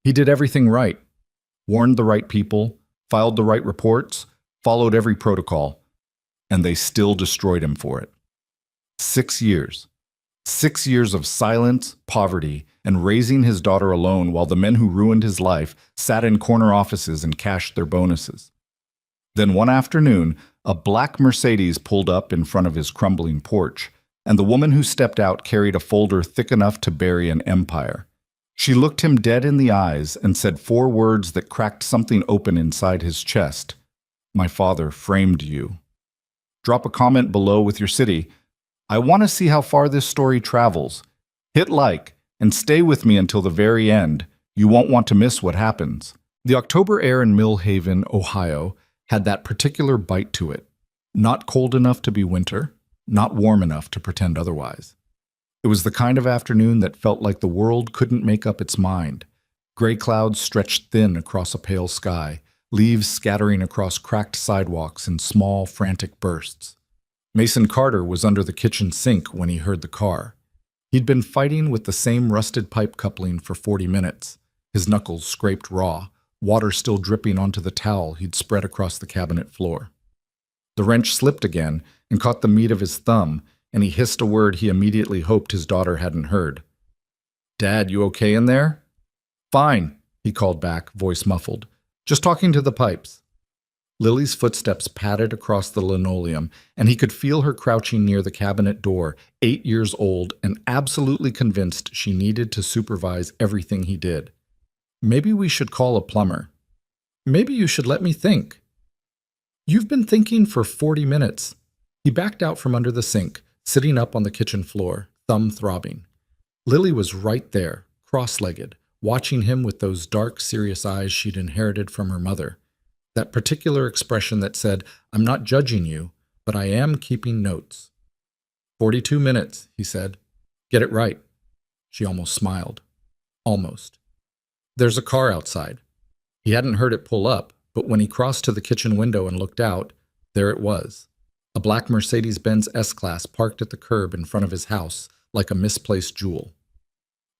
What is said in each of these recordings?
He did everything right, warned the right people, filed the right reports, followed every protocol, and they still destroyed him for it. 6 years. 6 years of silence, poverty, and raising his daughter alone while the men who ruined his life sat in corner offices and cashed their bonuses. Then one afternoon, a black Mercedes pulled up in front of his crumbling porch, and the woman who stepped out carried a folder thick enough to bury an empire. She looked him dead in the eyes and said 4 words that cracked something open inside his chest. "My father framed you." Drop a comment below with your city. I want to see how far this story travels. Hit like and stay with me until the very end. You won't want to miss what happens. The October air in Mill Haven, Ohio, had that particular bite to it. Not cold enough to be winter, not warm enough to pretend otherwise. It was the kind of afternoon that felt like the world couldn't make up its mind. Gray clouds stretched thin across a pale sky, leaves scattering across cracked sidewalks in small, frantic bursts. Mason Carter was under the kitchen sink when he heard the car. He'd been fighting with the same rusted pipe coupling for 40 minutes, his knuckles scraped raw, water still dripping onto the towel he'd spread across the cabinet floor. The wrench slipped again and caught the meat of his thumb, and he hissed a word he immediately hoped his daughter hadn't heard. "Dad, you okay in there?" "Fine," he called back, voice muffled. "Just talking to the pipes." Lily's footsteps padded across the linoleum, and he could feel her crouching near the cabinet door, 8 years old and absolutely convinced she needed to supervise everything he did. "Maybe we should call a plumber." "Maybe you should let me think." "You've been thinking for 40 minutes. He backed out from under the sink, sitting up on the kitchen floor, thumb throbbing. Lily was right there, cross-legged, watching him with those dark, serious eyes she'd inherited from her mother. That particular expression that said, "I'm not judging you, but I am keeping notes." 42 minutes, he said. "Get it right." She almost smiled. Almost. "There's a car outside." He hadn't heard it pull up, but when he crossed to the kitchen window and looked out, there it was. A black Mercedes-Benz S-Class parked at the curb in front of his house, like a misplaced jewel.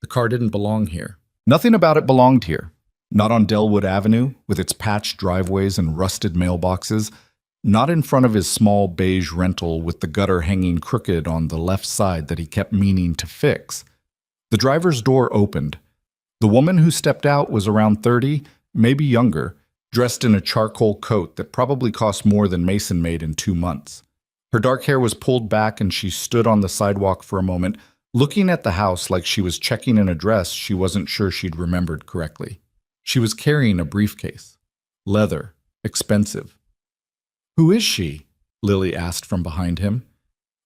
The car didn't belong here. Nothing about it belonged here. Not on Delwood Avenue, with its patched driveways and rusted mailboxes. Not in front of his small beige rental with the gutter hanging crooked on the left side that he kept meaning to fix. The driver's door opened. The woman who stepped out was around 30, maybe younger, dressed in a charcoal coat that probably cost more than Mason made in 2 months. Her dark hair was pulled back and she stood on the sidewalk for a moment, looking at the house like she was checking an address she wasn't sure she'd remembered correctly. She was carrying a briefcase. Leather. Expensive. "Who is she?" Lily asked from behind him.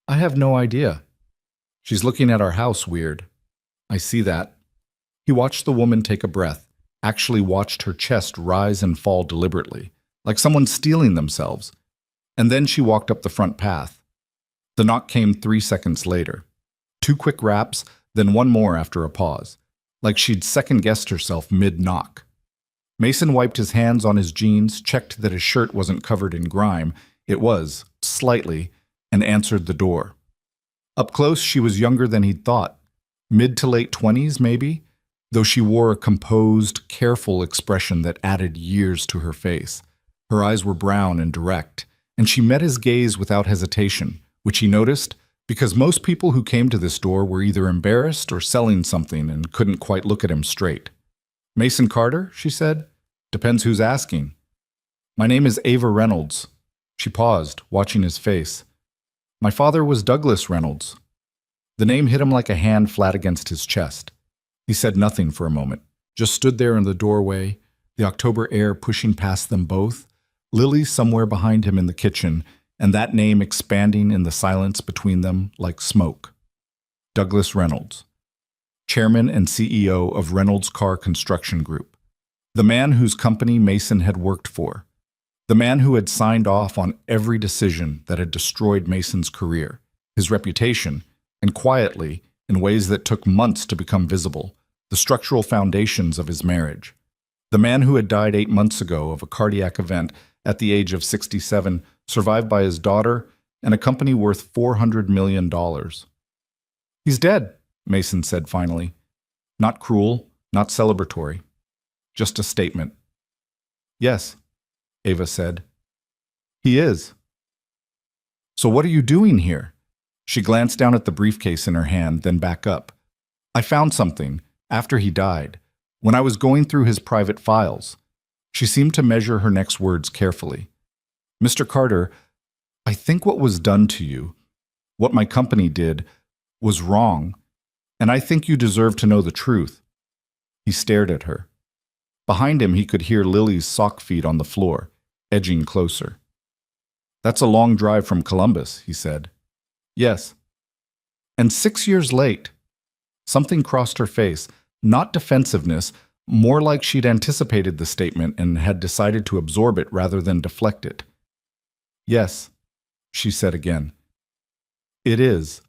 "I have no idea." "She's looking at our house weird." "I see that." He watched the woman take a breath, actually watched her chest rise and fall deliberately, like someone stealing themselves. And then she walked up the front path. The knock came 3 seconds later. 2 quick raps, then one more after a pause, like she'd second-guessed herself mid-knock. Mason wiped his hands on his jeans, checked that his shirt wasn't covered in grime. It was, slightly, and answered the door. Up close, she was younger than he'd thought. Mid to late 20s, maybe, though she wore a composed, careful expression that added years to her face. Her eyes were brown and direct, and she met his gaze without hesitation, which he noticed because most people who came to this door were either embarrassed or selling something and couldn't quite look at him straight. "Mason Carter?" she said. "Depends who's asking." "My name is Ava Reynolds." She paused, watching his face. "My father was Douglas Reynolds." The name hit him like a hand flat against his chest. He said nothing for a moment, just stood there in the doorway, the October air pushing past them both, Lily somewhere behind him in the kitchen, and that name expanding in the silence between them like smoke. Douglas Reynolds, chairman and CEO of Reynolds Car Construction Group. The man whose company Mason had worked for. The man who had signed off on every decision that had destroyed Mason's career, his reputation, and quietly, in ways that took months to become visible, the structural foundations of his marriage. The man who had died 8 months ago of a cardiac event at the age of 67, survived by his daughter and a company worth $400 million. "He's dead," Mason said finally. Not cruel, not celebratory. just a statement. Yes, Ava said. He is. So what are you doing here? She glanced down at the briefcase in her hand, then back up. I found something, after he died, when I was going through his private files. She seemed to measure her next words carefully. Mr. Carter, I think what was done to you, what my company did, was wrong, and I think you deserve to know the truth. He stared at her. Behind him, he could hear Lily's sock feet on the floor, edging closer. That's a long drive from Columbus, he said. Yes. And 6 years late. Something crossed her face, not defensiveness, more like she'd anticipated the statement and had decided to absorb it rather than deflect it. Yes, she said again. It is.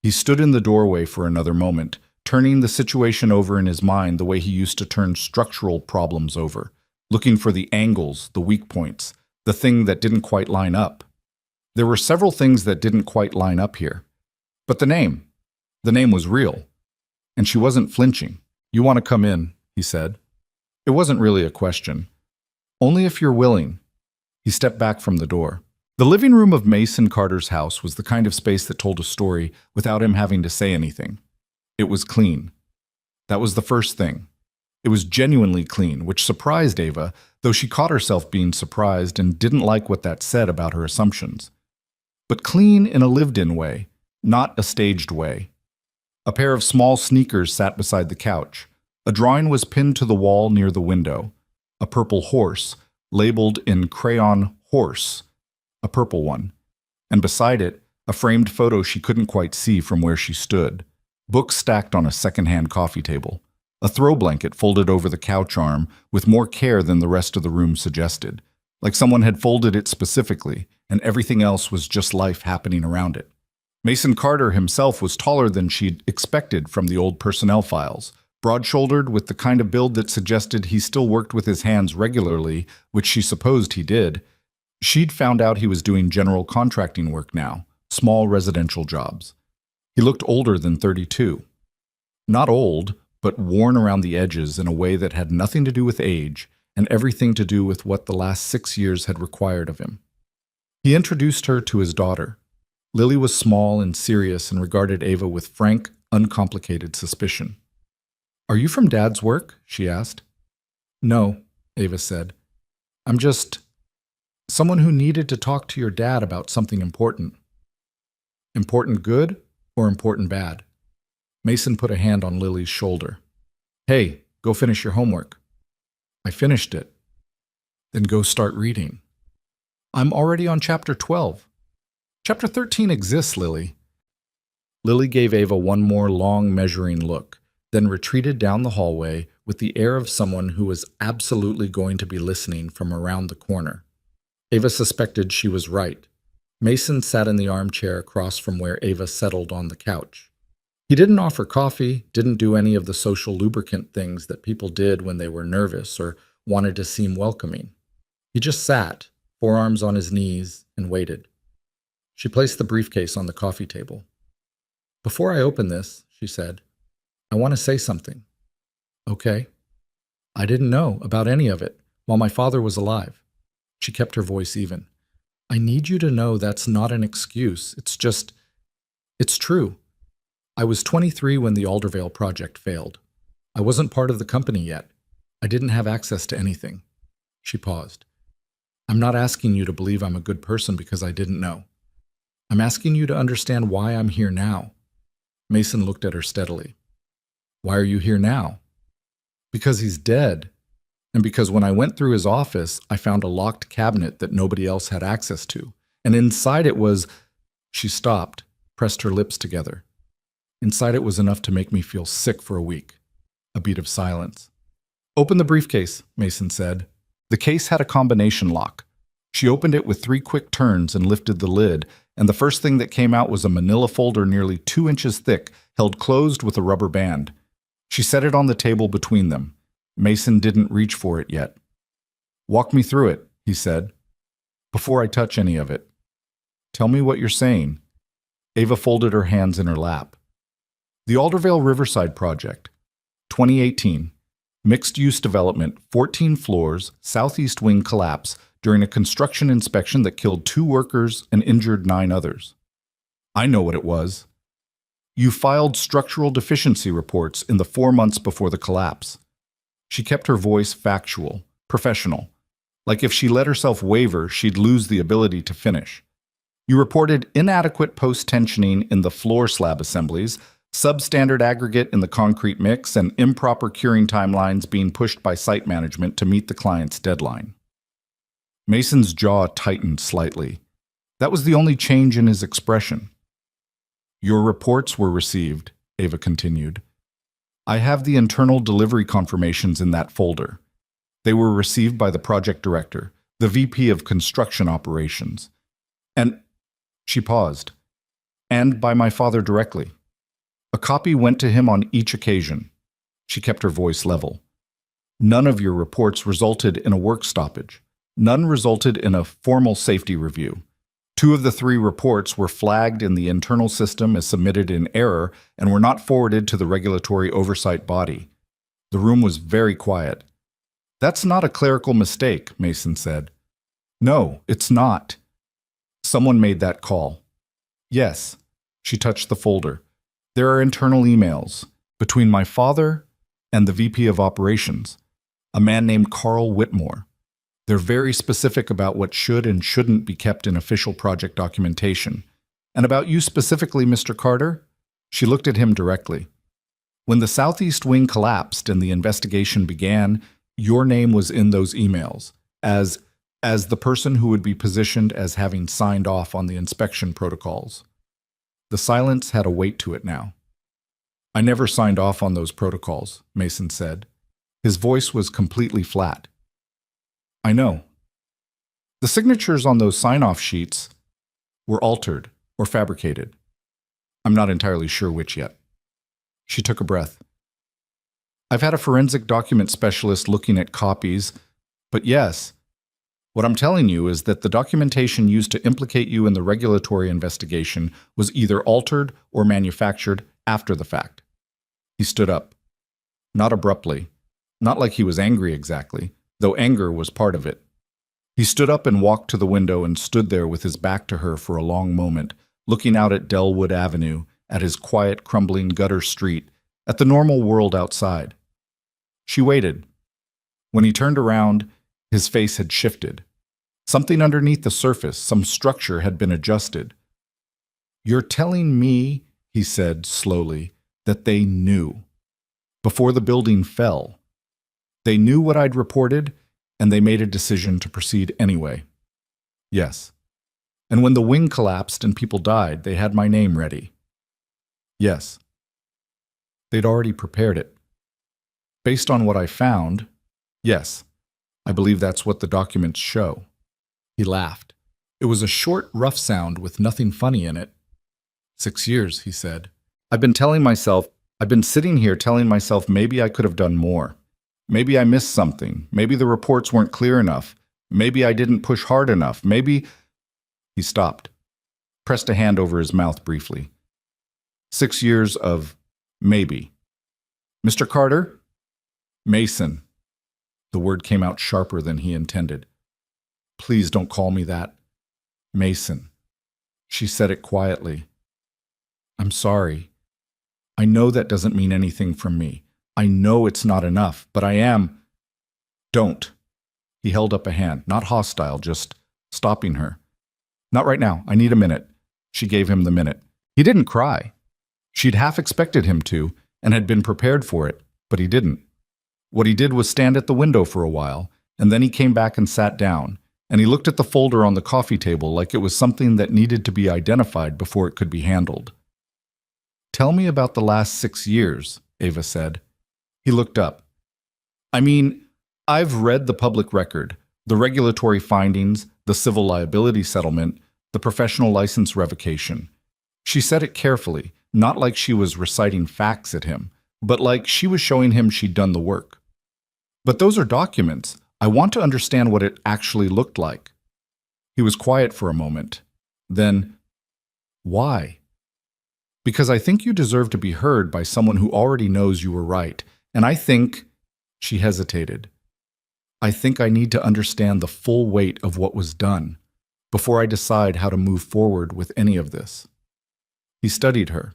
He stood in the doorway for another moment, turning the situation over in his mind the way he used to turn structural problems over, looking for the angles, the weak points, the thing that didn't quite line up. There were several things that didn't quite line up here. But the name was real. And she wasn't flinching. You want to come in, he said. It wasn't really a question. Only if you're willing. He stepped back from the door. The living room of Mason Carter's house was the kind of space that told a story without him having to say anything. It was clean. That was the first thing. It was genuinely clean, which surprised Ava, though she caught herself being surprised and didn't like what that said about her assumptions. But clean in a lived-in way, not a staged way. A pair of small sneakers sat beside the couch. A drawing was pinned to the wall near the window. A purple horse, labeled in crayon horse, a purple one. And beside it, a framed photo she couldn't quite see from where she stood. Books stacked on a second-hand coffee table. A throw blanket folded over the couch arm with more care than the rest of the room suggested, like someone had folded it specifically, and everything else was just life happening around it. Mason Carter himself was taller than she'd expected from the old personnel files, broad-shouldered with the kind of build that suggested he still worked with his hands regularly, which she supposed he did. She'd found out he was doing general contracting work now, small residential jobs. He looked older than 32. Not old, but worn around the edges in a way that had nothing to do with age and everything to do with what the last 6 years had required of him. He introduced her to his daughter. Lily was small and serious and regarded Ava with frank, uncomplicated suspicion. Are you from Dad's work? She asked. No, Ava said. I'm just someone who needed to talk to your dad about something important. Important good or important bad? Mason put a hand on Lily's shoulder. Hey, go finish your homework. I finished it. Then go start reading. I'm already on chapter 12. Chapter 13 exists, Lily. Lily gave Ava one more long, measuring look, then retreated down the hallway with the air of someone who was absolutely going to be listening from around the corner. Ava suspected she was right. Mason sat in the armchair across from where Ava settled on the couch. He didn't offer coffee, didn't do any of the social lubricant things that people did when they were nervous or wanted to seem welcoming. He just sat, forearms on his knees, and waited. She placed the briefcase on the coffee table. Before I open this, she said, I want to say something. Okay. I didn't know about any of it while my father was alive. She kept her voice even. I need you to know that's not an excuse. It's true. I was 23 when the Aldervale project failed. I wasn't part of the company yet. I didn't have access to anything. She paused. I'm not asking you to believe I'm a good person because I didn't know. I'm asking you to understand why I'm here now. Mason looked at her steadily. Why are you here now? Because he's dead. And because when I went through his office, I found a locked cabinet that nobody else had access to. And inside it was... She stopped, pressed her lips together. Inside it was enough to make me feel sick for a week. A beat of silence. Open the briefcase, Mason said. The case had a combination lock. She opened it with 3 quick turns and lifted the lid, and the first thing that came out was a manila folder nearly 2 inches thick, held closed with a rubber band. She set it on the table between them. Mason didn't reach for it yet. Walk me through it, he said. Before I touch any of it. Tell me what you're saying. Ava folded her hands in her lap. The Aldervale Riverside Project, 2018. Mixed-use development, 14 floors, southeast wing collapse during a construction inspection that killed 2 workers and injured 9 others. I know what it was. You filed structural deficiency reports in the 4 months before the collapse. She kept her voice factual, professional. Like if she let herself waver, she'd lose the ability to finish. You reported inadequate post-tensioning in the floor slab assemblies, substandard aggregate in the concrete mix, and improper curing timelines being pushed by site management to meet the client's deadline. Mason's jaw tightened slightly. That was the only change in his expression. Your reports were received, Ava continued. I have the internal delivery confirmations in that folder. They were received by the project director, the VP of Construction Operations. And she paused. And by my father directly. A copy went to him on each occasion. She kept her voice level. None of your reports resulted in a work stoppage. None resulted in a formal safety review. 2 of the 3 reports were flagged in the internal system as submitted in error and were not forwarded to the regulatory oversight body. The room was very quiet. That's not a clerical mistake, Mason said. No, it's not. Someone made that call. Yes, she touched the folder. There are internal emails between my father and the VP of Operations, a man named Carl Whitmore. They're very specific about what should and shouldn't be kept in official project documentation. And about you specifically, Mr. Carter? She looked at him directly. When the southeast wing collapsed and the investigation began, your name was in those emails as the person who would be positioned as having signed off on the inspection protocols. The silence had a weight to it now. I never signed off on those protocols, Mason said. His voice was completely flat. I know. The signatures on those sign-off sheets were altered or fabricated. I'm not entirely sure which yet. She took a breath. I've had a forensic document specialist looking at copies, but yes, what I'm telling you is that the documentation used to implicate you in the regulatory investigation was either altered or manufactured after the fact. He stood up. Not abruptly, not like he was angry exactly, though anger was part of it. He stood up and walked to the window and stood there with his back to her for a long moment, looking out at Delwood Avenue, at his quiet, crumbling gutter street, at the normal world outside. She waited. When he turned around, his face had shifted. Something underneath the surface, some structure had been adjusted. You're telling me, he said slowly, that they knew. Before the building fell. They knew what I'd reported, and they made a decision to proceed anyway. Yes. And when the wing collapsed and people died, they had my name ready. Yes. They'd already prepared it. Based on what I found, yes, I believe that's what the documents show. He laughed. It was a short, rough sound with nothing funny in it. 6 years, he said. I've been sitting here telling myself maybe I could have done more. Maybe I missed something. Maybe the reports weren't clear enough. Maybe I didn't push hard enough. Maybe... He stopped, pressed a hand over his mouth briefly. 6 years of maybe. Mr. Carter? Mason. The word came out sharper than he intended. Please don't call me that. Mason. She said it quietly. I'm sorry. I know that doesn't mean anything from me. I know it's not enough, but I am... Don't. He held up a hand, not hostile, just stopping her. Not right now. I need a minute. She gave him the minute. He didn't cry. She'd half expected him to, and had been prepared for it, but he didn't. What he did was stand at the window for a while, and then he came back and sat down, and he looked at the folder on the coffee table like it was something that needed to be identified before it could be handled. Tell me about the last 6 years, Ava said. He looked up. I mean, I've read the public record, the regulatory findings, the civil liability settlement, the professional license revocation. She said it carefully, not like she was reciting facts at him, but like she was showing him she'd done the work. But those are documents. I want to understand what it actually looked like. He was quiet for a moment. Then, why? Because I think you deserve to be heard by someone who already knows you were right, and I think She hesitated. I think I need to understand the full weight of what was done before I decide how to move forward with any of this. He studied her.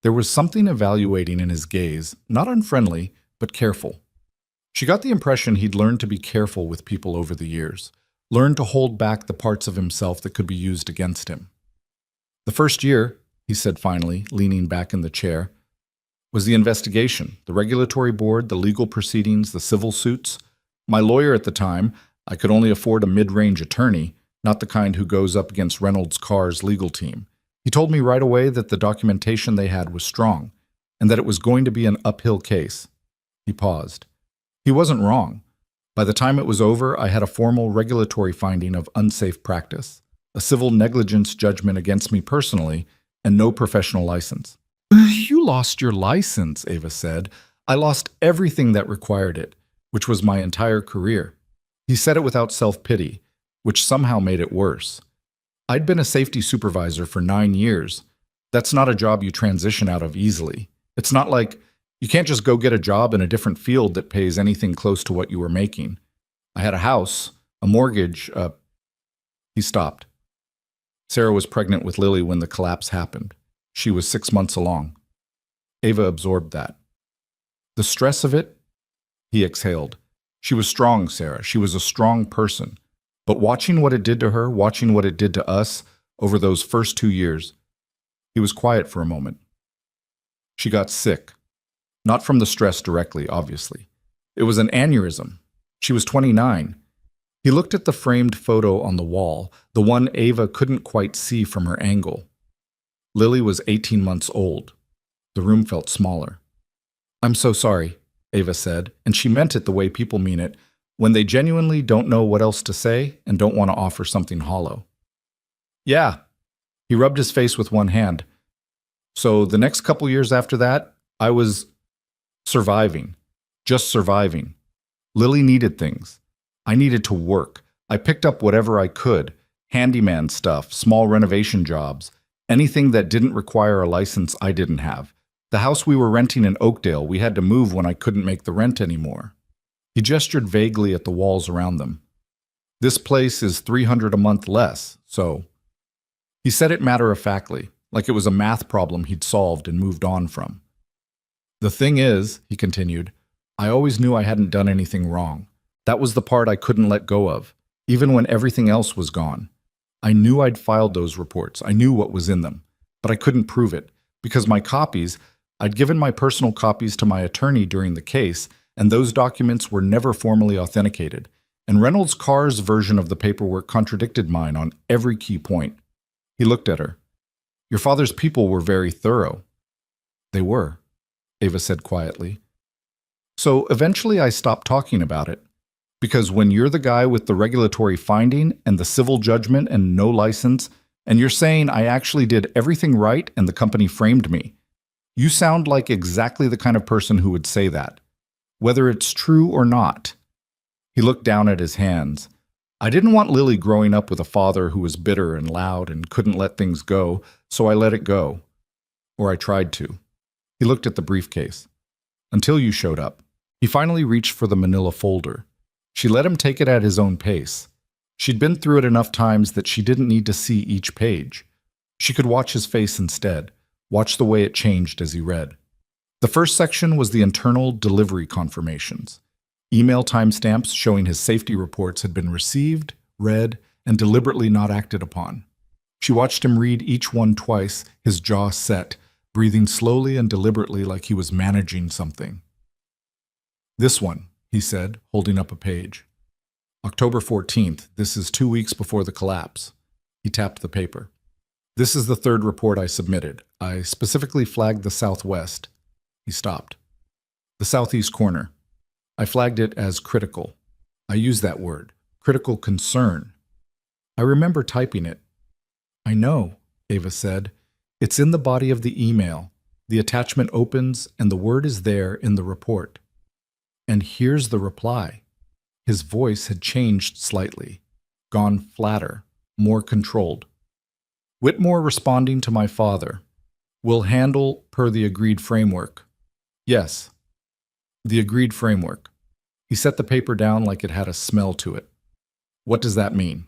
There was something evaluating in his gaze, not unfriendly, but careful. She got the impression he'd learned to be careful with people over the years, learned to hold back the parts of himself that could be used against him. The first year, he said finally, leaning back in the chair, was the investigation, the regulatory board, the legal proceedings, the civil suits. My lawyer at the time, I could only afford a mid-range attorney, not the kind who goes up against Reynolds Carr's legal team. He told me right away that the documentation they had was strong, and that it was going to be an uphill case. He paused. He wasn't wrong. By the time it was over, I had a formal regulatory finding of unsafe practice, a civil negligence judgment against me personally, and no professional license. You lost your license, Ava said. I lost everything that required it, which was my entire career. He said it without self-pity, which somehow made it worse. I'd been a safety supervisor for 9 years. That's not a job you transition out of easily. It's not like you can't just go get a job in a different field that pays anything close to what you were making. I had a house, a mortgage, He stopped. Sarah was pregnant with Lily when the collapse happened. She was 6 months along. Ava absorbed that. The stress of it? He exhaled. She was strong, Sarah. She was a strong person. But watching what it did to her, watching what it did to us over those first 2 years, he was quiet for a moment. She got sick. Not from the stress directly, obviously. It was an aneurysm. She was 29. He looked at the framed photo on the wall, the one Ava couldn't quite see from her angle. Lily was 18 months old. The room felt smaller. I'm so sorry, Ava said, and she meant it the way people mean it, when they genuinely don't know what else to say and don't want to offer something hollow. Yeah. He rubbed his face with one hand. So the next couple years after that, I was surviving. Just surviving. Lily needed things. I needed to work. I picked up whatever I could. Handyman stuff, small renovation jobs, anything that didn't require a license I didn't have. The house we were renting in Oakdale, we had to move when I couldn't make the rent anymore. He gestured vaguely at the walls around them. This place is $300 a month less, so... He said it matter-of-factly, like it was a math problem he'd solved and moved on from. The thing is, he continued, I always knew I hadn't done anything wrong. That was the part I couldn't let go of, even when everything else was gone. I knew I'd filed those reports. I knew what was in them, but I couldn't prove it, because my copies, I'd given my personal copies to my attorney during the case, and those documents were never formally authenticated, and Reynolds Carr's version of the paperwork contradicted mine on every key point. He looked at her. Your father's people were very thorough. They were, Ava said quietly. So eventually I stopped talking about it, because when you're the guy with the regulatory finding and the civil judgment and no license, and you're saying I actually did everything right and the company framed me, you sound like exactly the kind of person who would say that, whether it's true or not. He looked down at his hands. I didn't want Lily growing up with a father who was bitter and loud and couldn't let things go, so I let it go. Or I tried to. He looked at the briefcase. Until you showed up. He finally reached for the manila folder. She let him take it at his own pace. She'd been through it enough times that she didn't need to see each page. She could watch his face instead, watch the way it changed as he read. The first section was the internal delivery confirmations. Email timestamps showing his safety reports had been received, read, and deliberately not acted upon. She watched him read each one twice, his jaw set, breathing slowly and deliberately like he was managing something. This one, he said, holding up a page. October 14th, this is 2 weeks before the collapse. He tapped the paper. This is the third report I submitted. I specifically flagged the southwest. He stopped. The southeast corner. I flagged it as critical. I use that word, critical concern. I remember typing it. I know, Ava said. It's in the body of the email. The attachment opens and the word is there in the report. And here's the reply. His voice had changed slightly, gone flatter, more controlled. Whitmore responding to my father. Will handle per the agreed framework. Yes. The agreed framework. He set the paper down like it had a smell to it. What does that mean?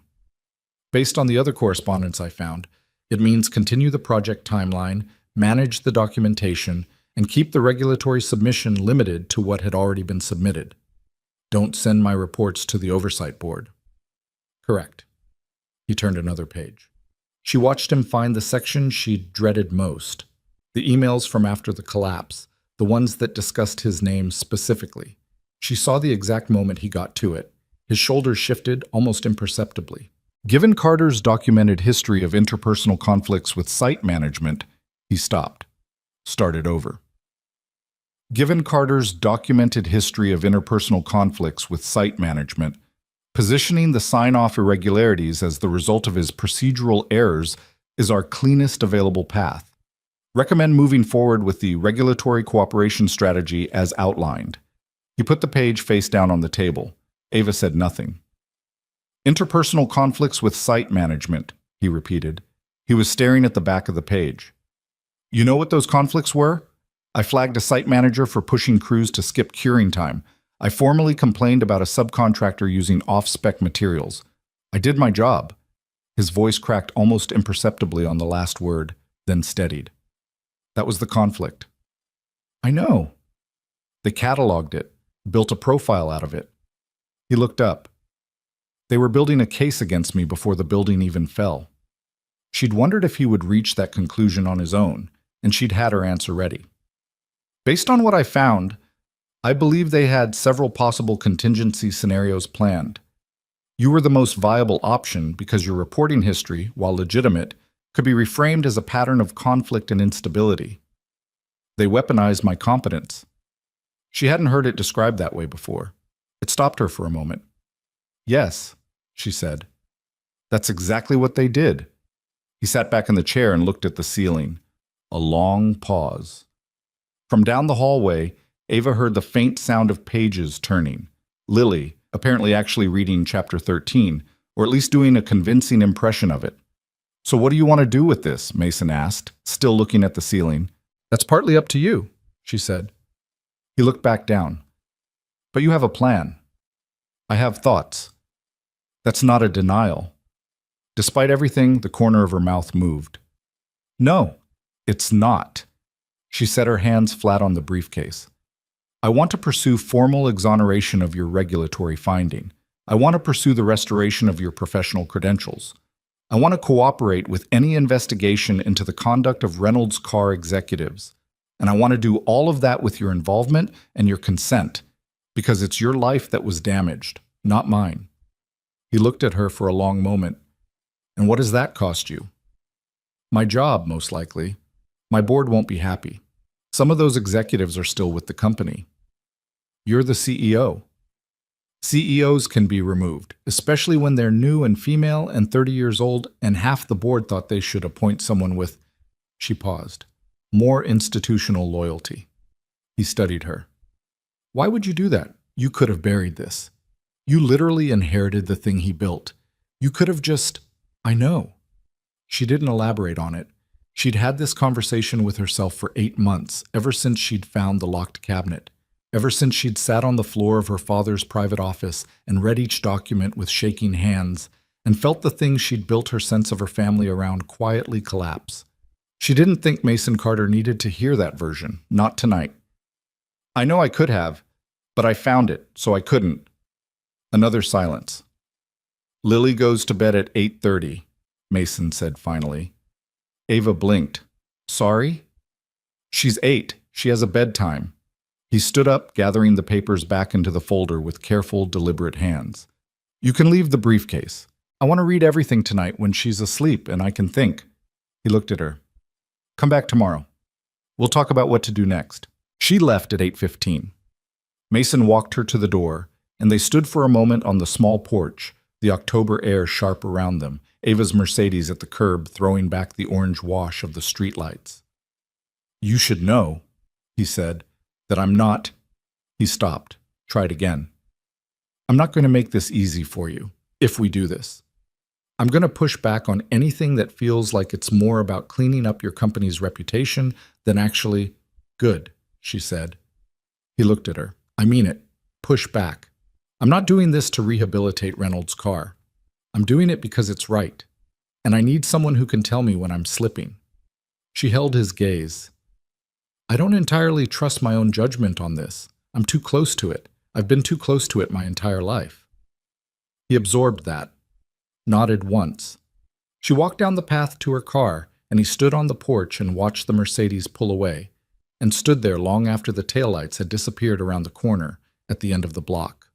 Based on the other correspondence I found, it means continue the project timeline, manage the documentation, and keep the regulatory submission limited to what had already been submitted. Don't send my reports to the oversight board. Correct. He turned another page. She watched him find the section she dreaded most, the emails from after the collapse, the ones that discussed his name specifically. She saw the exact moment he got to it. His shoulders shifted almost imperceptibly. Given Carter's documented history of interpersonal conflicts with site management, he stopped, started over. Given Carter's documented history of interpersonal conflicts with site management, positioning the sign-off irregularities as the result of his procedural errors is our cleanest available path. Recommend moving forward with the regulatory cooperation strategy as outlined. He put the page face down on the table. Ava said nothing. Interpersonal conflicts with site management, he repeated. He was staring at the back of the page. You know what those conflicts were? I flagged a site manager for pushing crews to skip curing time. I formally complained about a subcontractor using off-spec materials. I did my job. His voice cracked almost imperceptibly on the last word, then steadied. That was the conflict. I know. They cataloged it, built a profile out of it. He looked up. They were building a case against me before the building even fell. She'd wondered if he would reach that conclusion on his own, and she'd had her answer ready. Based on what I found, I believe they had several possible contingency scenarios planned. You were the most viable option because your reporting history, while legitimate, could be reframed as a pattern of conflict and instability. They weaponized my competence. She hadn't heard it described that way before. It stopped her for a moment. Yes, she said. That's exactly what they did. He sat back in the chair and looked at the ceiling. A long pause. From down the hallway, Ava heard the faint sound of pages turning. Lily, apparently actually reading chapter 13, or at least doing a convincing impression of it. So what do you want to do with this? Mason asked, still looking at the ceiling. That's partly up to you, she said. He looked back down. But you have a plan. I have thoughts. That's not a denial. Despite everything, the corner of her mouth moved. No, it's not. She set her hands flat on the briefcase. I want to pursue formal exoneration of your regulatory finding. I want to pursue the restoration of your professional credentials. I want to cooperate with any investigation into the conduct of Reynolds Car executives. And I want to do all of that with your involvement and your consent, because it's your life that was damaged, not mine. He looked at her for a long moment. And what does that cost you? My job, most likely. My board won't be happy. Some of those executives are still with the company. You're the CEO. CEOs can be removed, especially when they're new and female and 30 years old, and half the board thought they should appoint someone with, she paused, more institutional loyalty. He studied her. Why would you do that? You could have buried this. You literally inherited the thing he built. You could have just, I know. She didn't elaborate on it. She'd had this conversation with herself for 8 months, ever since she'd found the locked cabinet, ever since she'd sat on the floor of her father's private office and read each document with shaking hands and felt the things she'd built her sense of her family around quietly collapse. She didn't think Mason Carter needed to hear that version, not tonight. I know I could have, but I found it, so I couldn't. Another silence. Lily goes to bed at 8:30, Mason said finally. Ava blinked. Sorry? She's 8. She has a bedtime. He stood up, gathering the papers back into the folder with careful, deliberate hands. You can leave the briefcase. I want to read everything tonight when she's asleep and I can think. He looked at her. Come back tomorrow. We'll talk about what to do next. She left at 8:15. Mason walked her to the door, and they stood for a moment on the small porch, the October air sharp around them, Ava's Mercedes at the curb throwing back the orange wash of the streetlights. You should know, he said, that I'm not. He stopped, tried again. I'm not going to make this easy for you, if we do this. I'm going to push back on anything that feels like it's more about cleaning up your company's reputation than actually good, she said. He looked at her. I mean it. Push back. I'm not doing this to rehabilitate Reynolds' car. I'm doing it because it's right. And I need someone who can tell me when I'm slipping. She held his gaze. I don't entirely trust my own judgment on this. I'm too close to it. I've been too close to it my entire life. He absorbed that, nodded once. She walked down the path to her car, and he stood on the porch and watched the Mercedes pull away, and stood there long after the taillights had disappeared around the corner at the end of the block.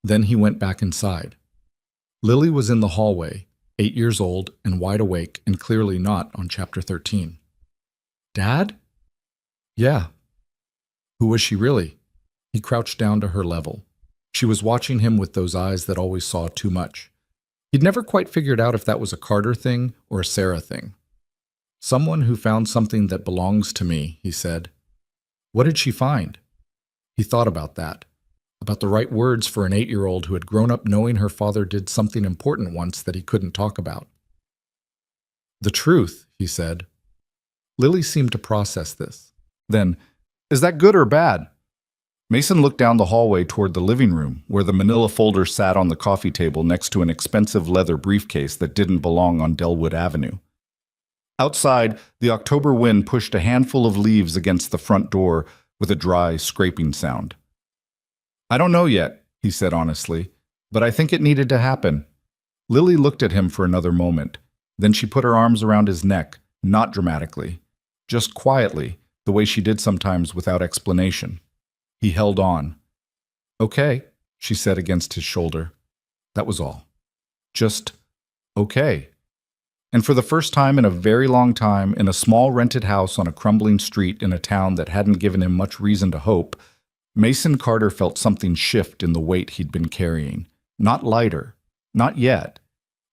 Then he went back inside. Lily was in the hallway, 8 years old and wide awake and clearly not on Chapter 13. Dad? Yeah. Who was she really? He crouched down to her level. She was watching him with those eyes that always saw too much. He'd never quite figured out if that was a Carter thing or a Sarah thing. Someone who found something that belongs to me, he said. What did she find? He thought about that, about the right words for an 8-year-old who had grown up knowing her father did something important once that he couldn't talk about. The truth, he said. Lily seemed to process this. Then, is that good or bad? Mason looked down the hallway toward the living room, where the manila folder sat on the coffee table next to an expensive leather briefcase that didn't belong on Elmwood Avenue. Outside, the October wind pushed a handful of leaves against the front door with a dry, scraping sound. I don't know yet, he said honestly, but I think it needed to happen. Lily looked at him for another moment. Then she put her arms around his neck, not dramatically, just quietly, the way she did sometimes without explanation. He held on. Okay, she said against his shoulder. That was all. Just okay. And for the first time in a very long time, in a small rented house on a crumbling street in a town that hadn't given him much reason to hope, Mason Carter felt something shift in the weight he'd been carrying. Not lighter, not yet,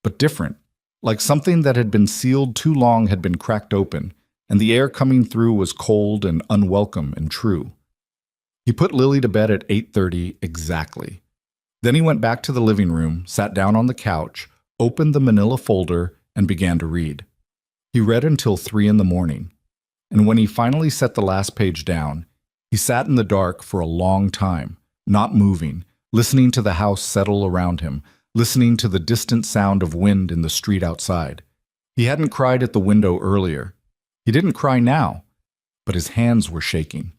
but different, like something that had been sealed too long had been cracked open, and the air coming through was cold and unwelcome and true. He put Lily to bed at 8:30 exactly. Then he went back to the living room, sat down on the couch, opened the manila folder, and began to read. He read until 3 in the morning, and when he finally set the last page down, he sat in the dark for a long time, not moving, listening to the house settle around him, listening to the distant sound of wind in the street outside. He hadn't cried at the window earlier. He didn't cry now, but his hands were shaking,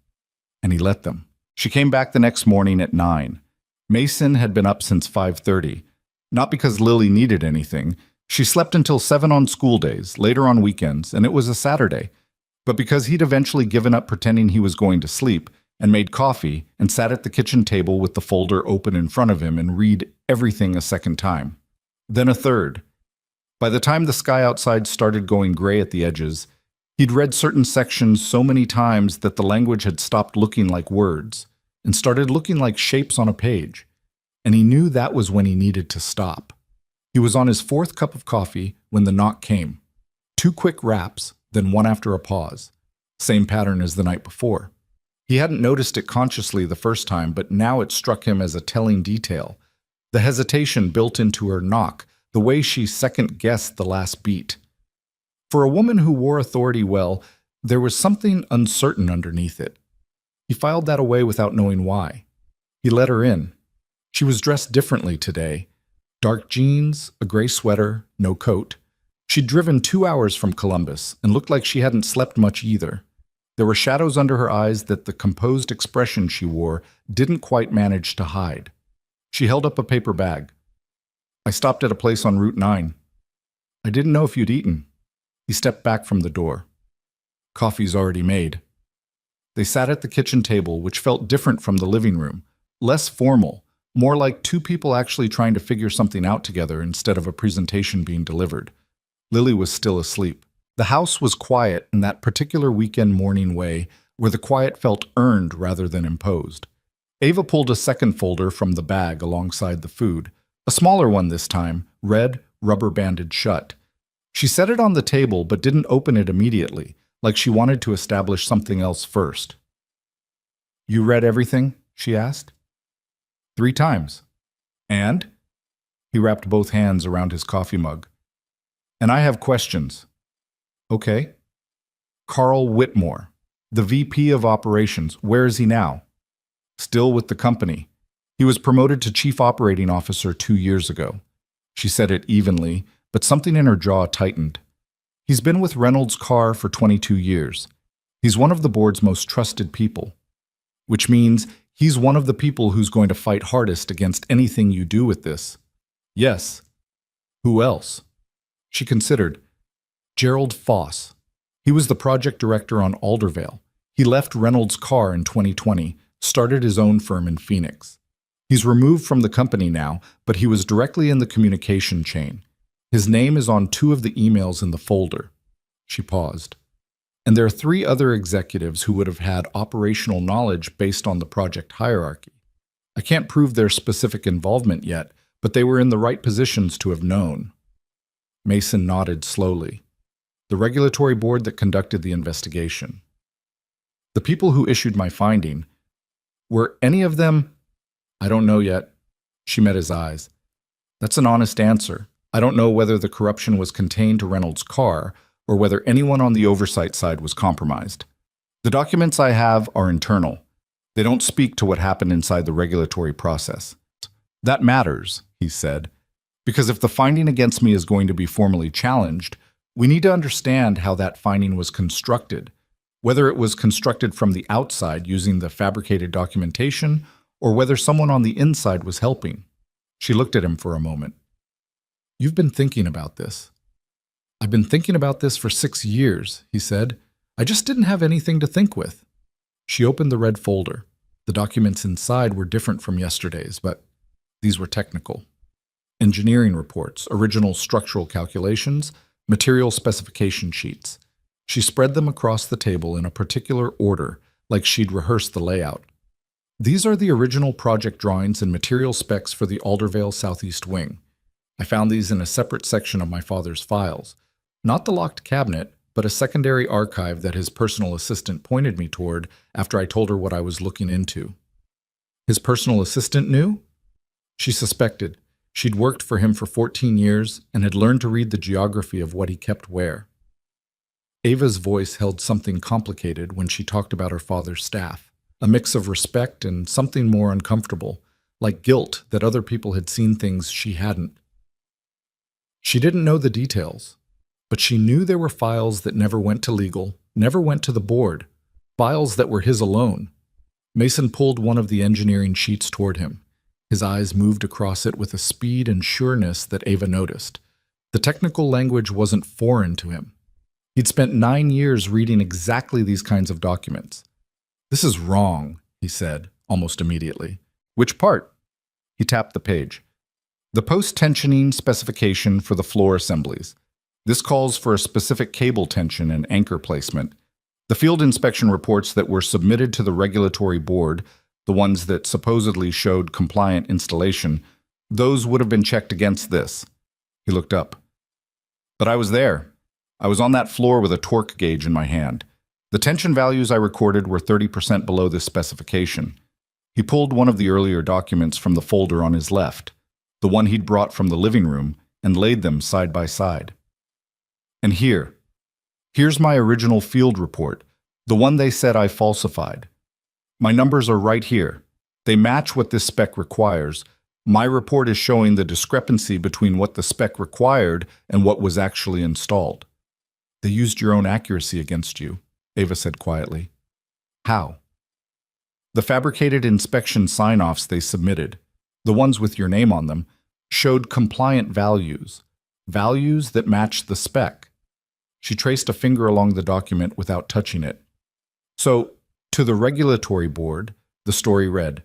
and he let them. She came back the next morning at 9. Mason had been up since 5:30, not because Lily needed anything. She slept until 7 on school days, later on weekends, and it was a Saturday, but because he'd eventually given up pretending he was going to sleep and made coffee and sat at the kitchen table with the folder open in front of him and read everything a second time. Then a third. By the time the sky outside started going gray at the edges, he'd read certain sections so many times that the language had stopped looking like words and started looking like shapes on a page, and he knew that was when he needed to stop. He was on his 4th cup of coffee when the knock came. 2 quick raps, then one after a pause. Same pattern as the night before. He hadn't noticed it consciously the first time, but now it struck him as a telling detail. The hesitation built into her knock, the way she second-guessed the last beat. For a woman who wore authority well, there was something uncertain underneath it. He filed that away without knowing why. He let her in. She was dressed differently today. Dark jeans, a gray sweater, no coat. She'd driven 2 hours from Columbus and looked like she hadn't slept much either. There were shadows under her eyes that the composed expression she wore didn't quite manage to hide. She held up a paper bag. I stopped at a place on Route 9. I didn't know if you'd eaten. He stepped back from the door. Coffee's already made. They sat at the kitchen table, which felt different from the living room, less formal, more like 2 people actually trying to figure something out together instead of a presentation being delivered. Lily was still asleep. The house was quiet in that particular weekend morning way where the quiet felt earned rather than imposed. Ava pulled a second folder from the bag alongside the food, a smaller one this time, red, rubber-banded shut. She set it on the table but didn't open it immediately, like she wanted to establish something else first. You read everything? She asked. 3 times. And? He wrapped both hands around his coffee mug. And I have questions. Okay. Carl Whitmore, the VP of Operations, where is he now? Still with the company. He was promoted to Chief Operating Officer 2 years ago. She said it evenly, but something in her jaw tightened. He's been with Reynolds Carr for 22 years. He's one of the board's most trusted people. Which means he's one of the people who's going to fight hardest against anything you do with this. Yes. Who else? She considered. Gerald Foss. He was the project director on Aldervale. He left Reynolds Carr in 2020, started his own firm in Phoenix. He's removed from the company now, but he was directly in the communication chain. His name is on 2 of the emails in the folder. She paused. And there are 3 other executives who would have had operational knowledge based on the project hierarchy. I can't prove their specific involvement yet, but they were in the right positions to have known. Mason nodded slowly. The regulatory board that conducted the investigation. The people who issued my finding, were any of them? I don't know yet. She met his eyes. That's an honest answer. I don't know whether the corruption was contained to Reynolds Carr or whether anyone on the oversight side was compromised. The documents I have are internal. They don't speak to what happened inside the regulatory process. That matters, he said, because if the finding against me is going to be formally challenged, we need to understand how that finding was constructed, whether it was constructed from the outside using the fabricated documentation or whether someone on the inside was helping. She looked at him for a moment. You've been thinking about this. I've been thinking about this for 6 years, he said. I just didn't have anything to think with. She opened the red folder. The documents inside were different from yesterday's, but these were technical. Engineering reports, original structural calculations, material specification sheets. She spread them across the table in a particular order, like she'd rehearsed the layout. These are the original project drawings and material specs for the Aldervale Southeast Wing. I found these in a separate section of my father's files. Not the locked cabinet, but a secondary archive that his personal assistant pointed me toward after I told her what I was looking into. His personal assistant knew? She suspected. She'd worked for him for 14 years and had learned to read the geography of what he kept where. Ava's voice held something complicated when she talked about her father's staff, a mix of respect and something more uncomfortable, like guilt that other people had seen things she hadn't. She didn't know the details, but she knew there were files that never went to legal, never went to the board, files that were his alone. Mason pulled one of the engineering sheets toward him. His eyes moved across it with a speed and sureness that Ava noticed. The technical language wasn't foreign to him. He'd spent 9 years reading exactly these kinds of documents. This is wrong, he said, almost immediately. Which part? He tapped the page. The post-tensioning specification for the floor assemblies. This calls for a specific cable tension and anchor placement. The field inspection reports that were submitted to the regulatory board, the ones that supposedly showed compliant installation, those would have been checked against this. He looked up. But I was there. I was on that floor with a torque gauge in my hand. The tension values I recorded were 30% below this specification. He pulled one of the earlier documents from the folder on his left, the one he'd brought from the living room, and laid them side by side. And here's my original field report, the one they said I falsified. My numbers are right here. They match what this spec requires. My report is showing the discrepancy between what the spec required and what was actually installed. They used your own accuracy against you, Ava said quietly. How? The fabricated inspection sign-offs they submitted, the ones with your name on them, showed compliant values, values that matched the spec. She traced a finger along the document without touching it. So, to the regulatory board, the story read,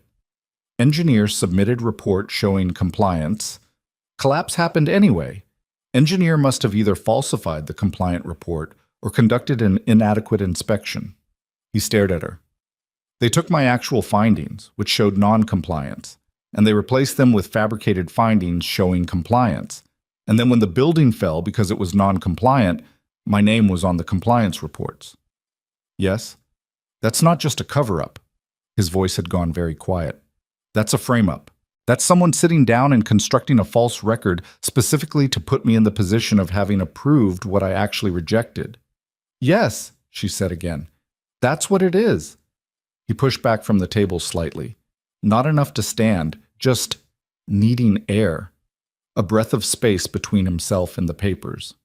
Engineer submitted report showing compliance. Collapse happened anyway. Engineer must have either falsified the compliant report or conducted an inadequate inspection. He stared at her. They took my actual findings, which showed non-compliance, and they replaced them with fabricated findings showing compliance. And then when the building fell because it was non-compliant, my name was on the compliance reports. Yes? That's not just a cover-up. His voice had gone very quiet. That's a frame-up. That's someone sitting down and constructing a false record specifically to put me in the position of having approved what I actually rejected. Yes, she said again. That's what it is. He pushed back from the table slightly. Not enough to stand, just needing air, a breath of space between himself and the papers.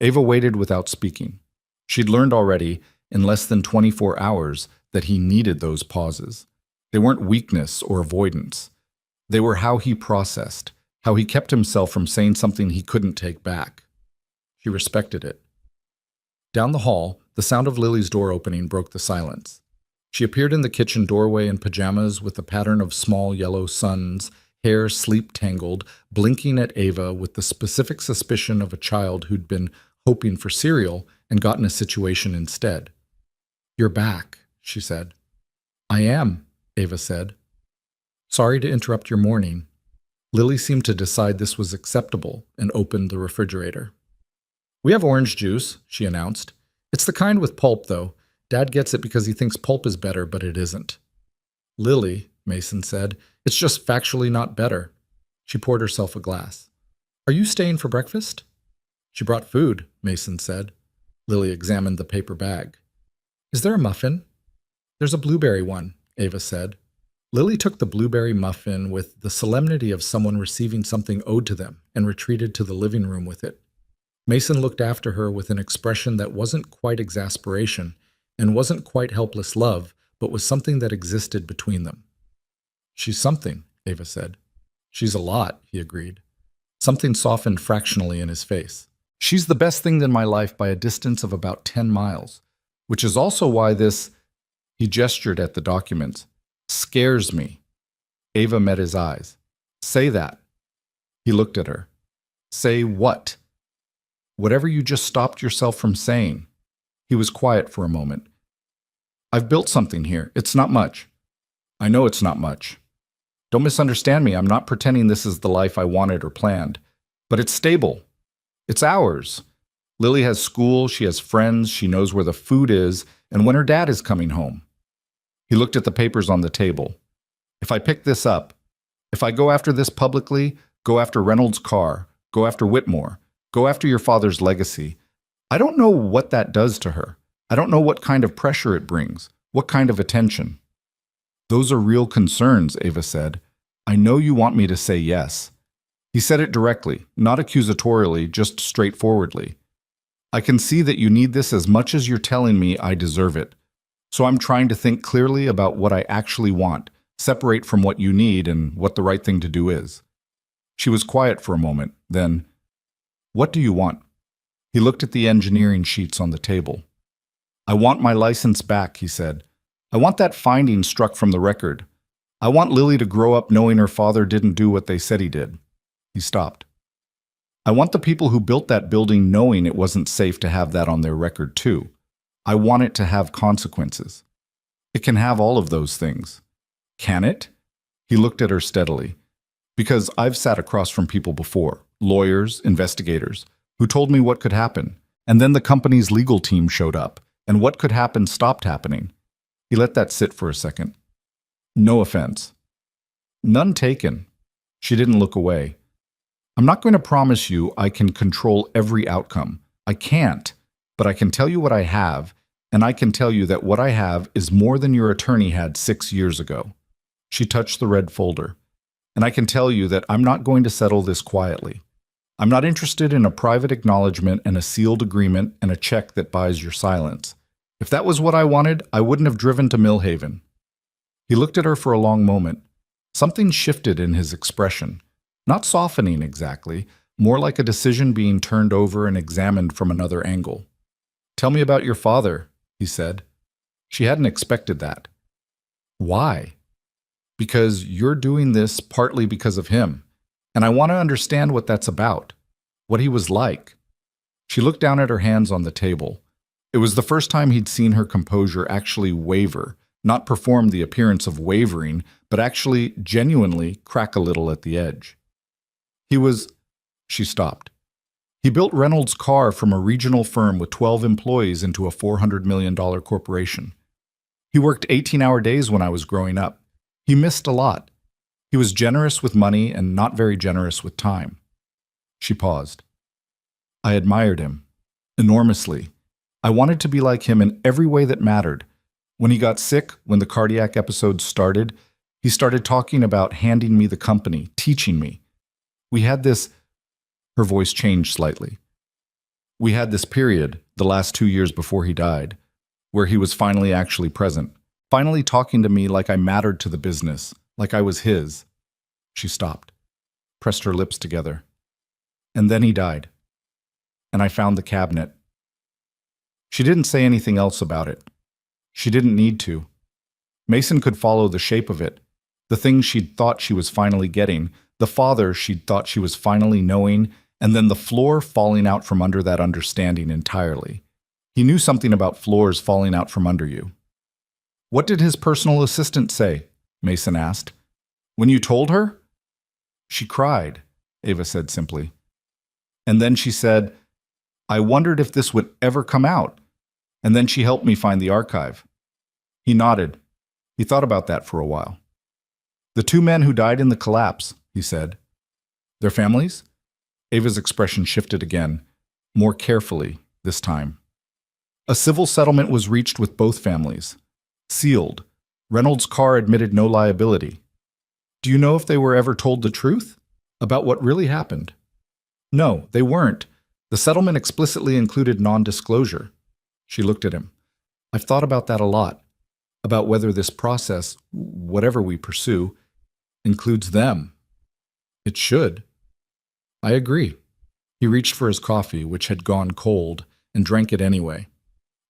Ava waited without speaking. She'd learned already, in less than 24 hours, that he needed those pauses. They weren't weakness or avoidance. They were how he processed, how he kept himself from saying something he couldn't take back. She respected it. Down the hall, the sound of Lily's door opening broke the silence. She appeared in the kitchen doorway in pajamas with a pattern of small yellow suns, hair sleep-tangled, blinking at Ava with the specific suspicion of a child who'd been hoping for cereal and gotten a situation instead. "You're back," she said. "I am," Ava said. "Sorry to interrupt your morning." Lily seemed to decide this was acceptable and opened the refrigerator. "We have orange juice," she announced. "It's the kind with pulp, though. Dad gets it because he thinks pulp is better, but it isn't." "Lily," Mason said, "it's just factually not better." She poured herself a glass. "Are you staying for breakfast?" "She brought food," Mason said. Lily examined the paper bag. "Is there a muffin?" "There's a blueberry one," Ava said. Lily took the blueberry muffin with the solemnity of someone receiving something owed to them and retreated to the living room with it. Mason looked after her with an expression that wasn't quite exasperation and wasn't quite helpless love, but was something that existed between them. "She's something," Ava said. "She's a lot," he agreed. Something softened fractionally in his face. "She's the best thing in my life by a distance of about 10 miles, which is also why this," he gestured at the documents, "scares me." Ava met his eyes. "Say that." He looked at her. "Say what?" "Whatever you just stopped yourself from saying." He was quiet for a moment. "I've built something here. It's not much." "I know it's not much. Don't misunderstand me. I'm not pretending this is the life I wanted or planned. But it's stable. It's ours. Lily has school, she has friends, she knows where the food is, and when her dad is coming home." He looked at the papers on the table. "If I pick this up, if I go after this publicly, go after Reynolds' car, go after Whitmore, go after your father's legacy, I don't know what that does to her. I don't know what kind of pressure it brings, what kind of attention." "Those are real concerns," Ava said. "I know you want me to say yes." He said it directly, not accusatorially, just straightforwardly. "I can see that you need this as much as you're telling me I deserve it. So I'm trying to think clearly about what I actually want, separate from what you need and what the right thing to do is." She was quiet for a moment, then, "What do you want?" He looked at the engineering sheets on the table. "I want my license back," he said. "I want that finding struck from the record. I want Lily to grow up knowing her father didn't do what they said he did." He stopped. "I want the people who built that building knowing it wasn't safe to have that on their record too. I want it to have consequences." "It can have all of those things." "Can it?" He looked at her steadily. "Because I've sat across from people before, lawyers, investigators, who told me what could happen, and then the company's legal team showed up, and what could happen stopped happening." He let that sit for a second. "No offense." "None taken." She didn't look away. "I'm not going to promise you I can control every outcome. I can't, but I can tell you what I have, and I can tell you that what I have is more than your attorney had 6 years ago." She touched the red folder. "And I can tell you that I'm not going to settle this quietly. I'm not interested in a private acknowledgement and a sealed agreement and a check that buys your silence. If that was what I wanted, I wouldn't have driven to Millhaven." He looked at her for a long moment. Something shifted in his expression. Not softening exactly, more like a decision being turned over and examined from another angle. "Tell me about your father," he said. She hadn't expected that. "Why?" "Because you're doing this partly because of him, and I want to understand what that's about, what he was like." She looked down at her hands on the table. It was the first time he'd seen her composure actually waver, not perform the appearance of wavering, but actually, genuinely crack a little at the edge. She stopped. "He built Reynolds' car from a regional firm with 12 employees into a $400 million corporation. He worked 18-hour days when I was growing up. He missed a lot. He was generous with money and not very generous with time." She paused. "I admired him. Enormously. I wanted to be like him in every way that mattered. When he got sick, when the cardiac episodes started, He started talking about handing me the company, teaching me. We had this, her voice changed slightly. We had this period, the last 2 years before he died, where he was finally actually present, finally talking to me like I mattered to the business, like I was his. She stopped, pressed her lips together. And then he died. And I found the cabinet. She didn't say anything else about it. She didn't need to. Mason could follow the shape of it, the things she'd thought she was finally getting, the father she'd thought she was finally knowing, and then the floor falling out from under that understanding entirely. He knew something about floors falling out from under you. What did his personal assistant say? Mason asked. When you told her? She cried, Ava said simply. And then she said, I wondered if this would ever come out. And then she helped me find the archive. He nodded. He thought about that for a while. The 2 men who died in the collapse, he said. Their families? Ava's expression shifted again, more carefully this time. A civil settlement was reached with both families. Sealed. Reynolds' car admitted no liability. Do you know if they were ever told the truth about what really happened? No, they weren't. The settlement explicitly included non-disclosure. She looked at him. I've thought about that a lot, about whether this process, whatever we pursue, includes them. It should. I agree. He reached for his coffee, which had gone cold, and drank it anyway.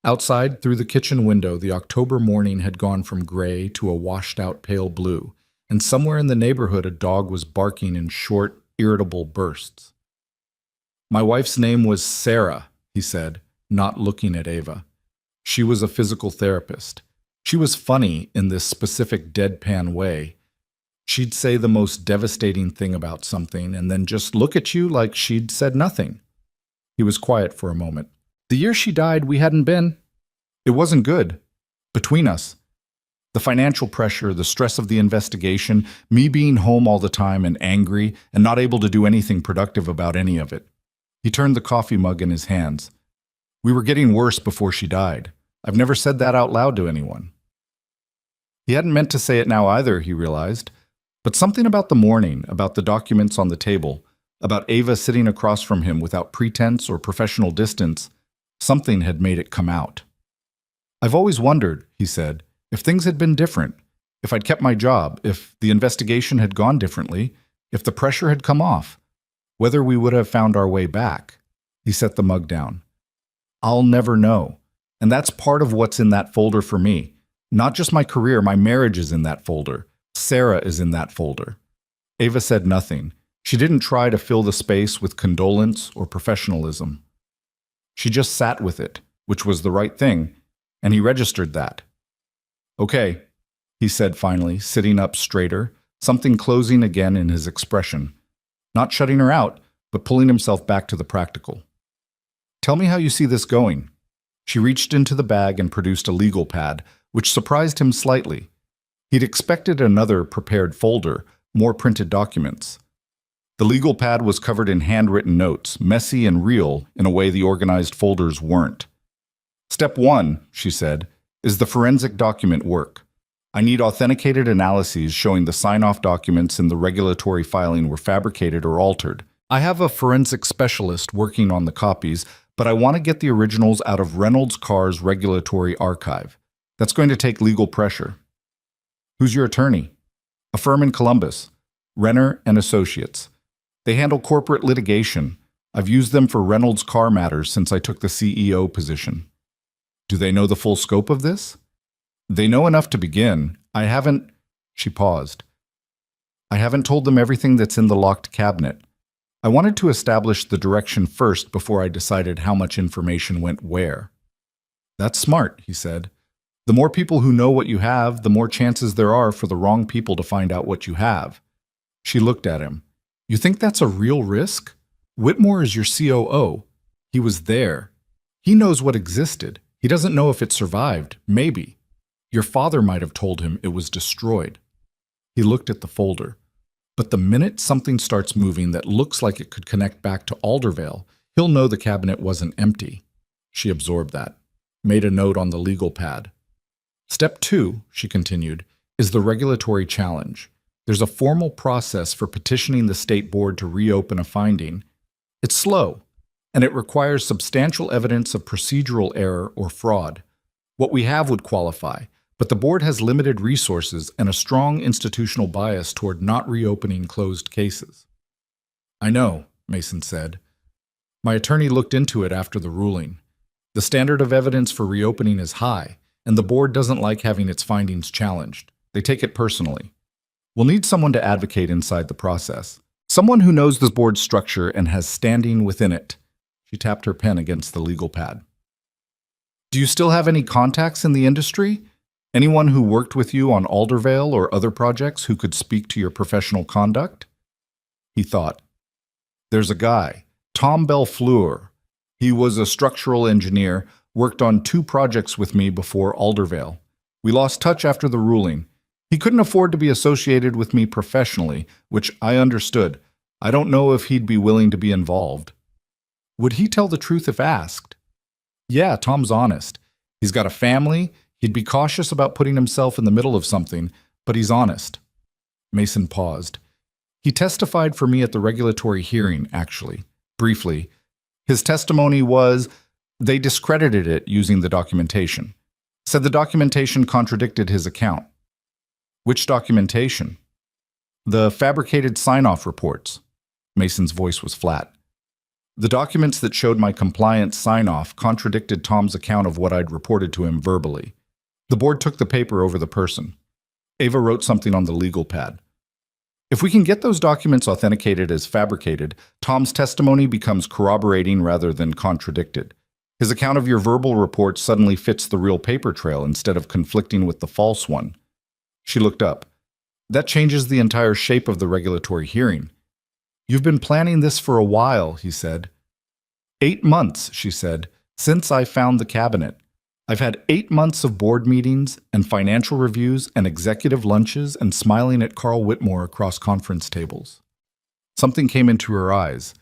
Outside, through the kitchen window, the October morning had gone from gray to a washed-out pale blue, and somewhere in the neighborhood a dog was barking in short, irritable bursts. My wife's name was Sarah, he said, not looking at Ava. She was a physical therapist. She was funny in this specific deadpan way. She'd say the most devastating thing about something and then just look at you like she'd said nothing. He was quiet for a moment. The year she died, we hadn't been. It wasn't good. Between us. The financial pressure, the stress of the investigation, me being home all the time and angry and not able to do anything productive about any of it. He turned the coffee mug in his hands. We were getting worse before she died. I've never said that out loud to anyone. He hadn't meant to say it now either, he realized. But something about the morning, about the documents on the table, about Ava sitting across from him without pretense or professional distance, something had made it come out. I've always wondered, he said, if things had been different, if I'd kept my job, if the investigation had gone differently, if the pressure had come off, whether we would have found our way back. He set the mug down. I'll never know. And that's part of what's in that folder for me. Not just my career, my marriage is in that folder. Sarah is in that folder. Ava said nothing. She didn't try to fill the space with condolence or professionalism. She just sat with it, which was the right thing, and he registered that. Okay, he said finally, sitting up straighter, something closing again in his expression. Not shutting her out, but pulling himself back to the practical. Tell me how you see this going. She reached into the bag and produced a legal pad, which surprised him slightly. He'd expected another prepared folder, more printed documents. The legal pad was covered in handwritten notes, messy and real in a way the organized folders weren't. Step 1, she said, is the forensic document work. I need authenticated analyses showing the sign-off documents in the regulatory filing were fabricated or altered. I have a forensic specialist working on the copies, but I want to get the originals out of Reynolds' car's regulatory archive. That's going to take legal pressure. Who's your attorney? A firm in Columbus, Renner and Associates. They handle corporate litigation. I've used them for Reynolds' car matters since I took the CEO position. Do they know the full scope of this? They know enough to begin. She paused. I haven't told them everything that's in the locked cabinet. I wanted to establish the direction first before I decided how much information went where. That's smart, he said. The more people who know what you have, the more chances there are for the wrong people to find out what you have. She looked at him. You think that's a real risk? Whitmore is your COO. He was there. He knows what existed. He doesn't know if it survived. Maybe. Your father might have told him it was destroyed. He looked at the folder. But the minute something starts moving that looks like it could connect back to Aldervale, he'll know the cabinet wasn't empty. She absorbed that, made a note on the legal pad. Step 2, she continued, is the regulatory challenge. There's a formal process for petitioning the state board to reopen a finding. It's slow, and it requires substantial evidence of procedural error or fraud. What we have would qualify, but the board has limited resources and a strong institutional bias toward not reopening closed cases. I know, Mason said. My attorney looked into it after the ruling. The standard of evidence for reopening is high, and the board doesn't like having its findings challenged. They take it personally. We'll need someone to advocate inside the process. Someone who knows the board's structure and has standing within it. She tapped her pen against the legal pad. Do you still have any contacts in the industry? Anyone who worked with you on Aldervale or other projects who could speak to your professional conduct? He thought. There's a guy, Tom Belfleur. He was a structural engineer, worked on 2 projects with me before Aldervale. We lost touch after the ruling. He couldn't afford to be associated with me professionally, which I understood. I don't know if he'd be willing to be involved. Would he tell the truth if asked? Yeah, Tom's honest. He's got a family. He'd be cautious about putting himself in the middle of something, but he's honest. Mason paused. He testified for me at the regulatory hearing, actually. Briefly. His testimony was, they discredited it using the documentation. Said the documentation contradicted his account. Which documentation? The fabricated sign-off reports. Mason's voice was flat. The documents that showed my compliance sign-off contradicted Tom's account of what I'd reported to him verbally. The board took the paper over the person. Ava wrote something on the legal pad. If we can get those documents authenticated as fabricated, Tom's testimony becomes corroborating rather than contradicted. His account of your verbal report suddenly fits the real paper trail instead of conflicting with the false one. She looked up. That changes the entire shape of the regulatory hearing. You've been planning this for a while, he said. 8 months, she said, since I found the cabinet. I've had 8 months of board meetings and financial reviews and executive lunches and smiling at Carl Whitmore across conference tables. Something came into her eyes.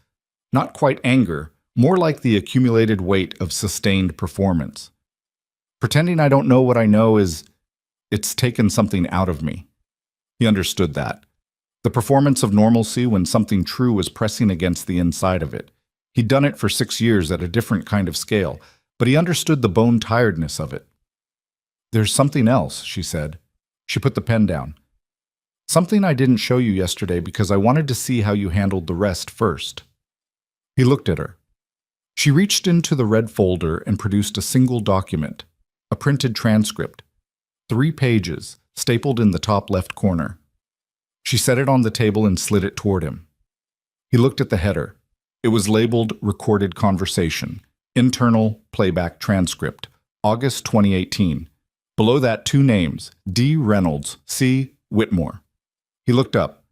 Not quite anger, more like the accumulated weight of sustained performance. Pretending I don't know what I know it's taken something out of me. He understood that. The performance of normalcy when something true was pressing against the inside of it. He'd done it for 6 years at a different kind of scale, but he understood the bone-tiredness of it. There's something else, she said. She put the pen down. Something I didn't show you yesterday because I wanted to see how you handled the rest first. He looked at her. She reached into the red folder and produced a single document, a printed transcript. 3 pages, stapled in the top left corner. She set it on the table and slid it toward him. He looked at the header. It was labeled Recorded Conversation, Internal Playback Transcript, August 2018. Below that, 2 names, D. Reynolds, C. Whitmore. He looked up.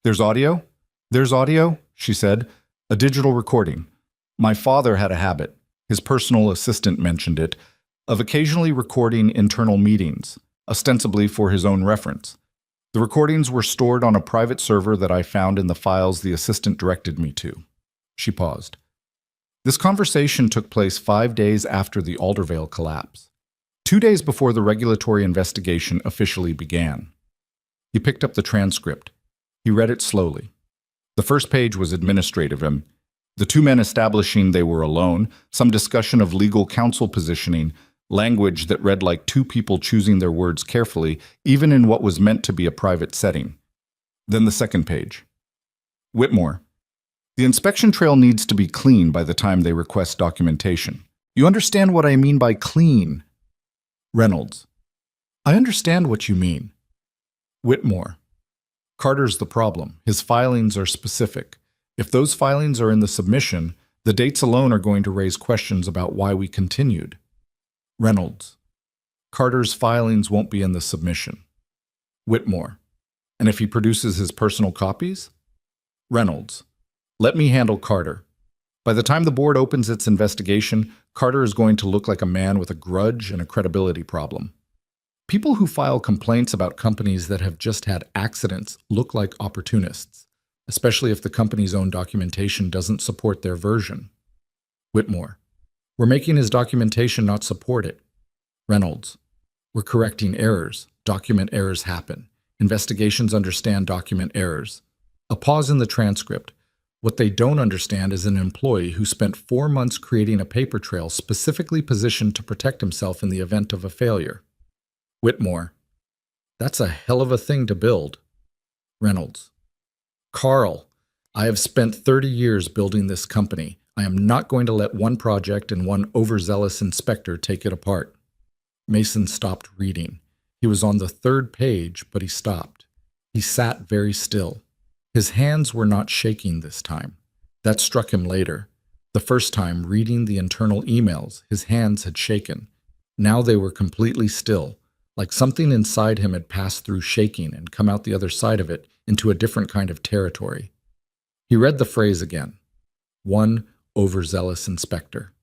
There's audio? There's audio, she said. A digital recording. My father had a habit, his personal assistant mentioned it, of occasionally recording internal meetings, ostensibly for his own reference. The recordings were stored on a private server that I found in the files the assistant directed me to. She paused. This conversation took place 5 days after the Aldervale collapse, 2 days before the regulatory investigation officially began. He picked up the transcript. He read it slowly. The first page was administrative, and the 2 men establishing they were alone, some discussion of legal counsel positioning, language that read like 2 people choosing their words carefully, even in what was meant to be a private setting. Then the second page. Whitmore. The inspection trail needs to be clean by the time they request documentation. You understand what I mean by clean? Reynolds. I understand what you mean. Whitmore. Carter's the problem. His filings are specific. If those filings are in the submission, the dates alone are going to raise questions about why we continued. Reynolds. Carter's filings won't be in the submission. Whitmore. And if he produces his personal copies? Reynolds. Let me handle Carter. By the time the board opens its investigation, Carter is going to look like a man with a grudge and a credibility problem. People who file complaints about companies that have just had accidents look like opportunists, especially if the company's own documentation doesn't support their version. Whitmore. We're making his documentation not support it. Reynolds. We're correcting errors, Document errors happen. Investigations understand document errors. A pause in the transcript. What they don't understand is an employee who spent 4 months creating a paper trail specifically positioned to protect himself in the event of a failure. Whitmore. That's a hell of a thing to build. Reynolds. Carl, I have spent 30 years building this company. I am not going to let one project and one overzealous inspector take it apart. Mason stopped reading. He was on the 3rd page, but he stopped. He sat very still. His hands were not shaking this time. That struck him later. The first time, reading the internal emails, his hands had shaken. Now they were completely still, like something inside him had passed through shaking and come out the other side of it into a different kind of territory. He read the phrase again. One overzealous inspector.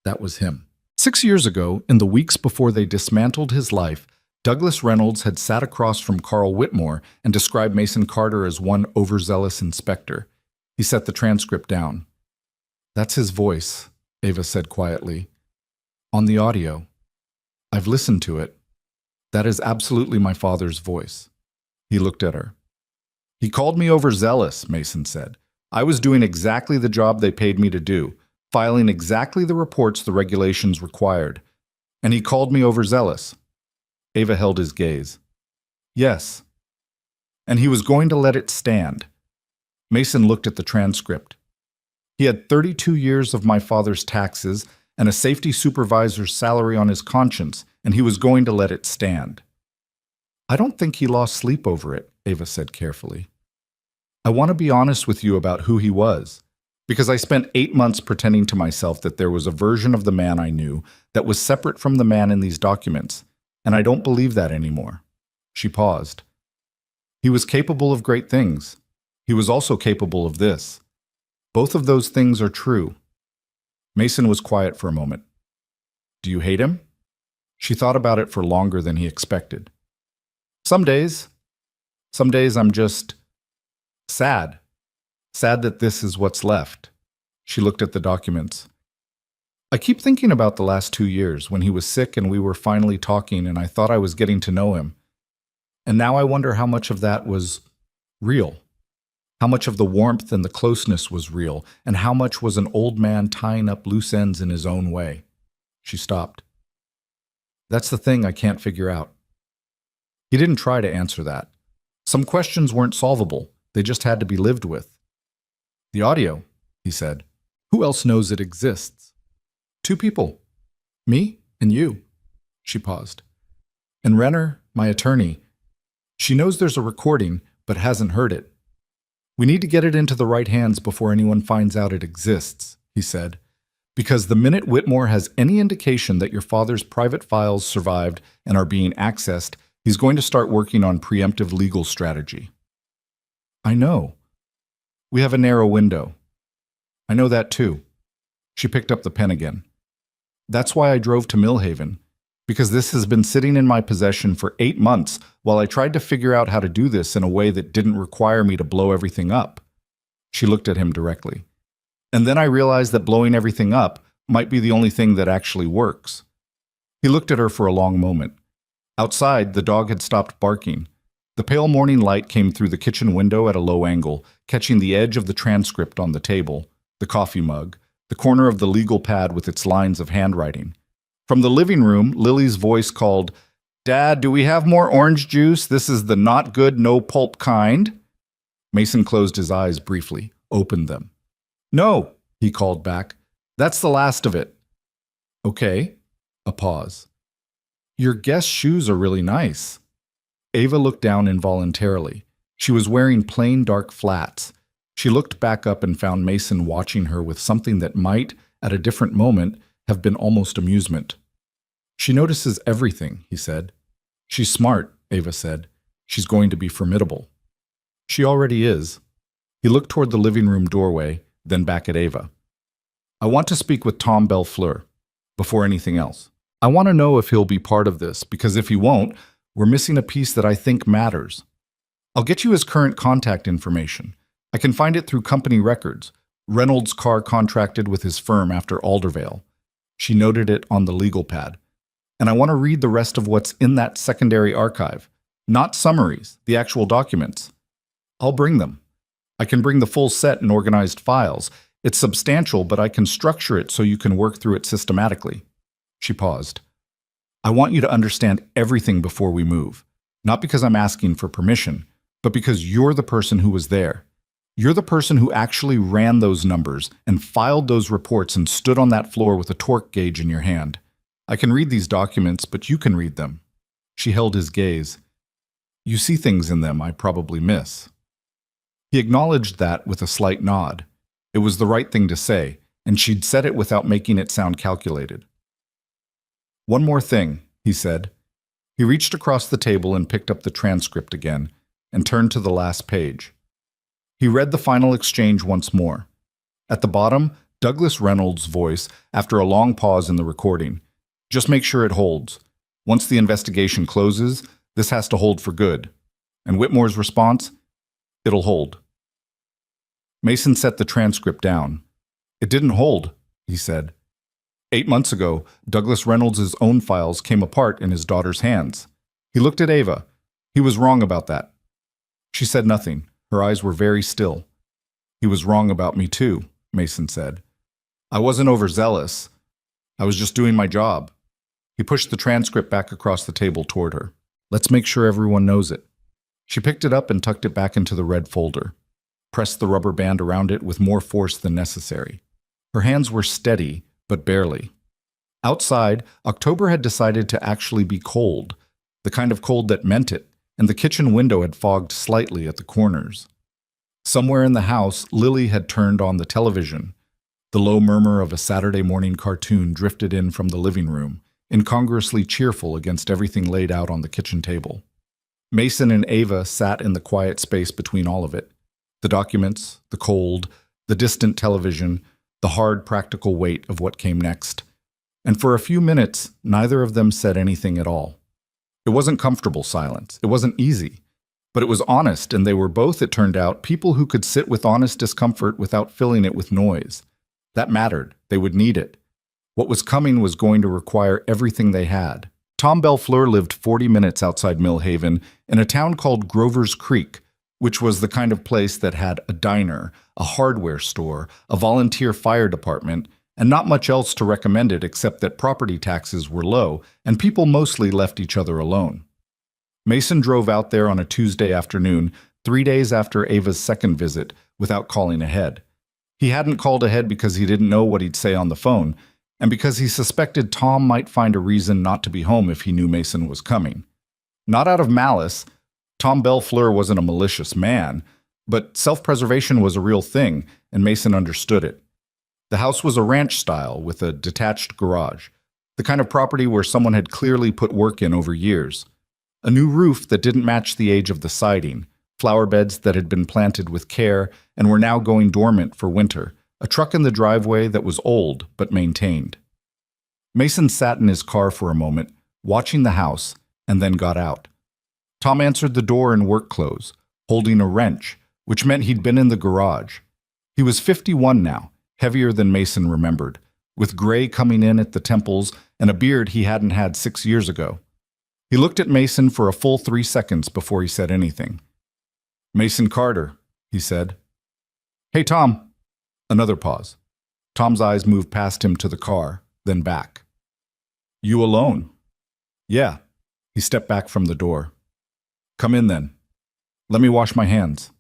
That was him. 6 years ago, in the weeks before they dismantled his life, Douglas Reynolds had sat across from Carl Whitmore and described Mason Carter as one overzealous inspector. He set the transcript down. That's his voice, Ava said quietly. On the audio. I've listened to it. That is absolutely my father's voice. He looked at her. He called me overzealous, Mason said. I was doing exactly the job they paid me to do, filing exactly the reports the regulations required. And he called me overzealous. Ava held his gaze. Yes. And he was going to let it stand. Mason looked at the transcript. He had 32 years of my father's taxes and a safety supervisor's salary on his conscience, and he was going to let it stand. I don't think he lost sleep over it, Ava said carefully. I want to be honest with you about who he was, because I spent 8 months pretending to myself that there was a version of the man I knew that was separate from the man in these documents, and I don't believe that anymore. She paused. He was capable of great things. He was also capable of this. Both of those things are true. Mason was quiet for a moment. Do you hate him? She thought about it for longer than he expected. Some days I'm just sad. Sad that this is what's left. She looked at the documents. I keep thinking about the last 2 years when he was sick and we were finally talking and I thought I was getting to know him. And now I wonder how much of that was real. How much of the warmth and the closeness was real, and how much was an old man tying up loose ends in his own way. She stopped. That's the thing I can't figure out. He didn't try to answer that. Some questions weren't solvable. They just had to be lived with. The audio, he said. Who else knows it exists? 2 people. Me and you. She paused. And Renner, my attorney. She knows there's a recording, but hasn't heard it. We need to get it into the right hands before anyone finds out it exists, he said. Because the minute Whitmore has any indication that your father's private files survived and are being accessed, he's going to start working on preemptive legal strategy. I know. We have a narrow window. I know that too. She picked up the pen again. That's why I drove to Millhaven, because this has been sitting in my possession for 8 months while I tried to figure out how to do this in a way that didn't require me to blow everything up. She looked at him directly. And then I realized that blowing everything up might be the only thing that actually works. He looked at her for a long moment. Outside, the dog had stopped barking. The pale morning light came through the kitchen window at a low angle, catching the edge of the transcript on the table, the coffee mug, the corner of the legal pad with its lines of handwriting. From the living room, Lily's voice called, Dad, do we have more orange juice? This is the not good, no pulp kind. Mason closed his eyes briefly, opened them. No, he called back. That's the last of it. Okay. A pause. Your guest shoes are really nice. Ava looked down involuntarily. She was wearing plain dark flats. She looked back up and found Mason watching her with something that might, at a different moment, have been almost amusement. She notices everything, he said. She's smart, Ava said. She's going to be formidable. She already is. He looked toward the living room doorway, then back at Ava. I want to speak with Tom Belfleur, before anything else. I want to know if he'll be part of this, because if he won't, we're missing a piece that I think matters. I'll get you his current contact information. I can find it through company records. Reynolds' car contracted with his firm after Aldervale. She noted it on the legal pad. and I want to read the rest of what's in that secondary archive. Not summaries, the actual documents. I'll bring them. I can bring the full set in organized files. It's substantial, but I can structure it so you can work through it systematically. She paused. I want you to understand everything before we move. Not because I'm asking for permission, but because you're the person who was there. You're the person who actually ran those numbers and filed those reports and stood on that floor with a torque gauge in your hand. I can read these documents, but you can read them. She held his gaze. You see things in them I probably miss. He acknowledged that with a slight nod. It was the right thing to say, and she'd said it without making it sound calculated. One more thing, he said. He reached across the table and picked up the transcript again, and turned to the last page. He read the final exchange once more. At the bottom, Douglas Reynolds' voice, after a long pause in the recording. Just make sure it holds. Once the investigation closes, this has to hold for good. And Whitmore's response? It'll hold. Mason set the transcript down. It didn't hold, he said. 8 months ago, Douglas Reynolds' own files came apart in his daughter's hands. He looked at Ava. He was wrong about that. She said nothing. Her eyes were very still. He was wrong about me too, Mason said. I wasn't overzealous. I was just doing my job. He pushed the transcript back across the table toward her. Let's make sure everyone knows it. She picked it up and tucked it back into the red folder, pressed the rubber band around it with more force than necessary. Her hands were steady, but barely. Outside, October had decided to actually be cold, the kind of cold that meant it, and the kitchen window had fogged slightly at the corners. Somewhere in the house, Lily had turned on the television. The low murmur of a Saturday morning cartoon drifted in from the living room, incongruously cheerful against everything laid out on the kitchen table. Mason and Ava sat in the quiet space between all of it. The documents, the cold, the distant television, the hard practical weight of what came next. And for a few minutes, neither of them said anything at all. It wasn't comfortable silence. It wasn't easy. But it was honest, and they were both, it turned out, people who could sit with honest discomfort without filling it with noise. That mattered. They would need it. What was coming was going to require everything they had. Tom Belfleur lived 40 minutes outside Millhaven in a town called Grover's Creek, which was the kind of place that had a diner, a hardware store, a volunteer fire department, and not much else to recommend it except that property taxes were low and people mostly left each other alone. Mason drove out there on a Tuesday afternoon, 3 days after Ava's second visit, without calling ahead. He hadn't called ahead because he didn't know what he'd say on the phone, and because he suspected Tom might find a reason not to be home if he knew Mason was coming. Not out of malice. Tom Belfleur wasn't a malicious man, but self-preservation was a real thing, and Mason understood it. The house was a ranch style with a detached garage, the kind of property where someone had clearly put work in over years. A new roof that didn't match the age of the siding, flower beds that had been planted with care and were now going dormant for winter, a truck in the driveway that was old but maintained. Mason sat in his car for a moment, watching the house, and then got out. Tom answered the door in work clothes, holding a wrench, which meant he'd been in the garage. He was 51 now, heavier than Mason remembered, with gray coming in at the temples and a beard he hadn't had 6 years ago. He looked at Mason for a full 3 seconds before he said anything. "Mason Carter," he said. "Hey, Tom." Another pause. Tom's eyes moved past him to the car, then back. "You alone?" "Yeah." He stepped back from the door. "Come in then. Let me wash my hands."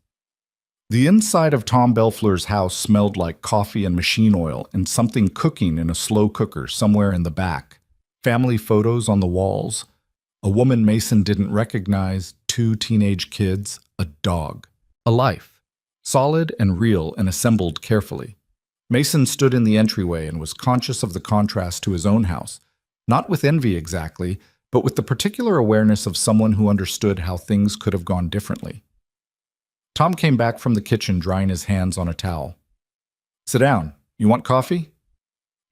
The inside of Tom Belfleur's house smelled like coffee and machine oil and something cooking in a slow cooker somewhere in the back. Family photos on the walls. A woman Mason didn't recognize, 2 teenage kids, a dog. A life. Solid and real and assembled carefully. Mason stood in the entryway and was conscious of the contrast to his own house, not with envy exactly, but with the particular awareness of someone who understood how things could have gone differently. Tom came back from the kitchen drying his hands on a towel. "Sit down. You want coffee?"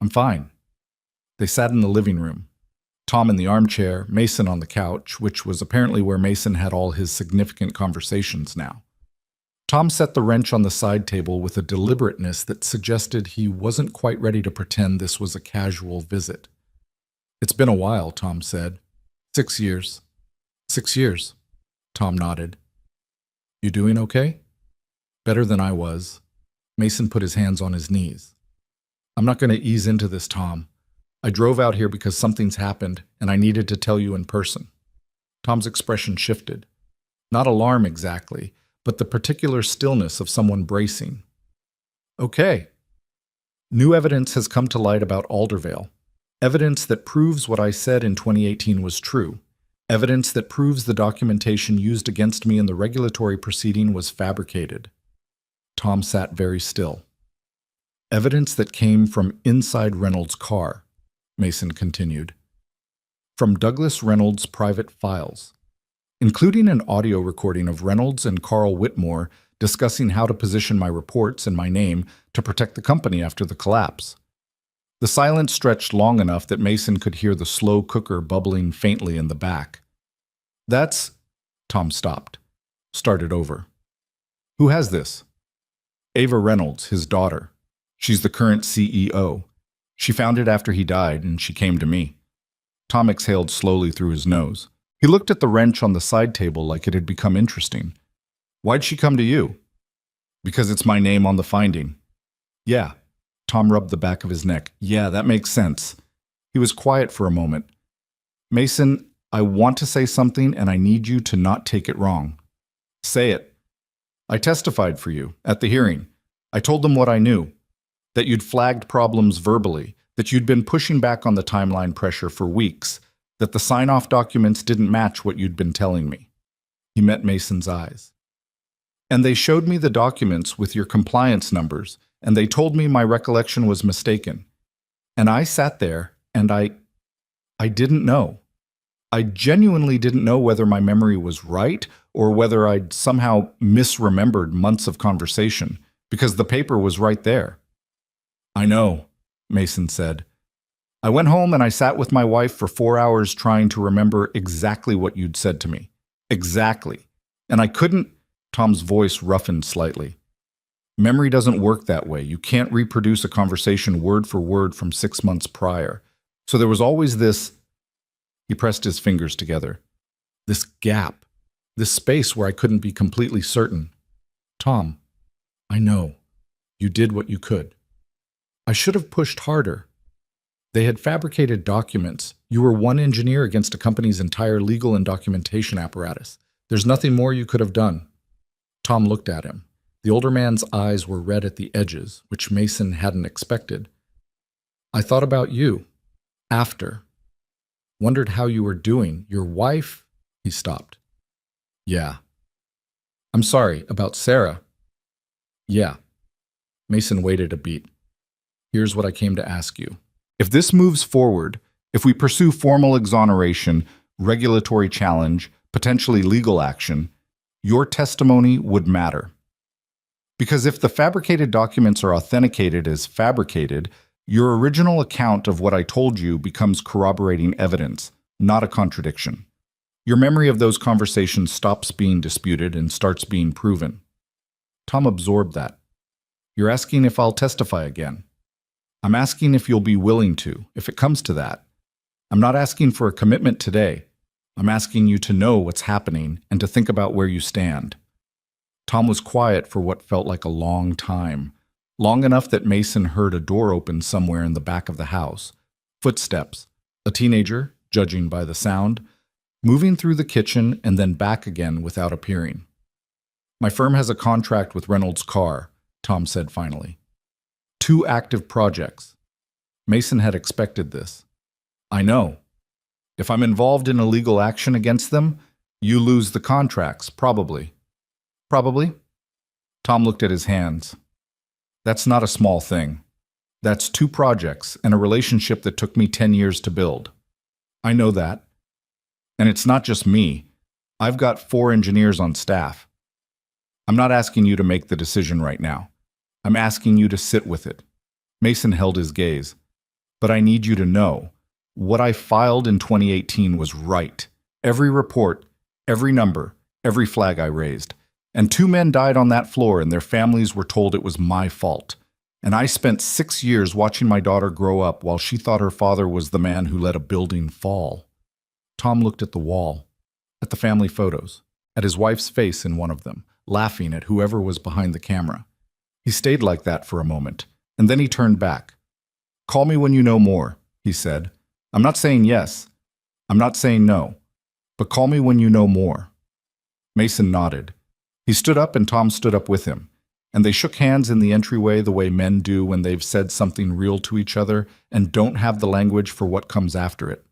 "I'm fine." They sat in the living room. Tom in the armchair, Mason on the couch, which was apparently where Mason had all his significant conversations now. Tom set the wrench on the side table with a deliberateness that suggested he wasn't quite ready to pretend this was a casual visit. It's been a while, Tom said. 6 years. 6 years. Tom nodded. You doing okay? Better than I was. Mason put his hands on his knees. I'm not going to ease into this, Tom. I drove out here because something's happened, and I needed to tell you in person. Tom's expression shifted. Not alarm exactly, but the particular stillness of someone bracing. Okay. New evidence has come to light about Aldervale. Evidence that proves what I said in 2018 was true. Evidence that proves the documentation used against me in the regulatory proceeding was fabricated. Tom sat very still. Evidence that came from inside Reynolds' car, Mason continued. From Douglas Reynolds' private files, including an audio recording of Reynolds and Carl Whitmore discussing how to position my reports and my name to protect the company after the collapse. The silence stretched long enough that Mason could hear the slow cooker bubbling faintly in the back. That's... Tom stopped. Started over. Who has this? Ava Reynolds, his daughter. She's the current CEO. She found it after he died, and she came to me. Tom exhaled slowly through his nose. He looked at the wrench on the side table like it had become interesting. Why'd she come to you? Because it's my name on the finding. Yeah. Tom rubbed the back of his neck. Yeah, that makes sense. He was quiet for a moment. Mason, I want to say something and I need you to not take it wrong. Say it. I testified for you at the hearing. I told them what I knew. That you'd flagged problems verbally, that you'd been pushing back on the timeline pressure for weeks, that the sign-off documents didn't match what you'd been telling me. He met Mason's eyes. And they showed me the documents with your compliance numbers, and they told me my recollection was mistaken. And I sat there, and I didn't know. I genuinely didn't know whether my memory was right or whether I'd somehow misremembered months of conversation, because the paper was right there. I know, Mason said. I went home and I sat with my wife for 4 hours trying to remember exactly what you'd said to me. Exactly. And I couldn't... Tom's voice roughened slightly. Memory doesn't work that way. You can't reproduce a conversation word for word from 6 months prior. So there was always this... He pressed his fingers together. This gap. This space where I couldn't be completely certain. Tom, I know. You did what you could. I should have pushed harder. They had fabricated documents. You were one engineer against a company's entire legal and documentation apparatus. There's nothing more you could have done. Tom looked at him. The older man's eyes were red at the edges, which Mason hadn't expected. I thought about you. After. Wondered how you were doing. Your wife... He stopped. Yeah. I'm sorry, about Sarah. Yeah. Mason waited a beat. Here's what I came to ask you. If this moves forward, if we pursue formal exoneration, regulatory challenge, potentially legal action, your testimony would matter. Because if the fabricated documents are authenticated as fabricated, your original account of what I told you becomes corroborating evidence, not a contradiction. Your memory of those conversations stops being disputed and starts being proven. Tom absorbed that. You're asking if I'll testify again. I'm asking if you'll be willing to, if it comes to that. I'm not asking for a commitment today. I'm asking you to know what's happening and to think about where you stand. Tom was quiet for what felt like a long time, long enough that Mason heard a door open somewhere in the back of the house. Footsteps, a teenager, judging by the sound, moving through the kitchen and then back again without appearing. My firm has a contract with Reynolds' car, Tom said finally. 2 active projects. Mason had expected this. I know. If I'm involved in a legal action against them, you lose the contracts, probably. Probably? Tom looked at his hands. That's not a small thing. That's 2 projects and a relationship that took me 10 years to build. I know that. And it's not just me. I've got 4 engineers on staff. I'm not asking you to make the decision right now. I'm asking you to sit with it. Mason held his gaze. But I need you to know, what I filed in 2018 was right. Every report, every number, every flag I raised. And 2 men died on that floor and their families were told it was my fault. And I spent 6 years watching my daughter grow up while she thought her father was the man who let a building fall. Tom looked at the wall, at the family photos, at his wife's face in one of them, laughing at whoever was behind the camera. He stayed like that for a moment, and then he turned back. "Call me when you know more," he said. "I'm not saying yes. I'm not saying no. But call me when you know more." Mason nodded. He stood up and Tom stood up with him, and they shook hands in the entryway the way men do when they've said something real to each other and don't have the language for what comes after it.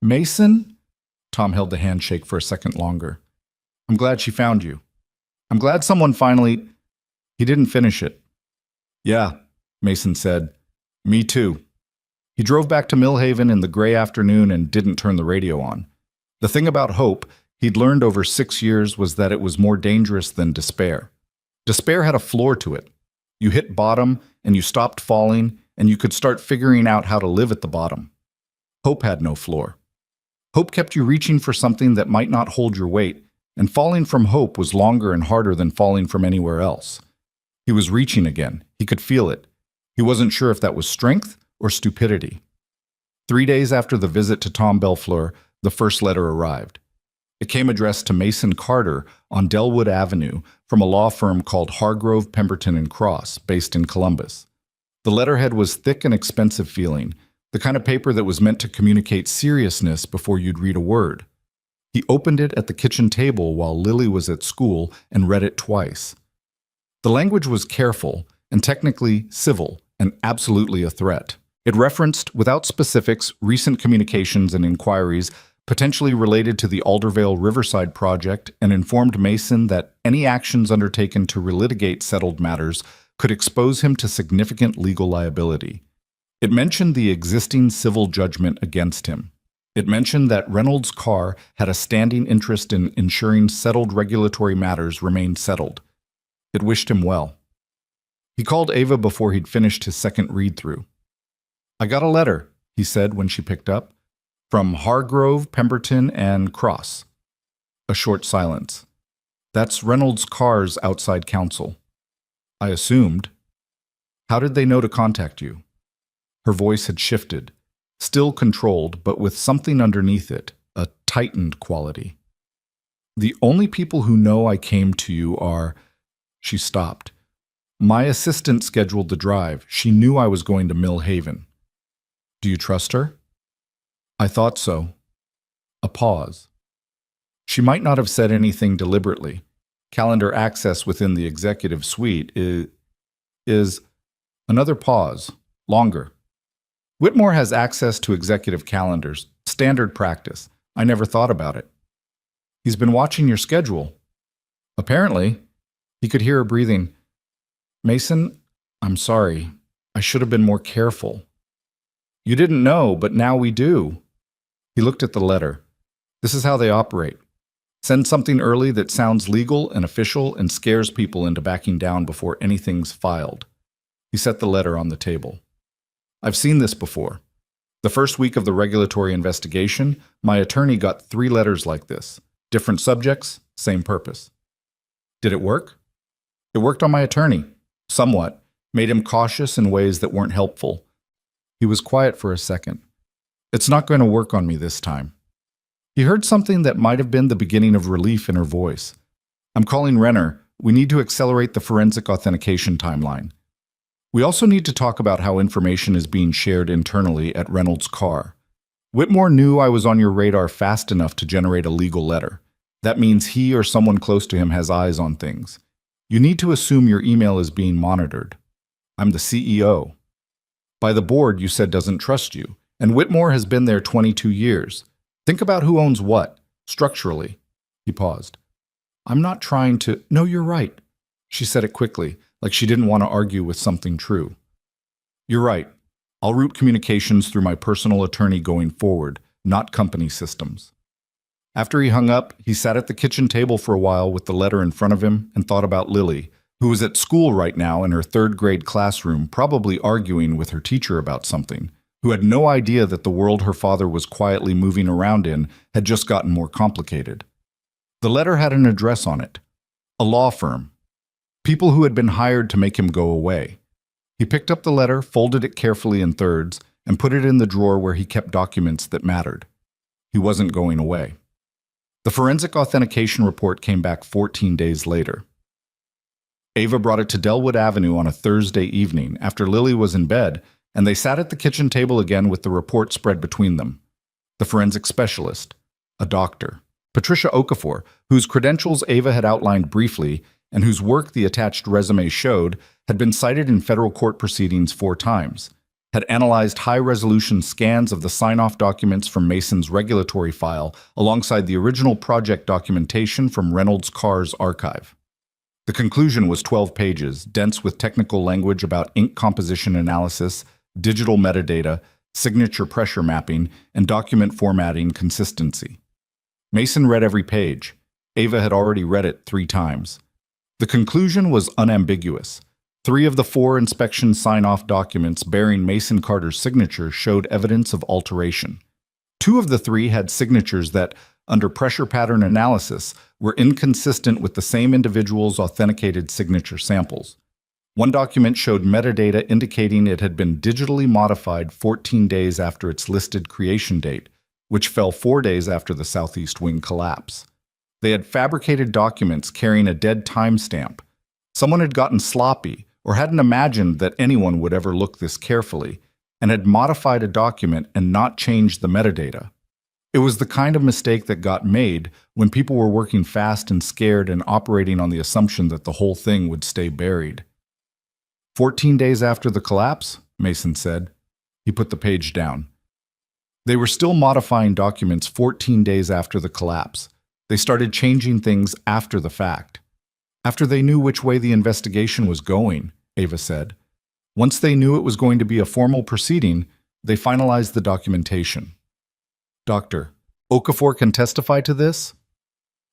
"Mason?" Tom held the handshake for a second longer. "I'm glad she found you. I'm glad someone finally—" He didn't finish it. "Yeah," Mason said. "Me too." He drove back to Millhaven in the gray afternoon and didn't turn the radio on. The thing about hope he'd learned over 6 years was that it was more dangerous than despair. Despair had a floor to it. You hit bottom and you stopped falling and you could start figuring out how to live at the bottom. Hope had no floor. Hope kept you reaching for something that might not hold your weight, and falling from hope was longer and harder than falling from anywhere else. He was reaching again. He could feel it. He wasn't sure if that was strength or stupidity. 3 days after the visit to Tom Belfleur, the first letter arrived. It came addressed to Mason Carter on Delwood Avenue from a law firm called Hargrove, Pemberton and Cross, based in Columbus. The letterhead was thick and expensive feeling, the kind of paper that was meant to communicate seriousness before you'd read a word. He opened it at the kitchen table while Lily was at school and read it twice. The language was careful and technically civil and absolutely a threat. It referenced, without specifics, recent communications and inquiries potentially related to the Aldervale Riverside project and informed Mason that any actions undertaken to relitigate settled matters could expose him to significant legal liability. It mentioned the existing civil judgment against him. It mentioned that Reynolds Carr had a standing interest in ensuring settled regulatory matters remained settled. It wished him well. He called Ava before he'd finished his second read-through. "I got a letter," he said when she picked up, "from Hargrove, Pemberton, and Cross." A short silence. "That's Reynolds Carr's outside counsel." "I assumed." "How did they know to contact you?" Her voice had shifted, still controlled, but with something underneath it, a tightened quality. "The only people who know I came to you are—" She stopped. "My assistant scheduled the drive. She knew I was going to Millhaven." "Do you trust her?" "I thought so." A pause. She might not have said anything deliberately. Calendar access within the executive suite is another pause, longer. "Whitmore has access to executive calendars. Standard practice. I never thought about it." "He's been watching your schedule." "Apparently." He could hear her breathing. "Mason, I'm sorry. I should have been more careful." "You didn't know, but now we do." He looked at the letter. "This is how they operate. Send something early that sounds legal and official and scares people into backing down before anything's filed." He set the letter on the table. "I've seen this before. The first week of the regulatory investigation, my attorney got 3 letters like this. Different subjects, same purpose." "Did it work?" "It worked on my attorney. Somewhat. Made him cautious in ways that weren't helpful." He was quiet for a second. "It's not going to work on me this time." He heard something that might have been the beginning of relief in her voice. "I'm calling Renner. We need to accelerate the forensic authentication timeline. We also need to talk about how information is being shared internally at Reynolds Carr. Whitmore knew I was on your radar fast enough to generate a legal letter. That means he or someone close to him has eyes on things. You need to assume your email is being monitored. I'm the CEO. By the board, you said doesn't trust you, and Whitmore has been there 22 years. Think about who owns what, structurally." He paused. "I'm not trying to—" "No, you're right." She said it quickly, like she didn't want to argue with something true. "You're right. I'll route communications through my personal attorney going forward, not company systems." After he hung up, he sat at the kitchen table for a while with the letter in front of him and thought about Lily, who was at school right now in her 3rd grade classroom, probably arguing with her teacher about something, who had no idea that the world her father was quietly moving around in had just gotten more complicated. The letter had an address on it. A law firm. People who had been hired to make him go away. He picked up the letter, folded it carefully in thirds, and put it in the drawer where he kept documents that mattered. He wasn't going away. The forensic authentication report came back 14 days later. Ava brought it to Elmwood Avenue on a Thursday evening after Lily was in bed, and they sat at the kitchen table again with the report spread between them. The forensic specialist, a doctor, Patricia Okafor, whose credentials Ava had outlined briefly and whose work the attached resume showed, had been cited in federal court proceedings 4 times, had analyzed high-resolution scans of the sign-off documents from Mason's regulatory file alongside the original project documentation from Reynolds Carr's archive. The conclusion was 12 pages, dense with technical language about ink composition analysis, digital metadata, signature pressure mapping, and document formatting consistency. Mason read every page. Ava had already read it 3 times. The conclusion was unambiguous. 3 of the 4 inspection sign-off documents bearing Mason Carter's signature showed evidence of alteration. 2 of the 3 had signatures that, under pressure pattern analysis, were inconsistent with the same individual's authenticated signature samples. 1 document showed metadata indicating it had been digitally modified 14 days after its listed creation date, which fell 4 days after the southeast wing collapse. They had fabricated documents carrying a dead timestamp. Someone had gotten sloppy or hadn't imagined that anyone would ever look this carefully, and had modified a document and not changed the metadata. It was the kind of mistake that got made when people were working fast and scared and operating on the assumption that the whole thing would stay buried. 14 days after the collapse, Mason said. He put the page down. They were still modifying documents 14 days after the collapse. They started changing things after the fact. After they knew which way the investigation was going, Ava said. Once they knew it was going to be a formal proceeding, they finalized the documentation. Dr. Okafor can testify to this?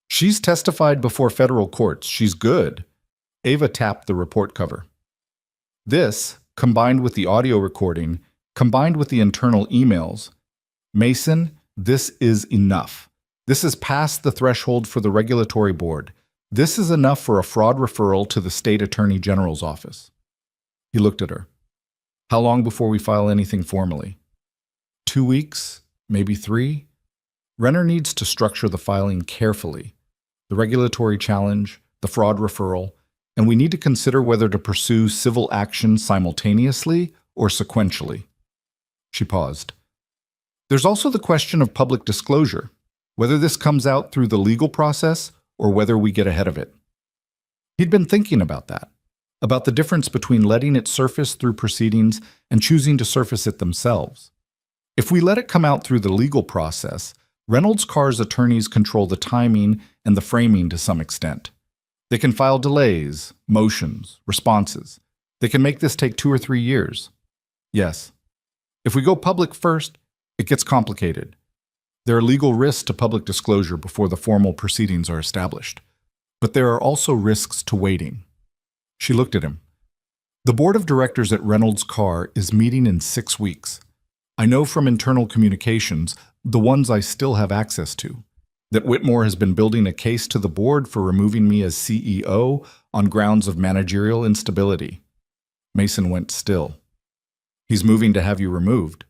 She's testified before federal courts. She's good. Ava tapped the report cover. This, combined with the audio recording, combined with the internal emails, Mason, this is enough. This is past the threshold for the regulatory board. This is enough for a fraud referral to the state attorney general's office. He looked at her. How long before we file anything formally? 2 weeks? Maybe 3? Renner needs to structure the filing carefully. The regulatory challenge, the fraud referral, and we need to consider whether to pursue civil action simultaneously or sequentially. She paused. There's also the question of public disclosure, whether this comes out through the legal process or whether we get ahead of it. He'd been thinking about that, about the difference between letting it surface through proceedings and choosing to surface it themselves. If we let it come out through the legal process, Reynolds Carr's attorneys control the timing and the framing to some extent. They can file delays, motions, responses. They can make this take 2 or 3 years. Yes. If we go public first, it gets complicated. There are legal risks to public disclosure before the formal proceedings are established. But there are also risks to waiting. She looked at him. The board of directors at Reynolds Carr is meeting in 6 weeks. I know from internal communications, the ones I still have access to, that Whitmore has been building a case to the board for removing me as CEO on grounds of managerial instability. Mason went still. He's moving to have you removed.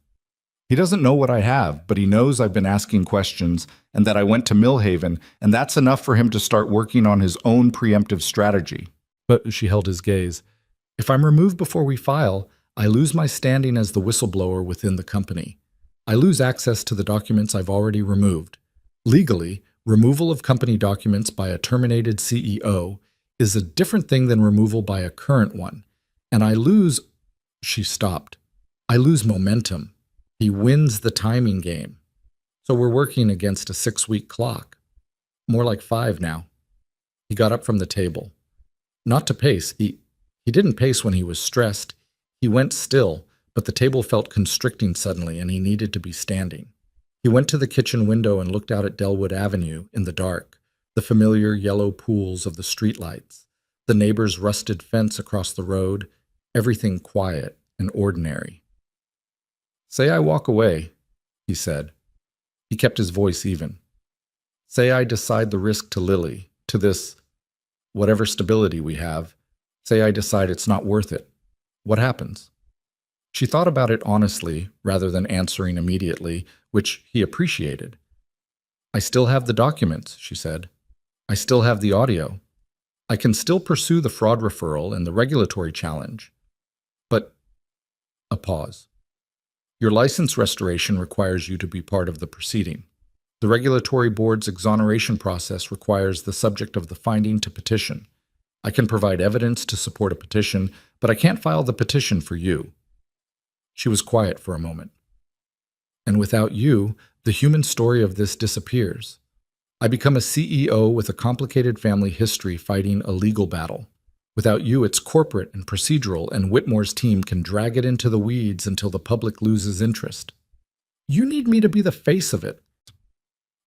He doesn't know what I have, but he knows I've been asking questions and that I went to Millhaven, and that's enough for him to start working on his own preemptive strategy. But she held his gaze. If I'm removed before we file, I lose my standing as the whistleblower within the company. I lose access to the documents I've already removed. Legally, removal of company documents by a terminated CEO is a different thing than removal by a current one. And I lose... She stopped. I lose momentum. He wins the timing game. So we're working against a 6-week clock. More like 5 now. He got up from the table. Not to pace. He didn't pace when he was stressed. He went still, but the table felt constricting suddenly and he needed to be standing. He went to the kitchen window and looked out at Elmwood Avenue in the dark, the familiar yellow pools of the streetlights, the neighbor's rusted fence across the road, everything quiet and ordinary. Say I walk away, he said. He kept his voice even. Say I decide the risk to Lily, to this, whatever stability we have. Say I decide it's not worth it. What happens? She thought about it honestly, rather than answering immediately, which he appreciated. I still have the documents, she said. I still have the audio. I can still pursue the fraud referral and the regulatory challenge. But a pause. Your license restoration requires you to be part of the proceeding. The regulatory board's exoneration process requires the subject of the finding to petition. I can provide evidence to support a petition, but I can't file the petition for you. She was quiet for a moment. And without you, the human story of this disappears. I become a CEO with a complicated family history fighting a legal battle. Without you, it's corporate and procedural, and Whitmore's team can drag it into the weeds until the public loses interest. You need me to be the face of it.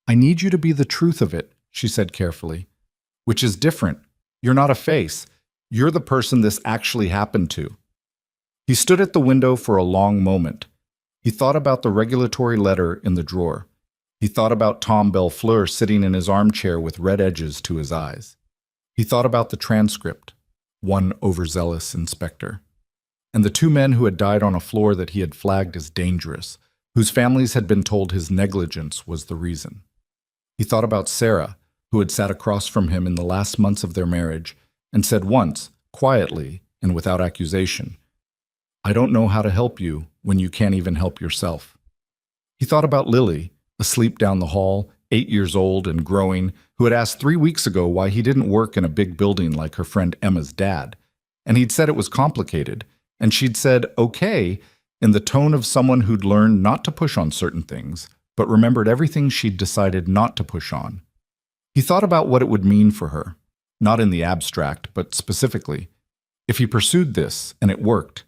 I need you to be the truth of it, she said carefully. Which is different. You're not a face. You're the person this actually happened to. He stood at the window for a long moment. He thought about the regulatory letter in the drawer. He thought about Tom Bellefleur sitting in his armchair with red edges to his eyes. He thought about the transcript, one overzealous inspector, and the two men who had died on a floor that he had flagged as dangerous, whose families had been told his negligence was the reason. He thought about Sarah, who had sat across from him in the last months of their marriage and said once, quietly and without accusation, I don't know how to help you when you can't even help yourself. He thought about Lily, asleep down the hall, 8 years old and growing, who had asked 3 weeks ago why he didn't work in a big building like her friend Emma's dad. And he'd said it was complicated, and she'd said, okay, in the tone of someone who'd learned not to push on certain things, but remembered everything she'd decided not to push on. He thought about what it would mean for her, not in the abstract, but specifically. If he pursued this, and it worked,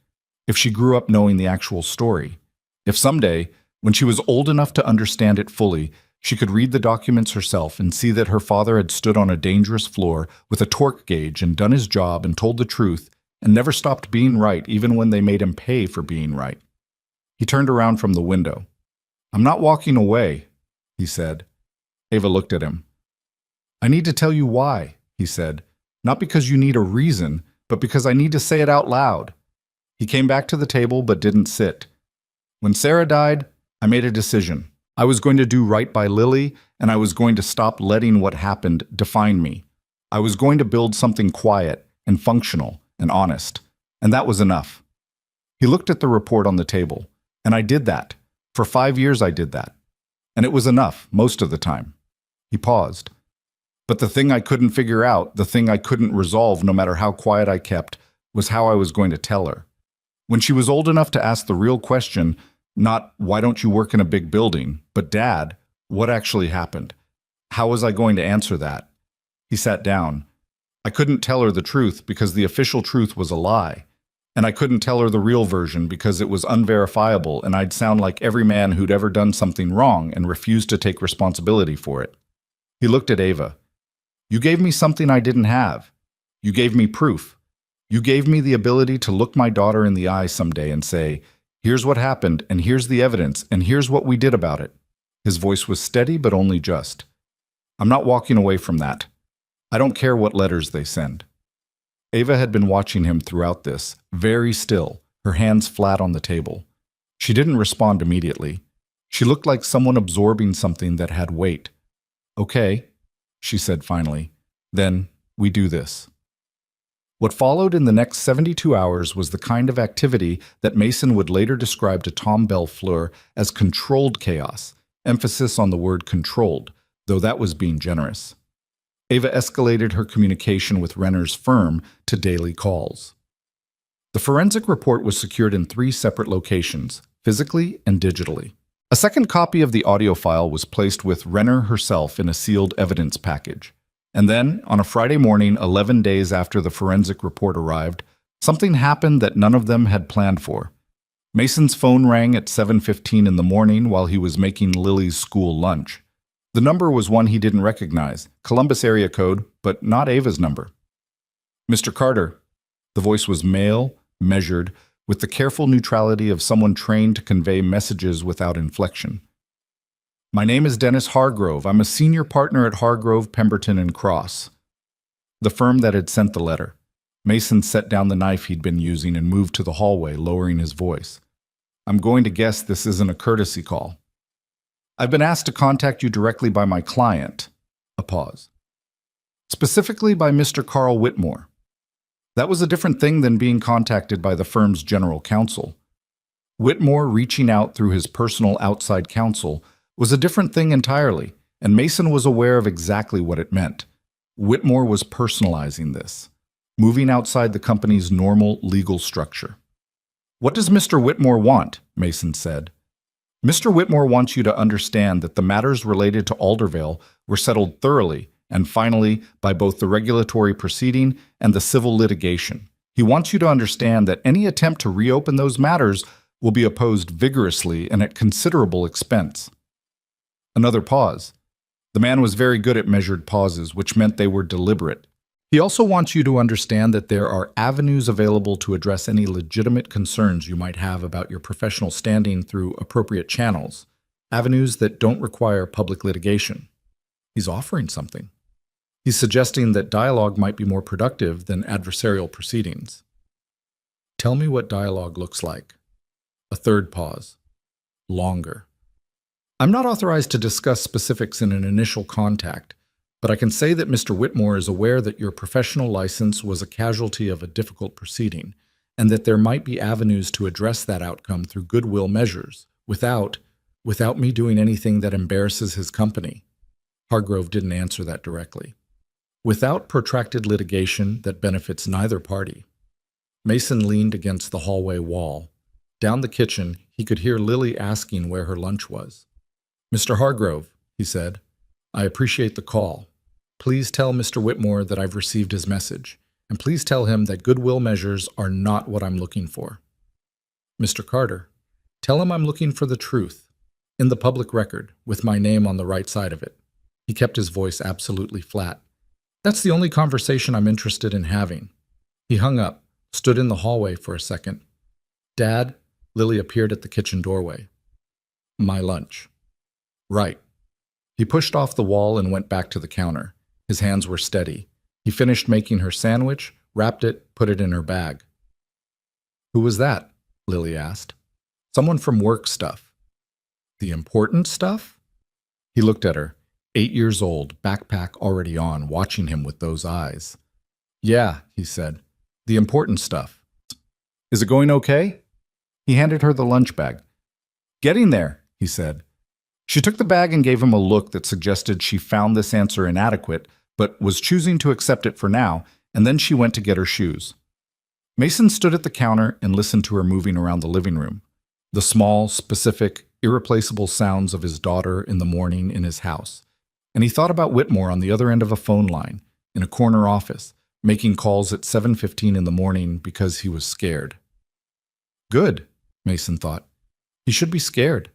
if she grew up knowing the actual story, if someday, when she was old enough to understand it fully, she could read the documents herself and see that her father had stood on a dangerous floor with a torque gauge and done his job and told the truth and never stopped being right even when they made him pay for being right. He turned around from the window. I'm not walking away, he said. Ava looked at him. I need to tell you why, he said, not because you need a reason, but because I need to say it out loud. He came back to the table but didn't sit. When Sarah died, I made a decision. I was going to do right by Lily, and I was going to stop letting what happened define me. I was going to build something quiet and functional and honest, and that was enough. He looked at the report on the table, and I did that. For 5 years I did that. And it was enough, most of the time. He paused. But the thing I couldn't figure out, the thing I couldn't resolve no matter how quiet I kept, was how I was going to tell her. When she was old enough to ask the real question, not, why don't you work in a big building, but Dad, what actually happened? How was I going to answer that? He sat down. I couldn't tell her the truth because the official truth was a lie. And I couldn't tell her the real version because it was unverifiable and I'd sound like every man who'd ever done something wrong and refused to take responsibility for it. He looked at Ava. You gave me something I didn't have. You gave me proof. You gave me the ability to look my daughter in the eye someday and say, here's what happened, and here's the evidence, and here's what we did about it. His voice was steady, but only just. I'm not walking away from that. I don't care what letters they send. Ava had been watching him throughout this, very still, her hands flat on the table. She didn't respond immediately. She looked like someone absorbing something that had weight. Okay, she said finally. Then we do this. What followed in the next 72 hours was the kind of activity that Mason would later describe to Tom Bellefleur as controlled chaos, emphasis on the word controlled, though that was being generous. Ava escalated her communication with Renner's firm to daily calls. The forensic report was secured in 3 separate locations, physically and digitally. A second copy of the audio file was placed with Renner herself in a sealed evidence package. And then, on a Friday morning, 11 days after the forensic report arrived, something happened that none of them had planned for. Mason's phone rang at 7:15 in the morning while he was making Lily's school lunch. The number was one he didn't recognize, Columbus area code, but not Ava's number. Mr. Carter. The voice was male, measured, with the careful neutrality of someone trained to convey messages without inflection. My name is Dennis Hargrove. I'm a senior partner at Hargrove, Pemberton & Cross, the firm that had sent the letter. Mason set down the knife he'd been using and moved to the hallway, lowering his voice. I'm going to guess this isn't a courtesy call. I've been asked to contact you directly by my client. A pause. Specifically by Mr. Carl Whitmore. That was a different thing than being contacted by the firm's general counsel. Whitmore reaching out through his personal outside counsel was a different thing entirely, and Mason was aware of exactly what it meant. Whitmore was personalizing this, moving outside the company's normal legal structure. What does Mr. Whitmore want? Mason said. Mr. Whitmore wants you to understand that the matters related to Aldervale were settled thoroughly and finally by both the regulatory proceeding and the civil litigation. He wants you to understand that any attempt to reopen those matters will be opposed vigorously and at considerable expense. Another pause. The man was very good at measured pauses, which meant they were deliberate. He also wants you to understand that there are avenues available to address any legitimate concerns you might have about your professional standing through appropriate channels, avenues that don't require public litigation. He's offering something. He's suggesting that dialogue might be more productive than adversarial proceedings. Tell me what dialogue looks like. A third pause. Longer. I'm not authorized to discuss specifics in an initial contact, but I can say that Mr. Whitmore is aware that your professional license was a casualty of a difficult proceeding, and that there might be avenues to address that outcome through goodwill measures, without me doing anything that embarrasses his company. Hargrove didn't answer that directly. Without protracted litigation that benefits neither party. Mason leaned against the hallway wall. Down the kitchen, he could hear Lily asking where her lunch was. Mr. Hargrove, he said, I appreciate the call. Please tell Mr. Whitmore that I've received his message, and please tell him that goodwill measures are not what I'm looking for. Mr. Carter, tell him I'm looking for the truth, in the public record, with my name on the right side of it. He kept his voice absolutely flat. That's the only conversation I'm interested in having. He hung up, stood in the hallway for a second. Dad, Lily appeared at the kitchen doorway. My lunch. Right. He pushed off the wall and went back to the counter. His hands were steady. He finished making her sandwich, wrapped it, put it in her bag. Who was that? Lily asked. Someone from work stuff. The important stuff? He looked at her, 8 years old, backpack already on, watching him with those eyes. Yeah, he said. The important stuff. Is it going okay? He handed her the lunch bag. Getting there, he said. She took the bag and gave him a look that suggested she found this answer inadequate, but was choosing to accept it for now, and then she went to get her shoes. Mason stood at the counter and listened to her moving around the living room. The small, specific, irreplaceable sounds of his daughter in the morning in his house. And he thought about Whitmore on the other end of a phone line, in a corner office, making calls at 7:15 in the morning because he was scared. Good, Mason thought. He should be scared.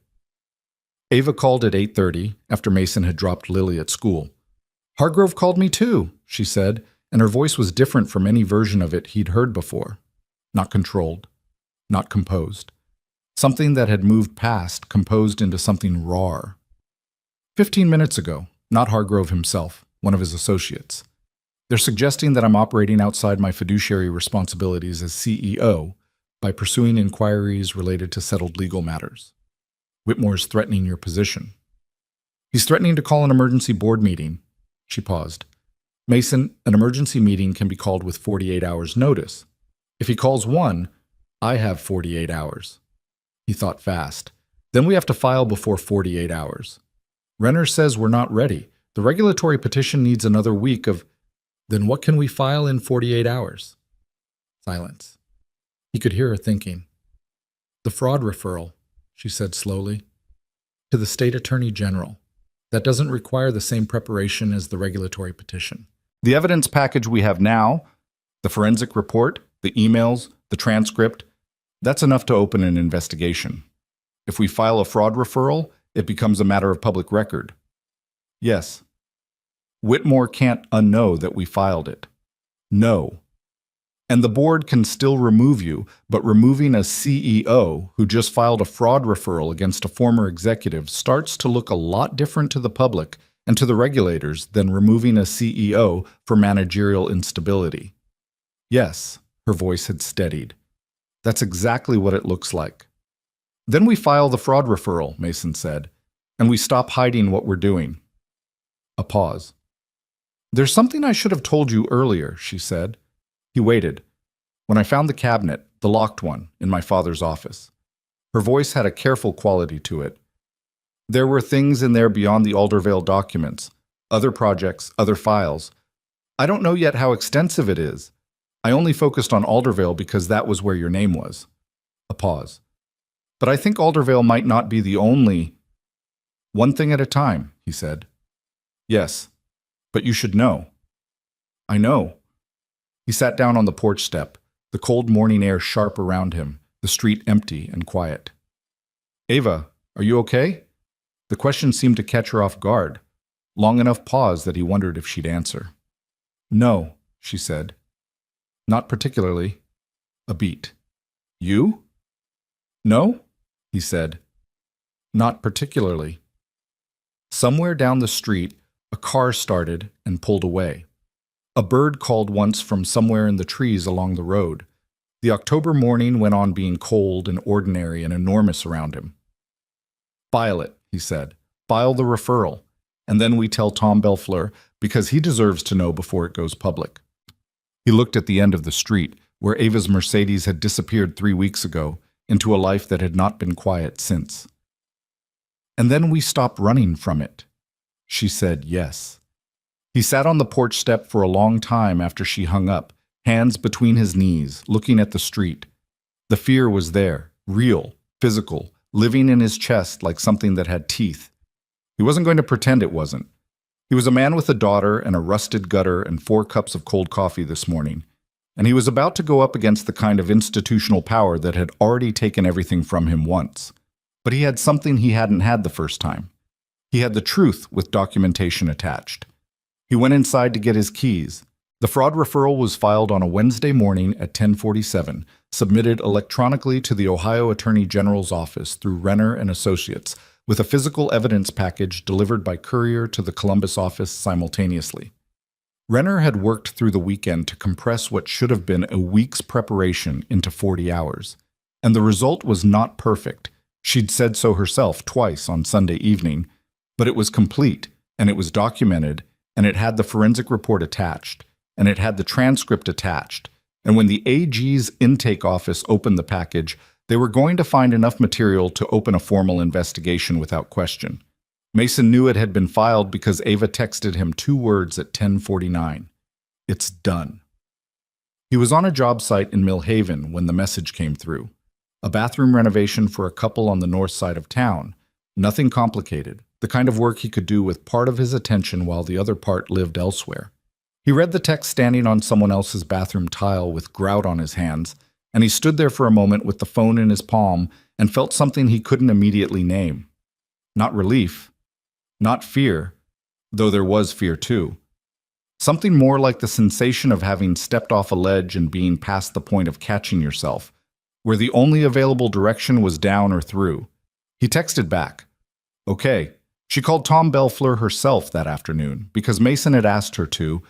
Ava called at 8:30, after Mason had dropped Lily at school. Hargrove called me too, she said, and her voice was different from any version of it he'd heard before. Not controlled. Not composed. Something that had moved past, composed into something raw. 15 minutes ago, not Hargrove himself, one of his associates. They're suggesting that I'm operating outside my fiduciary responsibilities as CEO by pursuing inquiries related to settled legal matters. Whitmore's threatening your position. He's threatening to call an emergency board meeting. She paused. Mason, an emergency meeting can be called with 48 hours' notice. If he calls one, I have 48 hours. He thought fast. Then we have to file before 48 hours. Renner says we're not ready. The regulatory petition needs another week of... Then what can we file in 48 hours? Silence. He could hear her thinking. The fraud referral, she said slowly, to the state attorney general. That doesn't require the same preparation as the regulatory petition. The evidence package we have now, the forensic report, the emails, the transcript, that's enough to open an investigation. If we file a fraud referral, it becomes a matter of public record. Yes. Whitmore can't unknow that we filed it. No. And the board can still remove you, but removing a CEO who just filed a fraud referral against a former executive starts to look a lot different to the public and to the regulators than removing a CEO for managerial instability. Yes, her voice had steadied. That's exactly what it looks like. Then we file the fraud referral, Mason said, and we stop hiding what we're doing. A pause. There's something I should have told you earlier, she said. He waited. When I found the cabinet, the locked one, in my father's office. Her voice had a careful quality to it. There were things in there beyond the Aldervale documents, other projects, other files. I don't know yet how extensive it is. I only focused on Aldervale because that was where your name was. A pause. But I think Aldervale might not be the only. One thing at a time, he said. Yes, but you should know. I know. He sat down on the porch step, the cold morning air sharp around him, the street empty and quiet. Ava, are you okay? The question seemed to catch her off guard. Long enough pause that he wondered if she'd answer. No, she said. Not particularly. A beat. You? No, he said. Not particularly. Somewhere down the street, a car started and pulled away. A bird called once from somewhere in the trees along the road. The October morning went on being cold and ordinary and enormous around him. File it, he said. File the referral. And then we tell Tom Belfleur, because he deserves to know before it goes public. He looked at the end of the street, where Ava's Mercedes had disappeared 3 weeks ago, into a life that had not been quiet since. And then we stopped running from it. She said yes. He sat on the porch step for a long time after she hung up, hands between his knees, looking at the street. The fear was there, real, physical, living in his chest like something that had teeth. He wasn't going to pretend it wasn't. He was a man with a daughter and a rusted gutter and 4 cups of cold coffee this morning, and he was about to go up against the kind of institutional power that had already taken everything from him once. But he had something he hadn't had the first time. He had the truth with documentation attached. He went inside to get his keys. The fraud referral was filed on a Wednesday morning at 10:47, submitted electronically to the Ohio Attorney General's office through Renner and Associates, with a physical evidence package delivered by courier to the Columbus office simultaneously. Renner had worked through the weekend to compress what should have been a week's preparation into 40 hours. And the result was not perfect. She'd said so herself twice on Sunday evening, but it was complete, and it was documented, and it had the forensic report attached, and it had the transcript attached, and when the AG's intake office opened the package, they were going to find enough material to open a formal investigation without question. Mason knew it had been filed because Ava texted him 2 words at 10:49. It's done. He was on a job site in Mill Haven when the message came through. A bathroom renovation for a couple on the north side of town. Nothing complicated. The kind of work he could do with part of his attention while the other part lived elsewhere. He read the text standing on someone else's bathroom tile with grout on his hands, and he stood there for a moment with the phone in his palm and felt something he couldn't immediately name. Not relief. Not fear, though there was fear too. Something more like the sensation of having stepped off a ledge and being past the point of catching yourself, where the only available direction was down or through. He texted back. Okay. She called Tom Belfleur herself that afternoon because Mason had asked her to,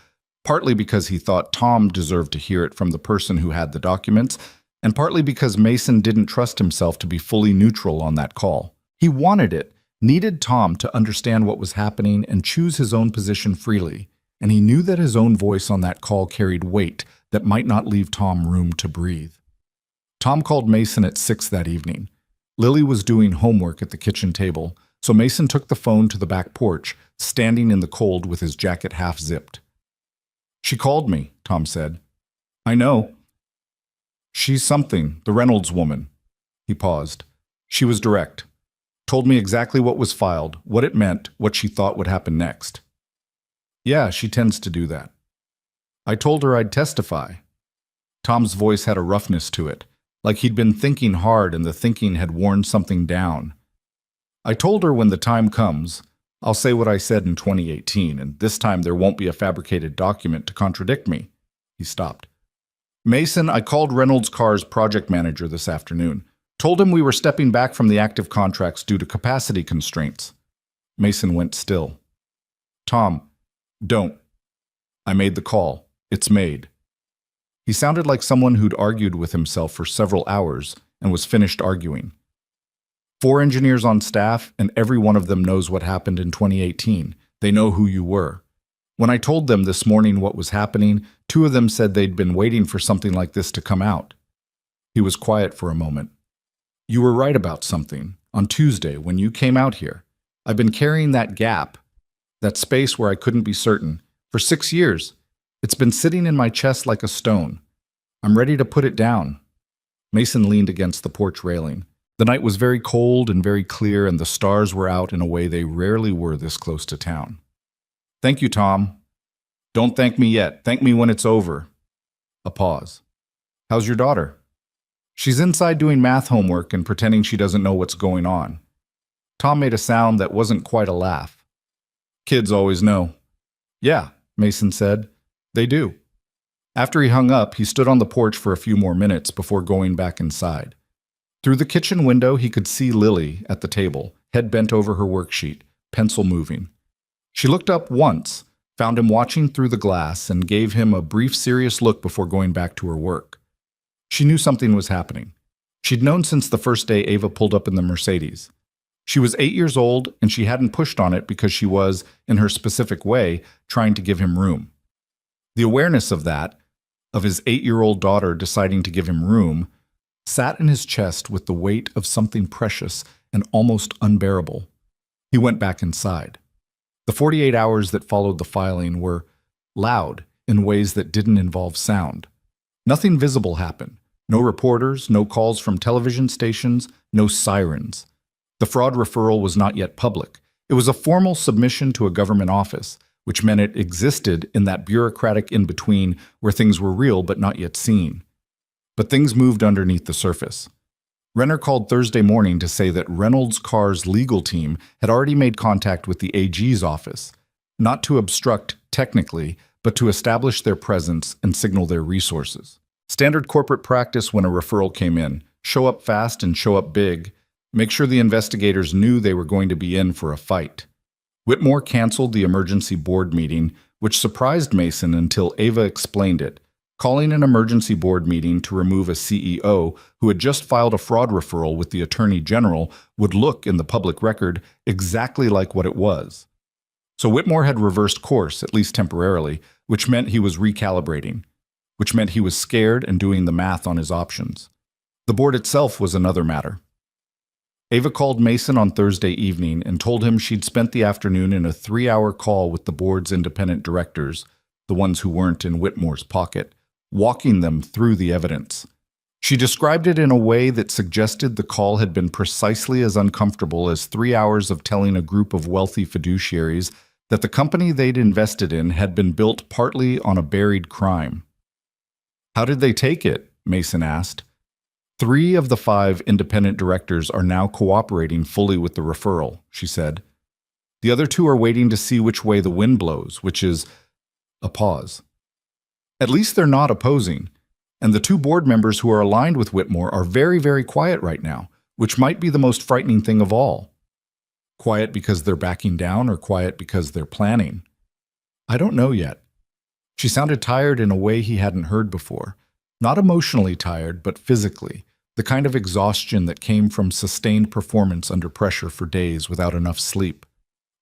partly because he thought Tom deserved to hear it from the person who had the documents, and partly because Mason didn't trust himself to be fully neutral on that call. He wanted it, needed Tom to understand what was happening and choose his own position freely, and he knew that his own voice on that call carried weight that might not leave Tom room to breathe. Tom called Mason at 6 that evening. Lily was doing homework at the kitchen table, so Mason took the phone to the back porch, standing in the cold with his jacket half zipped. She called me, Tom said. I know. She's something, the Reynolds woman. He paused. She was direct. Told me exactly what was filed, what it meant, what she thought would happen next. Yeah, she tends to do that. I told her I'd testify. Tom's voice had a roughness to it, like he'd been thinking hard and the thinking had worn something down. I told her when the time comes, I'll say what I said in 2018, and this time there won't be a fabricated document to contradict me. He stopped. Mason, I called Reynolds Carr's project manager this afternoon. Told him we were stepping back from the active contracts due to capacity constraints. Mason went still. Tom, don't. I made the call. It's made. He sounded like someone who'd argued with himself for several hours and was finished arguing. 4 engineers on staff, and every one of them knows what happened in 2018. They know who you were. When I told them this morning what was happening, 2 of them said they'd been waiting for something like this to come out. He was quiet for a moment. You were right about something. On Tuesday, when you came out here, I've been carrying that gap, that space where I couldn't be certain, for 6 years. It's been sitting in my chest like a stone. I'm ready to put it down. Mason leaned against the porch railing. The night was very cold and very clear, and the stars were out in a way they rarely were this close to town. Thank you, Tom. Don't thank me yet. Thank me when it's over. A pause. How's your daughter? She's inside doing math homework and pretending she doesn't know what's going on. Tom made a sound that wasn't quite a laugh. Kids always know. Yeah, Mason said. They do. After he hung up, he stood on the porch for a few more minutes before going back inside. Through the kitchen window, he could see Lily at the table, head bent over her worksheet, pencil moving. She looked up once, found him watching through the glass, and gave him a brief, serious look before going back to her work. She knew something was happening. She'd known since the first day Ava pulled up in the Mercedes. She was 8 years old, and she hadn't pushed on it because she was, in her specific way, trying to give him room. The awareness of that, of his 8-year-old daughter deciding to give him room, sat in his chest with the weight of something precious and almost unbearable. He went back inside. The 48 hours that followed the filing were loud in ways that didn't involve sound. Nothing visible happened. No reporters, no calls from television stations, no sirens. The fraud referral was not yet public. It was a formal submission to a government office, which meant it existed in that bureaucratic in-between where things were real but not yet seen. But things moved underneath the surface. Renner called Thursday morning to say that Reynolds Carr's legal team had already made contact with the AG's office, not to obstruct technically, but to establish their presence and signal their resources. Standard corporate practice when a referral came in: show up fast and show up big, make sure the investigators knew they were going to be in for a fight. Whitmore canceled the emergency board meeting, which surprised Mason until Ava explained it, calling an emergency board meeting to remove a CEO who had just filed a fraud referral with the Attorney General would look in the public record exactly like what it was. So Whitmore had reversed course, at least temporarily, which meant he was recalibrating, which meant he was scared and doing the math on his options. The board itself was another matter. Ava called Mason on Thursday evening and told him she'd spent the afternoon in a 3-hour call with the board's independent directors, the ones who weren't in Whitmore's pocket, walking them through the evidence. She described it in a way that suggested the call had been precisely as uncomfortable as 3 hours of telling a group of wealthy fiduciaries that the company they'd invested in had been built partly on a buried crime. How did they take it? Mason asked. 3 of the 5 independent directors are now cooperating fully with the referral, she said. The other 2 are waiting to see which way the wind blows, which is a pause. At least they're not opposing, and the 2 board members who are aligned with Whitmore are very, very quiet right now, which might be the most frightening thing of all. Quiet because they're backing down, or quiet because they're planning? I don't know yet. She sounded tired in a way he hadn't heard before. Not emotionally tired, but physically, the kind of exhaustion that came from sustained performance under pressure for days without enough sleep.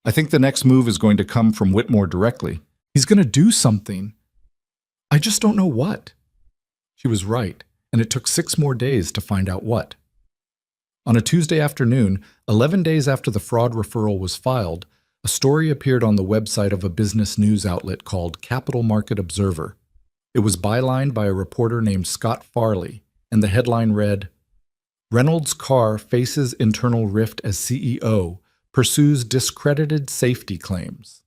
I think the next move is going to come from Whitmore directly. He's going to do something. I just don't know what. She was right, and it took 6 more days to find out what. On a Tuesday afternoon, 11 days after the fraud referral was filed, a story appeared on the website of a business news outlet called Capital Market Observer. It was bylined by a reporter named Scott Farley, and the headline read, "Reynolds Carr faces internal rift as CEO, pursues discredited safety claims."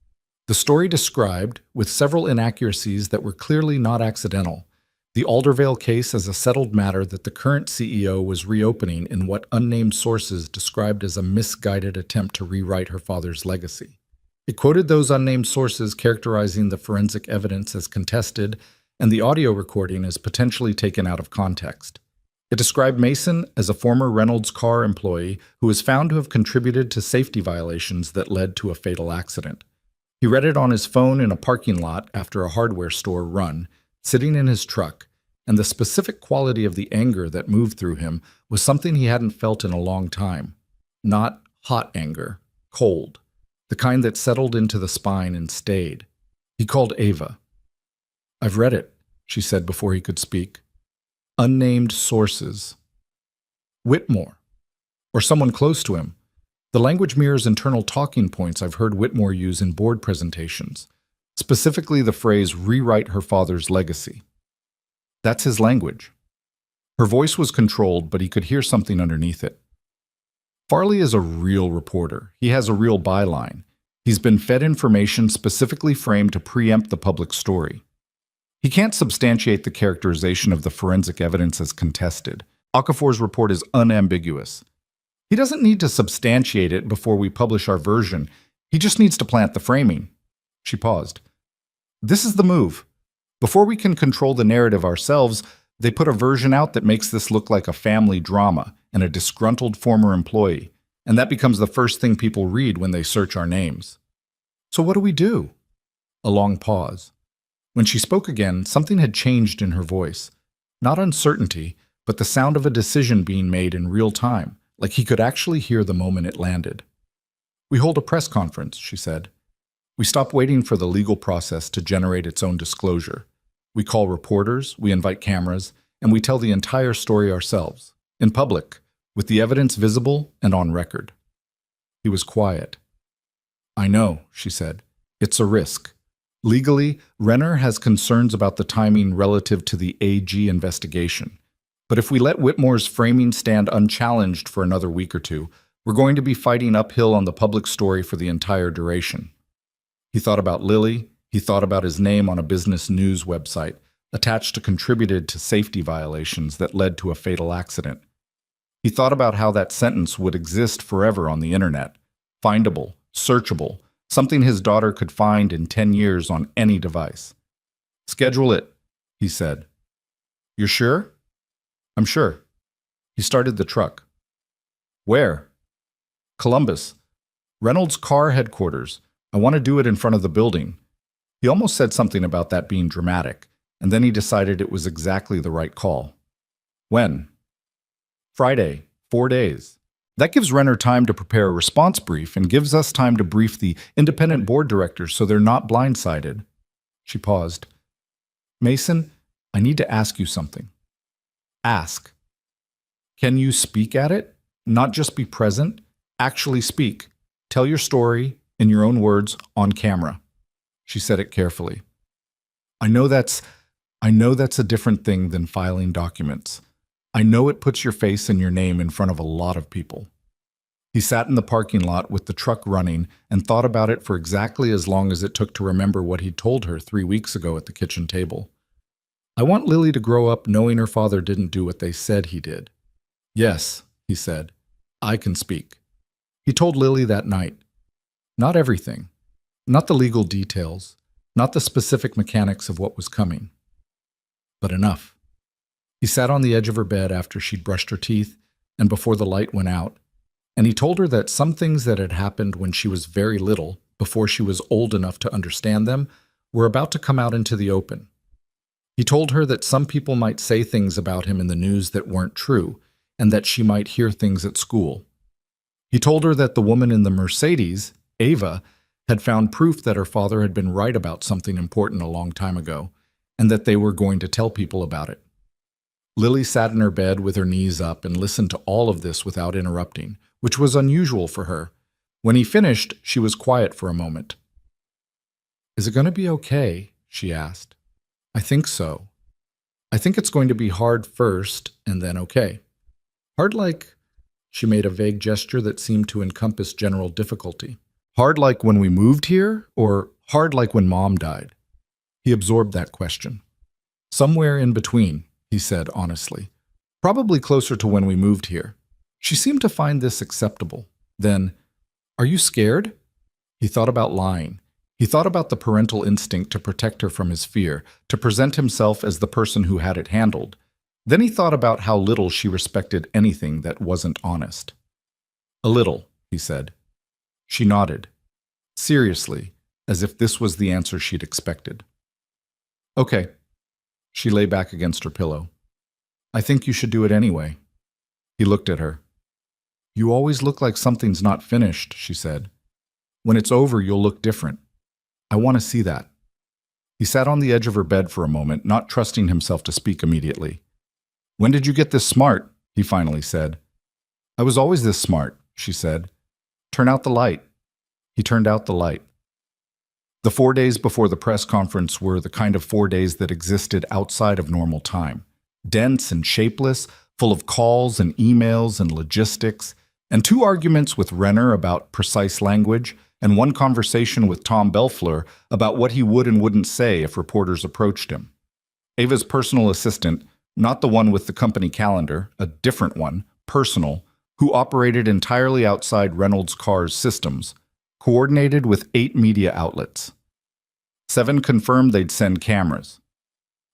The story described, with several inaccuracies that were clearly not accidental, the Aldervale case as a settled matter that the current CEO was reopening in what unnamed sources described as a misguided attempt to rewrite her father's legacy. It quoted those unnamed sources characterizing the forensic evidence as contested and the audio recording as potentially taken out of context. It described Mason as a former Reynolds Carr employee who was found to have contributed to safety violations that led to a fatal accident. He read it on his phone in a parking lot after a hardware store run, sitting in his truck, and the specific quality of the anger that moved through him was something he hadn't felt in a long time. Not hot anger, cold, the kind that settled into the spine and stayed. He called Ava. "I've read it," she said before he could speak. "Unnamed sources. Whitmore, or someone close to him. The language mirrors internal talking points I've heard Whitmore use in board presentations, specifically the phrase, 'rewrite her father's legacy.' That's his language." Her voice was controlled, but he could hear something underneath it. Farley is a real reporter. He has a real byline. He's been fed information specifically framed to preempt the public story. He can't substantiate the characterization of the forensic evidence as contested. Okafor's report is unambiguous. He doesn't need to substantiate it before we publish our version. He just needs to plant the framing. She paused. "This is the move. Before we can control the narrative ourselves, they put a version out that makes this look like a family drama and a disgruntled former employee, and that becomes the first thing people read when they search our names. So what do we do?" A long pause. When she spoke again, something had changed in her voice. Not uncertainty, but the sound of a decision being made in real time, like he could actually hear the moment it landed. "We hold a press conference," she said. "We stop waiting for the legal process to generate its own disclosure. We call reporters, we invite cameras, and we tell the entire story ourselves, in public, with the evidence visible and on record." He was quiet. "I know," she said. "It's a risk. Legally, Renner has concerns about the timing relative to the AG investigation. But if we let Whitmore's framing stand unchallenged for another week or two, we're going to be fighting uphill on the public story for the entire duration." He thought about Lily. He thought about his name on a business news website, attached to contributed to safety violations that led to a fatal accident. He thought about how that sentence would exist forever on the internet, findable, searchable, something his daughter could find in 10 years on any device. "Schedule it," he said. "You're sure?" "I'm sure." He started the truck. "Where?" "Columbus. Reynolds' car headquarters. I want to do it in front of the building." He almost said something about that being dramatic, and then he decided it was exactly the right call. "When?" "Friday, 4 days. That gives Renner time to prepare a response brief and gives us time to brief the independent board directors so they're not blindsided." She paused. "Mason, I need to ask you something." "Ask." "Can you speak at it? Not just be present? Actually speak. Tell your story, in your own words, on camera." She said it carefully. I know that's a different thing than filing documents. I know it puts your face and your name in front of a lot of people." He sat in the parking lot with the truck running and thought about it for exactly as long as it took to remember what he'd told her 3 weeks ago at the kitchen table. "I want Lily to grow up knowing her father didn't do what they said he did." "Yes," he said, "I can speak." He told Lily that night. Not everything. Not the legal details. Not the specific mechanics of what was coming. But enough. He sat on the edge of her bed after she'd brushed her teeth and before the light went out, and he told her that some things that had happened when she was very little, before she was old enough to understand them, were about to come out into the open. He told her that some people might say things about him in the news that weren't true, and that she might hear things at school. He told her that the woman in the Mercedes, Ava, had found proof that her father had been right about something important a long time ago, and that they were going to tell people about it. Lily sat in her bed with her knees up and listened to all of this without interrupting, which was unusual for her. When he finished, she was quiet for a moment. "Is it going to be okay?" she asked. "I think so. I think it's going to be hard first, and then okay. Hard like..." She made a vague gesture that seemed to encompass general difficulty. "Hard like when we moved here, or hard like when Mom died?" He absorbed that question. "Somewhere in between," he said honestly. "Probably closer to when we moved here." She seemed to find this acceptable. Then, "Are you scared?" He thought about lying. He thought about the parental instinct to protect her from his fear, to present himself as the person who had it handled. Then he thought about how little she respected anything that wasn't honest. "A little," he said. She nodded, seriously, as if this was the answer she'd expected. "Okay." She lay back against her pillow. I think you should do it anyway. He looked at her. You always look like something's not finished, she said. When it's over, you'll look different. I want to see that. He sat on the edge of her bed for a moment, not trusting himself to speak immediately. When did you get this smart? He finally said. I was always this smart, she said. Turn out the light. He turned out the light. The 4 days before the press conference were the kind of 4 days that existed outside of normal time. Dense and shapeless, full of calls and emails and logistics, and 2 arguments with Renner about precise language, and 1 conversation with Tom Belfleur about what he would and wouldn't say if reporters approached him. Ava's personal assistant, not the one with the company calendar, a different one, personal, who operated entirely outside Reynolds Carr's systems, coordinated with 8 media outlets. 7 confirmed they'd send cameras.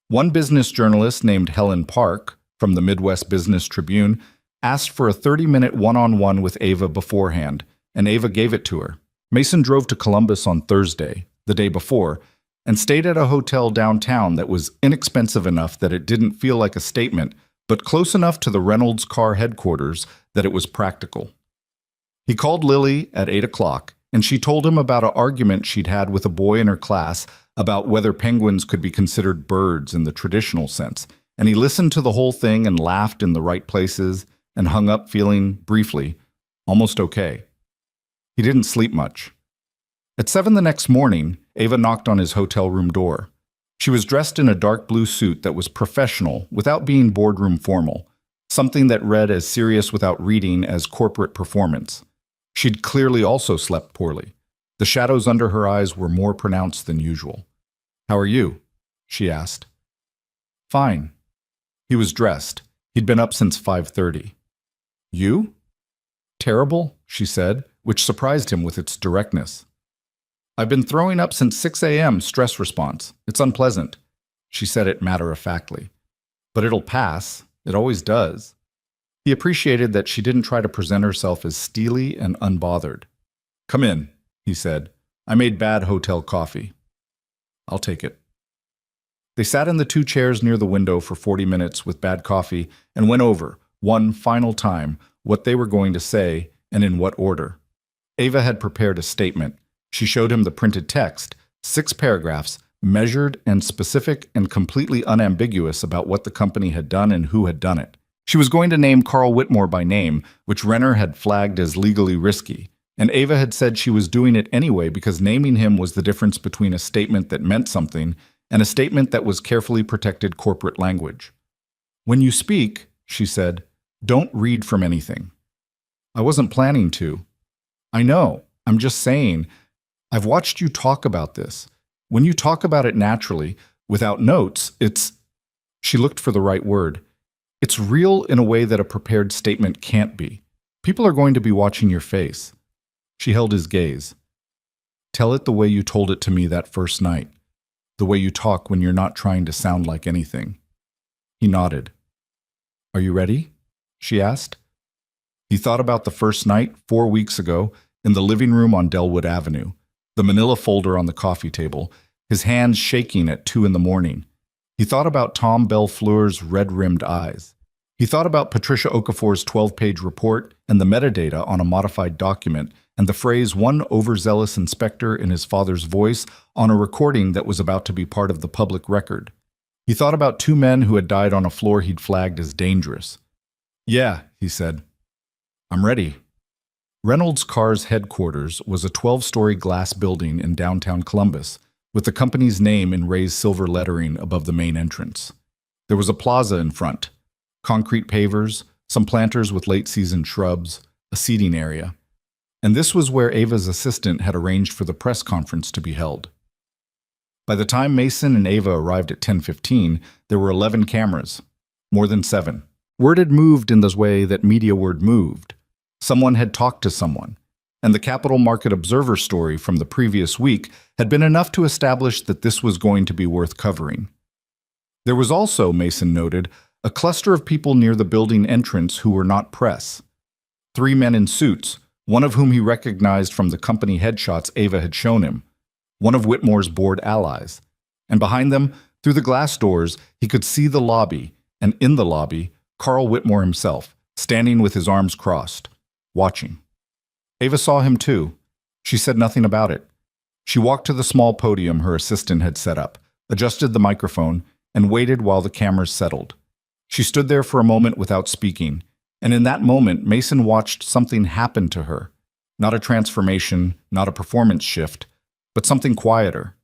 1 business journalist named Helen Park, from the Midwest Business Tribune, asked for a 30-minute one-on-one with Ava beforehand, and Ava gave it to her. Mason drove to Columbus on Thursday, the day before, and stayed at a hotel downtown that was inexpensive enough that it didn't feel like a statement, but close enough to the Reynolds Carr headquarters that it was practical. He called Lily at 8 o'clock, and she told him about an argument she'd had with a boy in her class about whether penguins could be considered birds in the traditional sense, and he listened to the whole thing and laughed in the right places and hung up feeling, briefly, almost okay. He didn't sleep much. At 7 the next morning, Ava knocked on his hotel room door. She was dressed in a dark blue suit that was professional without being boardroom formal, something that read as serious without reading as corporate performance. She'd clearly also slept poorly. The shadows under her eyes were more pronounced than usual. How are you? She asked. Fine. He was dressed. He'd been up since 5:30. You? Terrible, she said, which surprised him with its directness. I've been throwing up since 6 a.m., stress response. It's unpleasant. She said it matter-of-factly. But it'll pass. It always does. He appreciated that she didn't try to present herself as steely and unbothered. Come in, he said. I made bad hotel coffee. I'll take it. They sat in the 2 chairs near the window for 40 minutes with bad coffee and went over, one final time, what they were going to say and in what order. Ava had prepared a statement. She showed him the printed text, 6 paragraphs, measured and specific and completely unambiguous about what the company had done and who had done it. She was going to name Carl Whitmore by name, which Renner had flagged as legally risky, and Ava had said she was doing it anyway because naming him was the difference between a statement that meant something and a statement that was carefully protected corporate language. When you speak, she said, don't read from anything. I wasn't planning to. I know, I'm just saying, I've watched you talk about this. When you talk about it naturally, without notes, it's... She looked for the right word. It's real in a way that a prepared statement can't be. People are going to be watching your face. She held his gaze. Tell it the way you told it to me that first night. The way you talk when you're not trying to sound like anything. He nodded. Are you ready? She asked. He thought about the first night, 4 weeks ago, in the living room on Delwood Avenue, the manila folder on the coffee table, his hands shaking at 2 in the morning. He thought about Tom Belfleur's red-rimmed eyes. He thought about Patricia Okafor's 12-page report and the metadata on a modified document and the phrase one overzealous inspector in his father's voice on a recording that was about to be part of the public record. He thought about 2 men who had died on a floor he'd flagged as dangerous. Yeah, he said. I'm ready. Reynolds Carr's headquarters was a 12-story glass building in downtown Columbus, with the company's name in raised silver lettering above the main entrance. There was a plaza in front, concrete pavers, some planters with late-season shrubs, a seating area. And this was where Ava's assistant had arranged for the press conference to be held. By the time Mason and Ava arrived at 10:15, there were 11 cameras, more than 7. Word had moved in the way that media word moved. Someone had talked to someone, and the Capital Market Observer story from the previous week had been enough to establish that this was going to be worth covering. There was also, Mason noted, a cluster of people near the building entrance who were not press. 3 men in suits, one of whom he recognized from the company headshots Ava had shown him, one of Whitmore's board allies, and behind them, Through the glass doors, he could see the lobby, and in the lobby, Carl Whitmore himself, standing with his arms crossed, watching. Ava saw him too. She said nothing about it. She walked to the small podium her assistant had set up, adjusted the microphone, and waited while the cameras settled. She stood there for a moment without speaking, and in that moment, Mason watched something happen to her. Not a transformation, not a performance shift, but something quieter.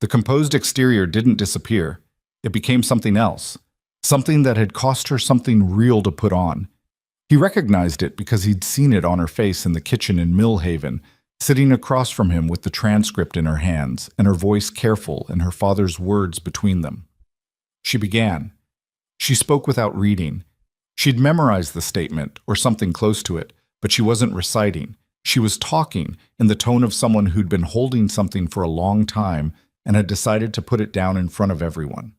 The composed exterior didn't disappear. It became something else, something that had cost her something real to put on. He recognized it because he'd seen it on her face in the kitchen in Millhaven, sitting across from him with the transcript in her hands and her voice careful and her father's words between them. She began. She spoke without reading. She'd memorized the statement, or something close to it, but she wasn't reciting. She was talking in the tone of someone who'd been holding something for a long time and had decided to put it down in front of everyone.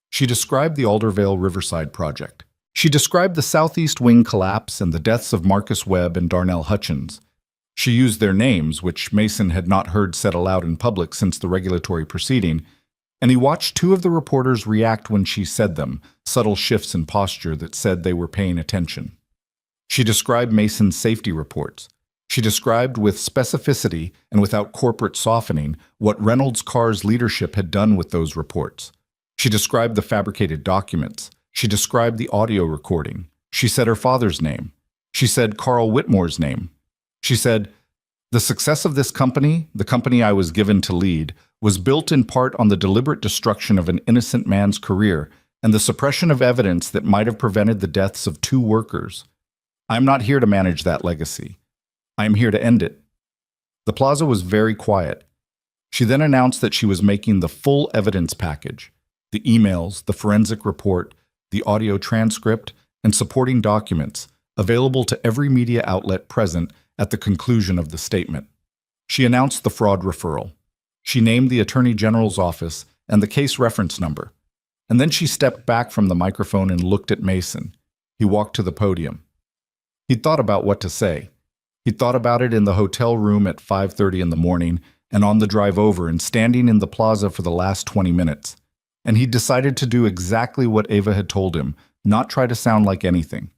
She described the Aldervale Riverside project. She described the southeast wing collapse and the deaths of Marcus Webb and Darnell Hutchins. She used their names, which Mason had not heard said aloud in public since the regulatory proceeding, and he watched two of the reporters react when she said them, subtle shifts in posture that said they were paying attention. She described Mason's safety reports. She described with specificity and without corporate softening what Reynolds Carr's leadership had done with those reports. She described the fabricated documents. She described the audio recording. She said her father's name. She said Carl Whitmore's name. She said, "The success of this company, the company I was given to lead, was built in part on the deliberate destruction of an innocent man's career and the suppression of evidence that might have prevented the deaths of two workers. I am not here to manage that legacy. I am here to end it." The plaza was very quiet. She then announced that she was making the full evidence package, the emails, the forensic report, the audio transcript, and supporting documents, available to every media outlet present at the conclusion of the statement. She announced the fraud referral. She named the Attorney General's office and the case reference number. And then she stepped back from the microphone and looked at Mason. He walked to the podium. He'd thought about what to say. He'd thought about it in the hotel room at 5:30 in the morning and on the drive over and standing in the plaza for the last 20 minutes. And he'd decided to do exactly what Ava had told him, not try to sound like anything.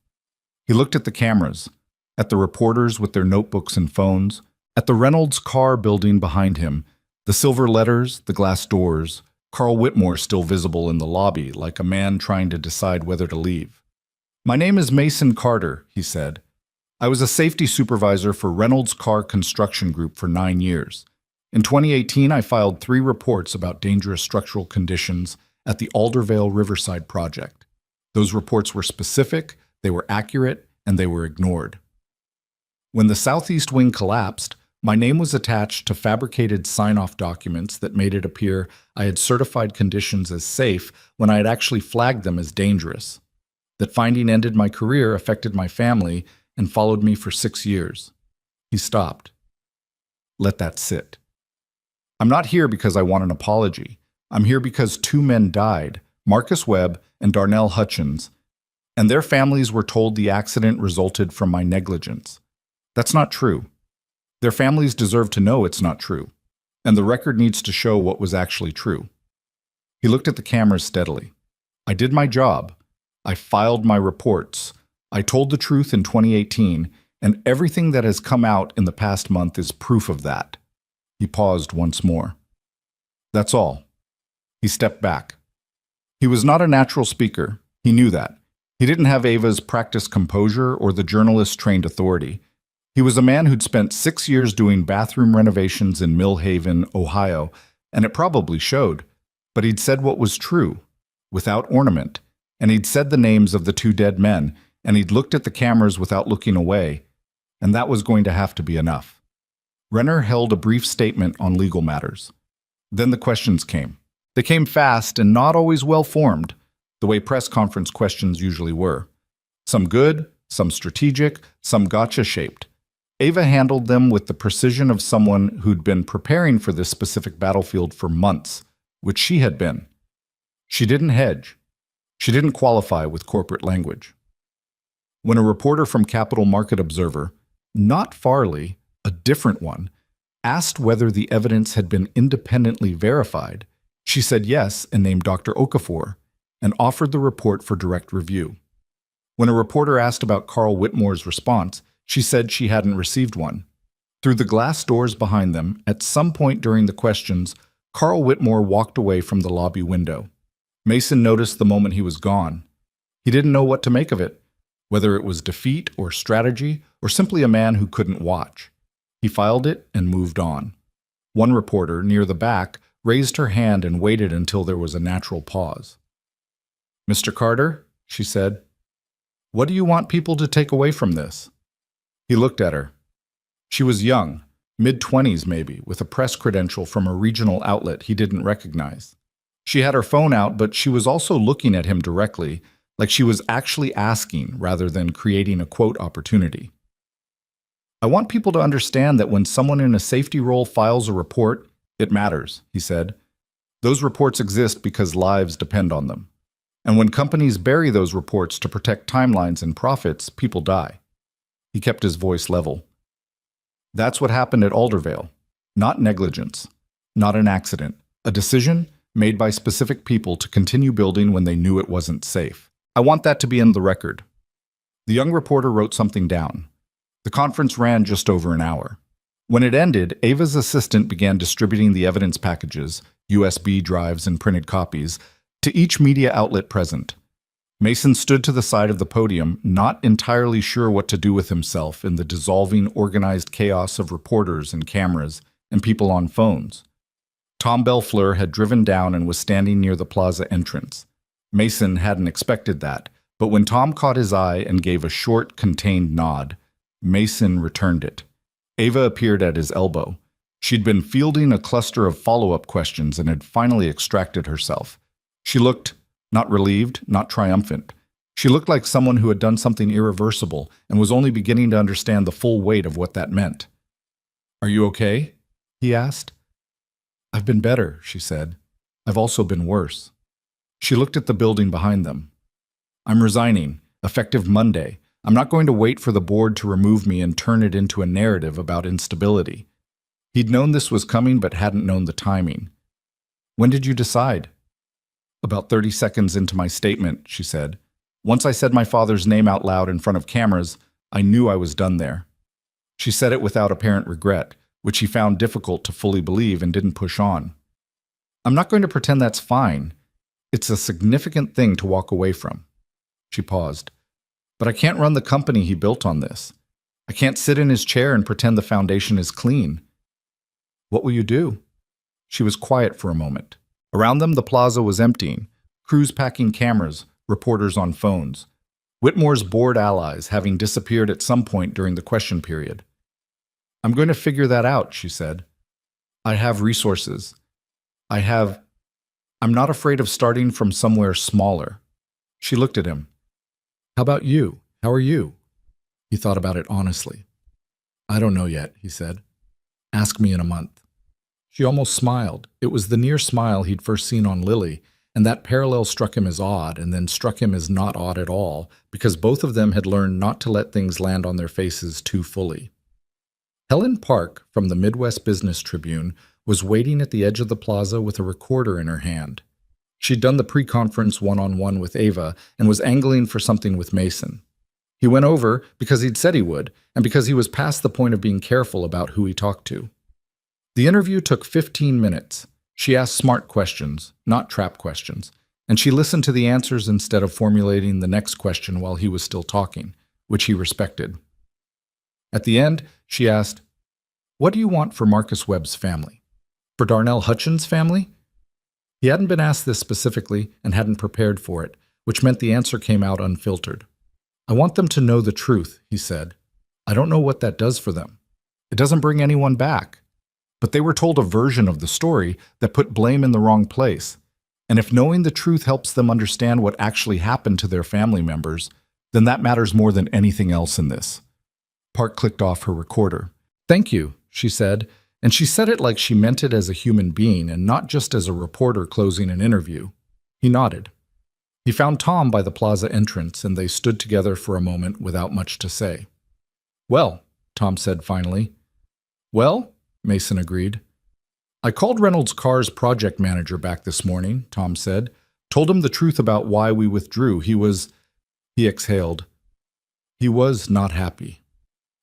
He looked at the cameras, at the reporters with their notebooks and phones, at the Reynolds Carr building behind him, the silver letters, the glass doors, Carl Whitmore still visible in the lobby like a man trying to decide whether to leave. "My name is Mason Carter," he said. "I was a safety supervisor for Reynolds Carr Construction Group for 9 years. In 2018, I filed 3 reports about dangerous structural conditions at the Aldervale Riverside project. Those reports were specific, they were accurate, and they were ignored. When the southeast wing collapsed, my name was attached to fabricated sign-off documents that made it appear I had certified conditions as safe when I had actually flagged them as dangerous. That finding ended my career, affected my family, and followed me for 6 years." He stopped. "Let that sit. I'm not here because I want an apology. I'm here because 2 men died, Marcus Webb and Darnell Hutchins, and their families were told the accident resulted from my negligence. That's not true. Their families deserve to know it's not true, and the record needs to show what was actually true." He looked at the cameras steadily. "I did my job. I filed my reports. I told the truth in 2018, and everything that has come out in the past month is proof of that." He paused once more. "That's all." He stepped back. He was not a natural speaker. He knew that. He didn't have Ava's practiced composure or the journalist's trained authority. He was a man who'd spent 6 years doing bathroom renovations in Millhaven, Ohio, and it probably showed. But he'd said what was true, without ornament, and he'd said the names of the 2 dead men, and he'd looked at the cameras without looking away, and that was going to have to be enough. Renner held a brief statement on legal matters. Then the questions came. They came fast and not always well-formed, the way press conference questions usually were. Some good, some strategic, some gotcha-shaped. Ava handled them with the precision of someone who'd been preparing for this specific battlefield for months, which she had been. She didn't hedge. She didn't qualify with corporate language. When a reporter from Capital Market Observer, not Farley, a different one, asked whether the evidence had been independently verified, She said yes and named Dr. Okafor and offered the report for direct review. When a reporter asked about Carl Whitmore's response, she said she hadn't received one. Through the glass doors behind them, at some point during the questions, Carl Whitmore walked away from the lobby window. Mason noticed the moment he was gone. He didn't know what to make of it, whether it was defeat or strategy or simply a man who couldn't watch. He filed it and moved on. One reporter, near the back, raised her hand and waited until there was a natural pause. "Mr. Carter," she said, "what do you want people to take away from this?" He looked at her. She was young, mid-20s maybe, with a press credential from a regional outlet he didn't recognize. She had her phone out, but she was also looking at him directly, like she was actually asking rather than creating a quote opportunity. "I want people to understand that when someone in a safety role files a report, it matters," he said. "Those reports exist because lives depend on them. And when companies bury those reports to protect timelines and profits, people die." He kept his voice level. "That's what happened at Aldervale. Not negligence, not an accident, a decision made by specific people to continue building when they knew it wasn't safe. I want that to be in the record." The young reporter wrote something down. The conference ran just over an hour. When it ended, Ava's assistant began distributing the evidence packages, USB drives and printed copies, to each media outlet present. Mason stood to the side of the podium, not entirely sure what to do with himself in the dissolving, organized chaos of reporters and cameras and people on phones. Tom Belfleur had driven down and was standing near the plaza entrance. Mason hadn't expected that, but when Tom caught his eye and gave a short, contained nod, Mason returned it. Ava appeared at his elbow. She'd been fielding a cluster of follow-up questions and had finally extracted herself. She looked not relieved, not triumphant. She looked like someone who had done something irreversible and was only beginning to understand the full weight of what that meant. "Are you okay?" he asked. "I've been better," she said. "I've also been worse." She looked at the building behind them. "I'm resigning, effective Monday. I'm not going to wait for the board to remove me and turn it into a narrative about instability." He'd known this was coming but hadn't known the timing. "When did you decide?" "About 30 seconds into my statement," she said. "Once I said my father's name out loud in front of cameras, I knew I was done there." She said it without apparent regret, which he found difficult to fully believe and didn't push on. "I'm not going to pretend that's fine. It's a significant thing to walk away from." She paused. "But I can't run the company he built on this. I can't sit in his chair and pretend the foundation is clean." "What will you do?" She was quiet for a moment. Around them, the plaza was emptying, crews packing cameras, reporters on phones. Whitmore's board allies having disappeared at some point during the question period. "I'm going to figure that out," she said. "I have resources. I'm not afraid of starting from somewhere smaller." She looked at him. "How about you? How are you?" He thought about it honestly. "I don't know yet," he said. "Ask me in a month." She almost smiled. It was the near smile he'd first seen on Lily, and that parallel struck him as odd and then struck him as not odd at all, because both of them had learned not to let things land on their faces too fully. Helen Park, from the Midwest Business Tribune, was waiting at the edge of the plaza with a recorder in her hand. She'd done the pre-conference one-on-one with Ava and was angling for something with Mason. He went over because he'd said he would, and because he was past the point of being careful about who he talked to. The interview took 15 minutes. She asked smart questions, not trap questions, and she listened to the answers instead of formulating the next question while he was still talking, which he respected. At the end, she asked, "What do you want for Marcus Webb's family? For Darnell Hutchins' family?" He hadn't been asked this specifically and hadn't prepared for it, which meant the answer came out unfiltered. "I want them to know the truth," he said. "I don't know what that does for them. It doesn't bring anyone back. But they were told a version of the story that put blame in the wrong place. And if knowing the truth helps them understand what actually happened to their family members, then that matters more than anything else in this." Park clicked off her recorder. "Thank you," she said, and she said it like she meant it as a human being and not just as a reporter closing an interview. He nodded. He found Tom by the plaza entrance, and they stood together for a moment without much to say. "Well," Tom said finally. "Well?" Mason agreed. I called Reynolds' car's project manager back this morning, Tom said. Told him the truth about why we withdrew. He exhaled. He was not happy.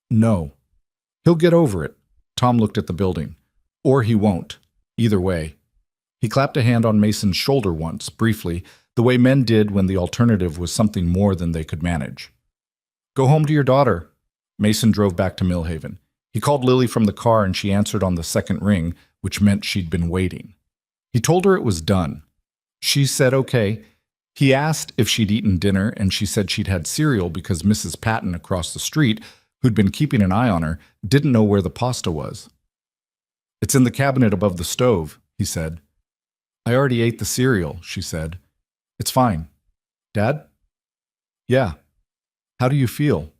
No. He'll get over it. Tom looked at the building. Or he won't. Either way. He clapped a hand on Mason's shoulder once, briefly, the way men did when the alternative was something more than they could manage. Go home to your daughter. Mason drove back to Millhaven. He called Lily from the car and she answered on the second ring, which meant she'd been waiting. He told her it was done. She said okay. He asked if she'd eaten dinner and she said she'd had cereal because Mrs. Patton across the street, who'd been keeping an eye on her, didn't know where the pasta was. It's in the cabinet above the stove, he said. I already ate the cereal, she said. It's fine. Dad? Yeah. How do you feel?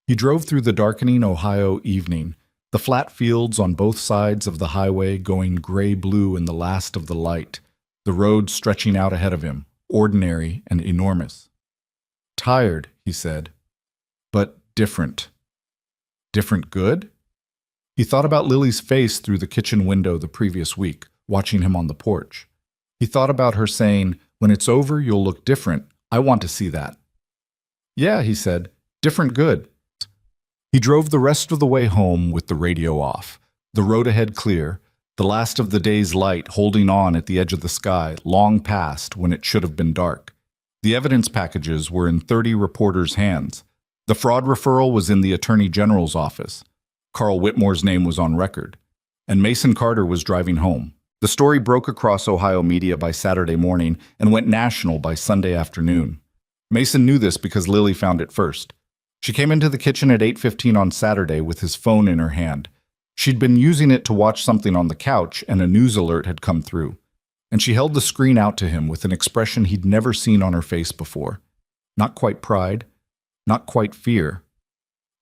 He drove through the darkening Ohio evening, the flat fields on both sides of the highway going gray-blue in the last of the light, the road stretching out ahead of him, ordinary and enormous. Tired, he said, but different. Different good? He thought about Lily's face through the kitchen window the previous week, watching him on the porch. He thought about her saying, when it's over, you'll look different. I want to see that. Yeah, he said, different good. He drove the rest of the way home with the radio off, the road ahead clear, the last of the day's light holding on at the edge of the sky, long past when it should have been dark. The evidence packages were in 30 reporters' hands. The fraud referral was in the Attorney General's office. Carl Whitmore's name was on record. And Mason Carter was driving home. The story broke across Ohio media by Saturday morning and went national by Sunday afternoon. Mason knew this because Lily found it first. She came into the kitchen at 8:15 on Saturday with his phone in her hand. She'd been using it to watch something on the couch and a news alert had come through. And she held the screen out to him with an expression he'd never seen on her face before. Not quite pride, not quite fear.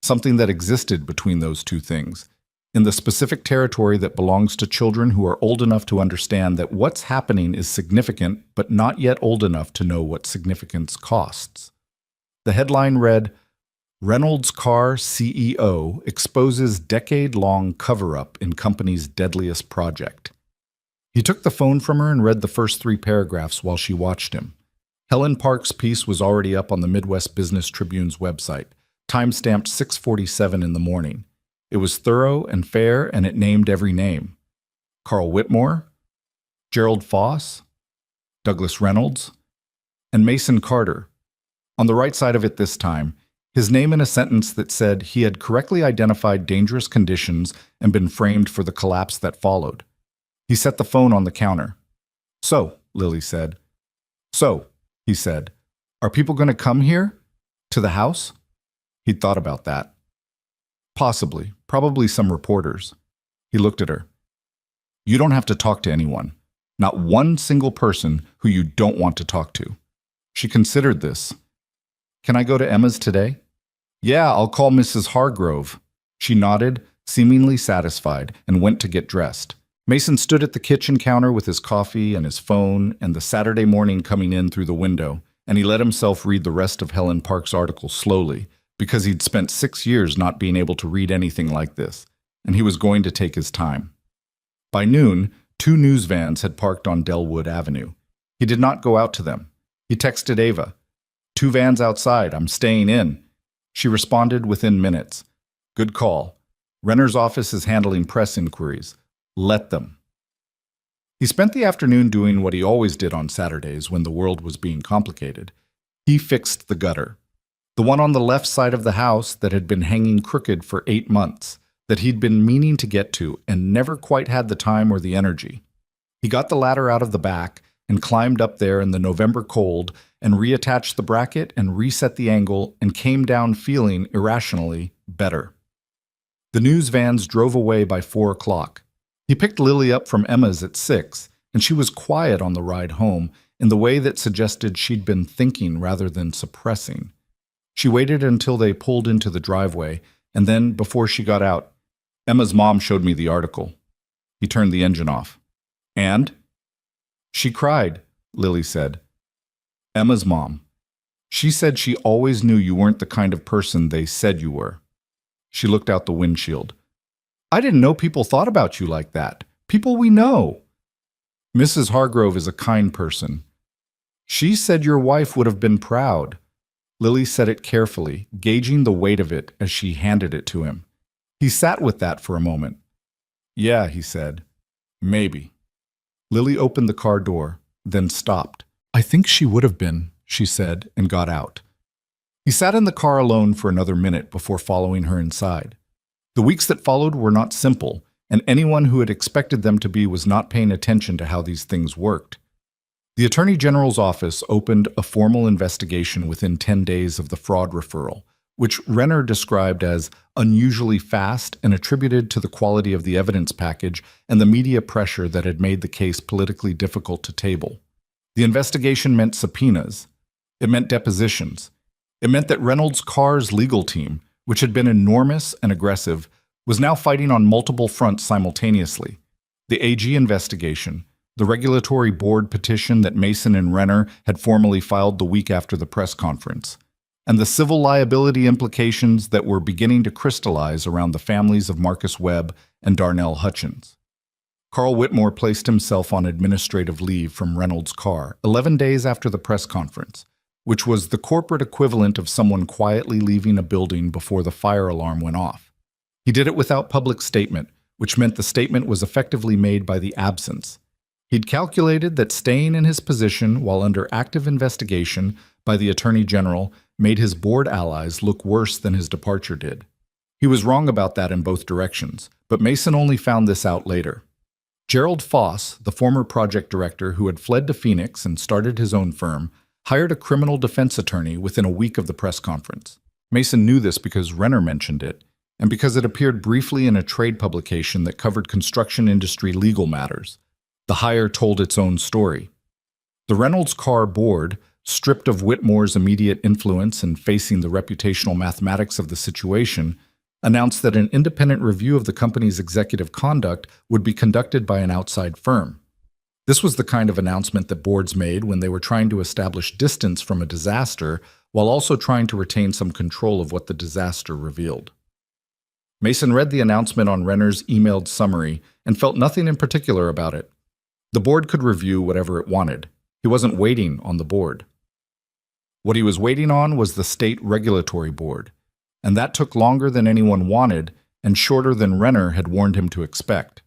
Something that existed between those two things, in the specific territory that belongs to children who are old enough to understand that what's happening is significant, but not yet old enough to know what significance costs. The headline read, Reynolds Car CEO exposes decade-long cover-up in company's deadliest project. He took the phone from her and read the first 3 paragraphs while she watched him. Helen Park's piece was already up on the Midwest Business Tribune's website, time-stamped 6:47 in the morning. It was thorough and fair, and it named every name. Carl Whitmore, Gerald Foss, Douglas Reynolds, and Mason Carter. On the right side of it this time, his name in a sentence that said he had correctly identified dangerous conditions and been framed for the collapse that followed. He set the phone on the counter. So, Lily said. So, he said, are people going to come here? To the house? He'd thought about that. Possibly, probably some reporters. He looked at her. You don't have to talk to anyone. Not one single person who you don't want to talk to. She considered this. Can I go to Emma's today? Yeah, I'll call Mrs. Hargrove. She nodded, seemingly satisfied, and went to get dressed. Mason stood at the kitchen counter with his coffee and his phone and the Saturday morning coming in through the window, and he let himself read the rest of Helen Park's article slowly, because he'd spent 6 years not being able to read anything like this, and he was going to take his time. By noon, 2 news vans had parked on Elmwood Avenue. He did not go out to them. He texted Ava, 2 vans outside, I'm staying in. She responded within minutes. Good call. Renner's office is handling press inquiries. Let them. He spent the afternoon doing what he always did on Saturdays when the world was being complicated. He fixed the gutter. The one on the left side of the house that had been hanging crooked for 8 months, that he'd been meaning to get to and never quite had the time or the energy. He got the ladder out of the back and climbed up there in the November cold and reattached the bracket and reset the angle and came down feeling irrationally better. The news vans drove away by 4 o'clock. He picked Lily up from Emma's at 6, and she was quiet on the ride home in the way that suggested she'd been thinking rather than suppressing. She waited until they pulled into the driveway, and then, before she got out, Emma's mom showed me the article. He turned the engine off. And? She cried, Lily said. Emma's mom. She said she always knew you weren't the kind of person they said you were. She looked out the windshield. I didn't know people thought about you like that. People we know. Mrs. Hargrove is a kind person. She said your wife would have been proud. Lily said it carefully, gauging the weight of it as she handed it to him. He sat with that for a moment. Yeah, he said. Maybe. Lily opened the car door, then stopped. I think she would have been, she said, and got out. He sat in the car alone for another minute before following her inside. The weeks that followed were not simple, and anyone who had expected them to be was not paying attention to how these things worked. The Attorney General's office opened a formal investigation within 10 days of the fraud referral, which Renner described as unusually fast and attributed to the quality of the evidence package and the media pressure that had made the case politically difficult to table. The investigation meant subpoenas. It meant depositions. It meant that Reynolds Carr's legal team, which had been enormous and aggressive, was now fighting on multiple fronts simultaneously. The AG investigation, the regulatory board petition that Mason and Renner had formally filed the week after the press conference, and the civil liability implications that were beginning to crystallize around the families of Marcus Webb and Darnell Hutchins. Carl Whitmore placed himself on administrative leave from Reynolds Carr 11 days after the press conference, which was the corporate equivalent of someone quietly leaving a building before the fire alarm went off. He did it without public statement, which meant the statement was effectively made by the absence. He'd calculated that staying in his position while under active investigation by the Attorney General made his board allies look worse than his departure did. He was wrong about that in both directions, but Mason only found this out later. Gerald Foss, the former project director who had fled to Phoenix and started his own firm, hired a criminal defense attorney within a week of the press conference. Mason knew this because Renner mentioned it, and because it appeared briefly in a trade publication that covered construction industry legal matters. The hire told its own story. The Reynolds Carr board, stripped of Whitmore's immediate influence and facing the reputational mathematics of the situation, announced that an independent review of the company's executive conduct would be conducted by an outside firm. This was the kind of announcement that boards made when they were trying to establish distance from a disaster while also trying to retain some control of what the disaster revealed. Mason read the announcement on Renner's emailed summary and felt nothing in particular about it. The board could review whatever it wanted. He wasn't waiting on the board. What he was waiting on was the state regulatory board, and that took longer than anyone wanted and shorter than Renner had warned him to expect.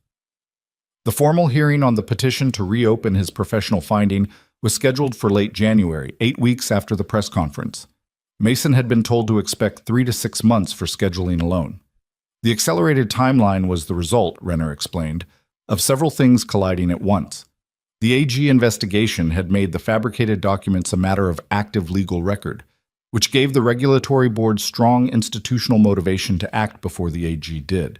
The formal hearing on the petition to reopen his professional finding was scheduled for late January, 8 weeks after the press conference. Mason had been told to expect 3 to 6 months for scheduling alone. The accelerated timeline was the result, Renner explained, of several things colliding at once. The AG investigation had made the fabricated documents a matter of active legal record, which gave the regulatory board strong institutional motivation to act before the AG did.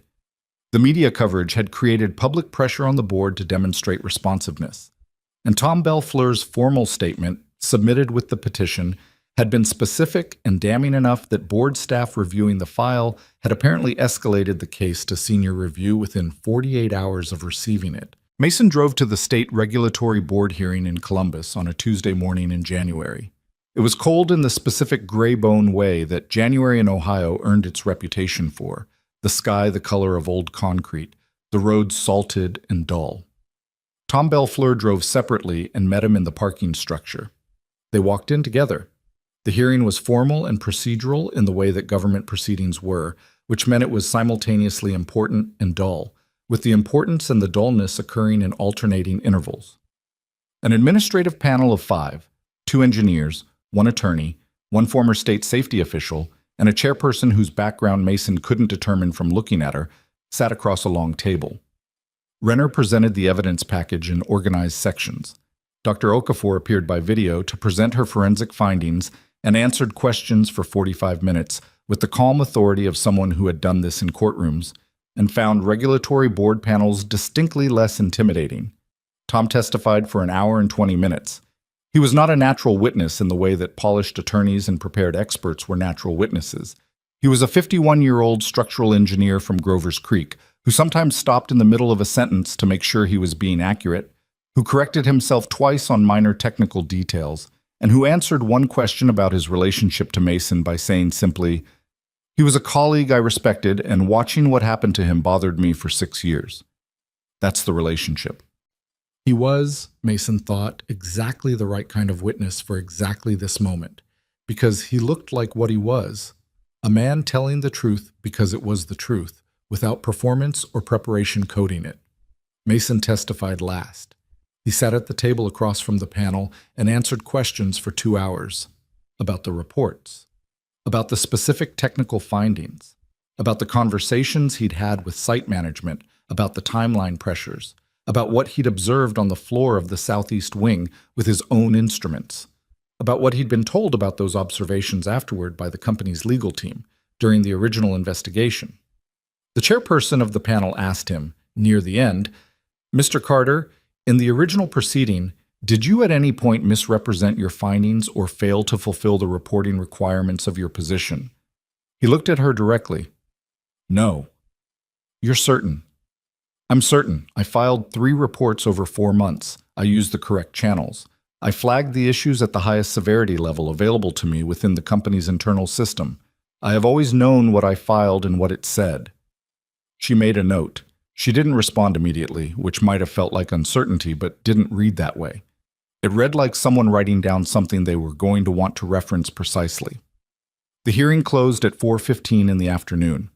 The media coverage had created public pressure on the board to demonstrate responsiveness, and Tom Belfleur's formal statement, submitted with the petition, had been specific and damning enough that board staff reviewing the file had apparently escalated the case to senior review within 48 hours of receiving it. Mason drove to the state regulatory board hearing in Columbus on a Tuesday morning in January. It was cold in the specific gray-bone way that January in Ohio earned its reputation for, the sky the color of old concrete, the roads salted and dull. Tom Belfleur drove separately and met him in the parking structure. They walked in together. The hearing was formal and procedural in the way that government proceedings were, which meant it was simultaneously important and dull, with the importance and the dullness occurring in alternating intervals. An administrative panel of 5, 2 engineers, 1 attorney, 1 former state safety official, and a chairperson whose background Mason couldn't determine from looking at her, sat across a long table. Renner presented the evidence package in organized sections. Dr. Okafor appeared by video to present her forensic findings and answered questions for 45 minutes with the calm authority of someone who had done this in courtrooms and found regulatory board panels distinctly less intimidating. Tom testified for an hour and 20 minutes. He was not a natural witness in the way that polished attorneys and prepared experts were natural witnesses. He was a 51-year-old structural engineer from Grover's Creek who sometimes stopped in the middle of a sentence to make sure he was being accurate, who corrected himself twice on minor technical details, and who answered one question about his relationship to Mason by saying simply, "He was a colleague I respected, and watching what happened to him bothered me for 6 years." That's the relationship. He was, Mason thought, exactly the right kind of witness for exactly this moment, because he looked like what he was, a man telling the truth because it was the truth, without performance or preparation coding it. Mason testified last. He sat at the table across from the panel and answered questions for 2 hours about the reports, about the specific technical findings, about the conversations he'd had with site management, about the timeline pressures, about what he'd observed on the floor of the southeast wing with his own instruments, about what he'd been told about those observations afterward by the company's legal team during the original investigation. The chairperson of the panel asked him, near the end, "Mr. Carter, in the original proceeding, did you at any point misrepresent your findings or fail to fulfill the reporting requirements of your position?" He looked at her directly. "No." "You're certain?" "I'm certain. I filed 3 reports over 4 months. I used the correct channels. I flagged the issues at the highest severity level available to me within the company's internal system. I have always known what I filed and what it said." She made a note. She didn't respond immediately, which might have felt like uncertainty, but didn't read that way. It read like someone writing down something they were going to want to reference precisely. The hearing closed at 4:15 in the afternoon.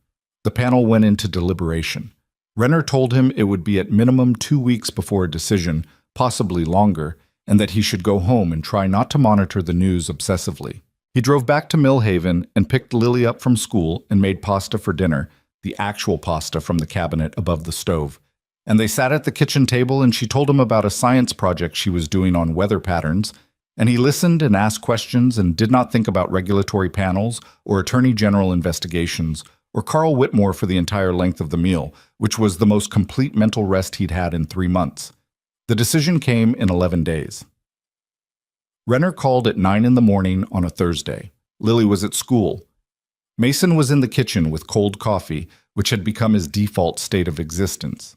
The panel went into deliberation. Renner told him it would be at minimum 2 weeks before a decision, possibly longer, and that he should go home and try not to monitor the news obsessively. He drove back to Millhaven and picked Lily up from school and made pasta for dinner, the actual pasta from the cabinet above the stove. And they sat at the kitchen table and she told him about a science project she was doing on weather patterns, and he listened and asked questions and did not think about regulatory panels or attorney general investigations or Carl Whitmore for the entire length of the meal, which was the most complete mental rest he'd had in 3 months. The decision came in 11 days. Renner called at 9 in the morning on a Thursday. Lily was at school. Mason was in the kitchen with cold coffee, which had become his default state of existence.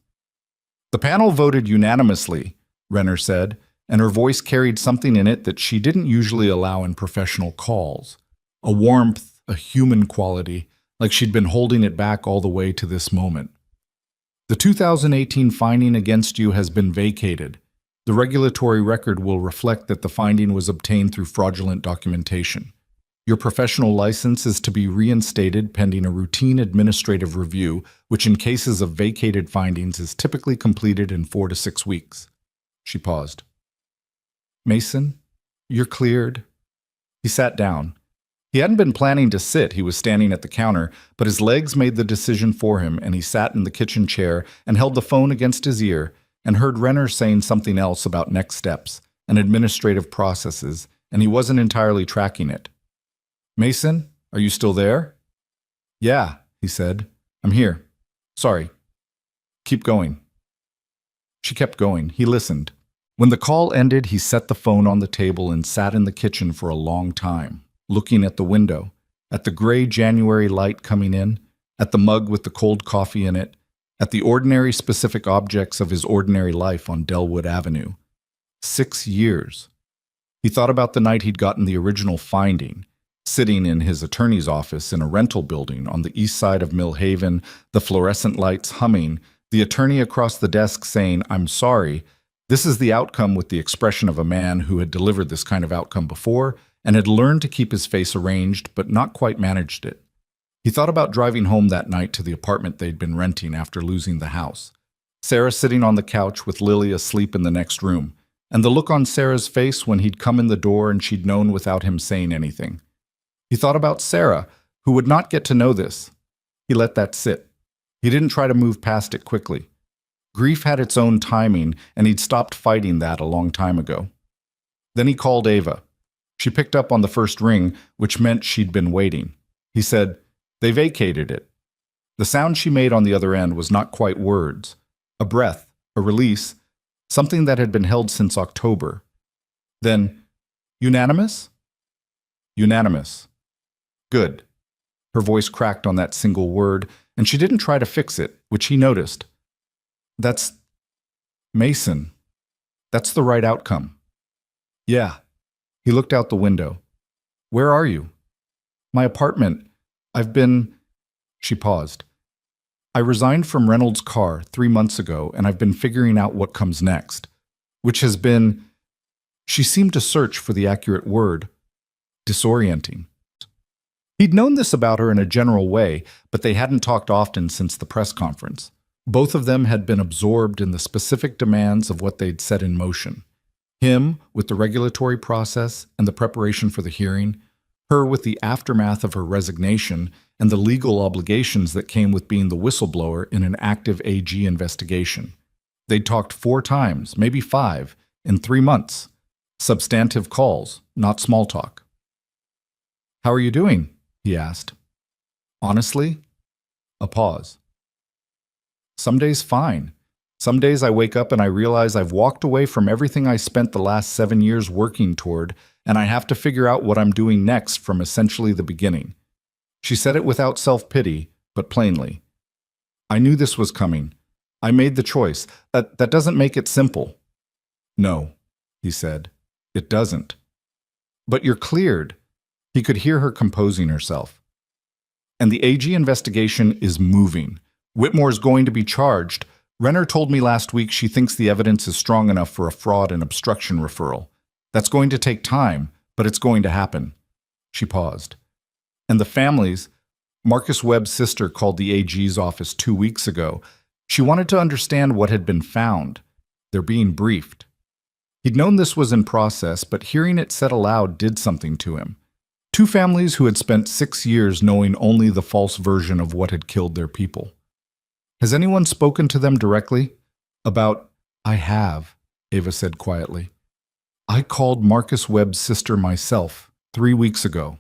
"The panel voted unanimously," Renner said, and her voice carried something in it that she didn't usually allow in professional calls. A warmth, a human quality, like she'd been holding it back all the way to this moment. "The 2018 finding against you has been vacated. The regulatory record will reflect that the finding was obtained through fraudulent documentation. Your professional license is to be reinstated pending a routine administrative review, which in cases of vacated findings is typically completed in 4 to 6 weeks. She paused. "Mason, you're cleared." He sat down. He hadn't been planning to sit, he was standing at the counter, but his legs made the decision for him, and he sat in the kitchen chair and held the phone against his ear and heard Renner saying something else about next steps and administrative processes, and he wasn't entirely tracking it. "Mason, are you still there?" "Yeah," he said. "I'm here. Sorry. Keep going." She kept going. He listened. When the call ended, he set the phone on the table and sat in the kitchen for a long time, looking at the window, at the gray January light coming in, at the mug with the cold coffee in it, at the ordinary specific objects of his ordinary life on Delwood Avenue. 6 years. He thought about the night he'd gotten the original finding, sitting in his attorney's office in a rental building on the east side of Millhaven, the fluorescent lights humming, the attorney across the desk saying, "I'm sorry. This is the outcome," with the expression of a man who had delivered this kind of outcome before and had learned to keep his face arranged but not quite managed it. He thought about driving home that night to the apartment they'd been renting after losing the house. Sarah sitting on the couch with Lily asleep in the next room, and the look on Sarah's face when he'd come in the door and she'd known without him saying anything. He thought about Sarah, who would not get to know this. He let that sit. He didn't try to move past it quickly. Grief had its own timing, and he'd stopped fighting that a long time ago. Then he called Ava. She picked up on the first ring, which meant she'd been waiting. He said, "They vacated it." The sound she made on the other end was not quite words. A breath, a release, something that had been held since October. Then, "Unanimous?" "Unanimous." "Good." Her voice cracked on that single word, and she didn't try to fix it, which he noticed. "That's Mason. That's the right outcome." "Yeah." He looked out the window. "Where are you?" "My apartment. I've been..." She paused. I resigned from Reynolds' car 3 months ago, and I've been figuring out what comes next, which has been, she seemed to search for the accurate word, disorienting. He'd known this about her in a general way, but they hadn't talked often since the press conference. Both of them had been absorbed in the specific demands of what they'd set in motion. Him with the regulatory process and the preparation for the hearing, her with the aftermath of her resignation and the legal obligations that came with being the whistleblower in an active AG investigation. They'd talked 4 times, maybe 5, in 3 months. Substantive calls, not small talk. "How are you doing?" he asked. "Honestly?" A pause. "Some days fine. Some days I wake up and I realize I've walked away from everything I spent the last 7 years working toward, and I have to figure out what I'm doing next from essentially the beginning." She said it without self-pity, but plainly. "I knew this was coming. I made the choice. That doesn't make it simple." "No," he said. "It doesn't." "But you're cleared." He could hear her composing herself. "And the AG investigation is moving. Whitmore's going to be charged. Renner told me last week she thinks the evidence is strong enough for a fraud and obstruction referral. That's going to take time, but it's going to happen." She paused. "And the families, Marcus Webb's sister called the AG's office 2 weeks ago. She wanted to understand what had been found. They're being briefed." He'd known this was in process, but hearing it said aloud did something to him. 2 families who had spent 6 years knowing only the false version of what had killed their people. "Has anyone spoken to them directly?" "About—" "I have," Ava said quietly. "I called Marcus Webb's sister myself 3 weeks ago."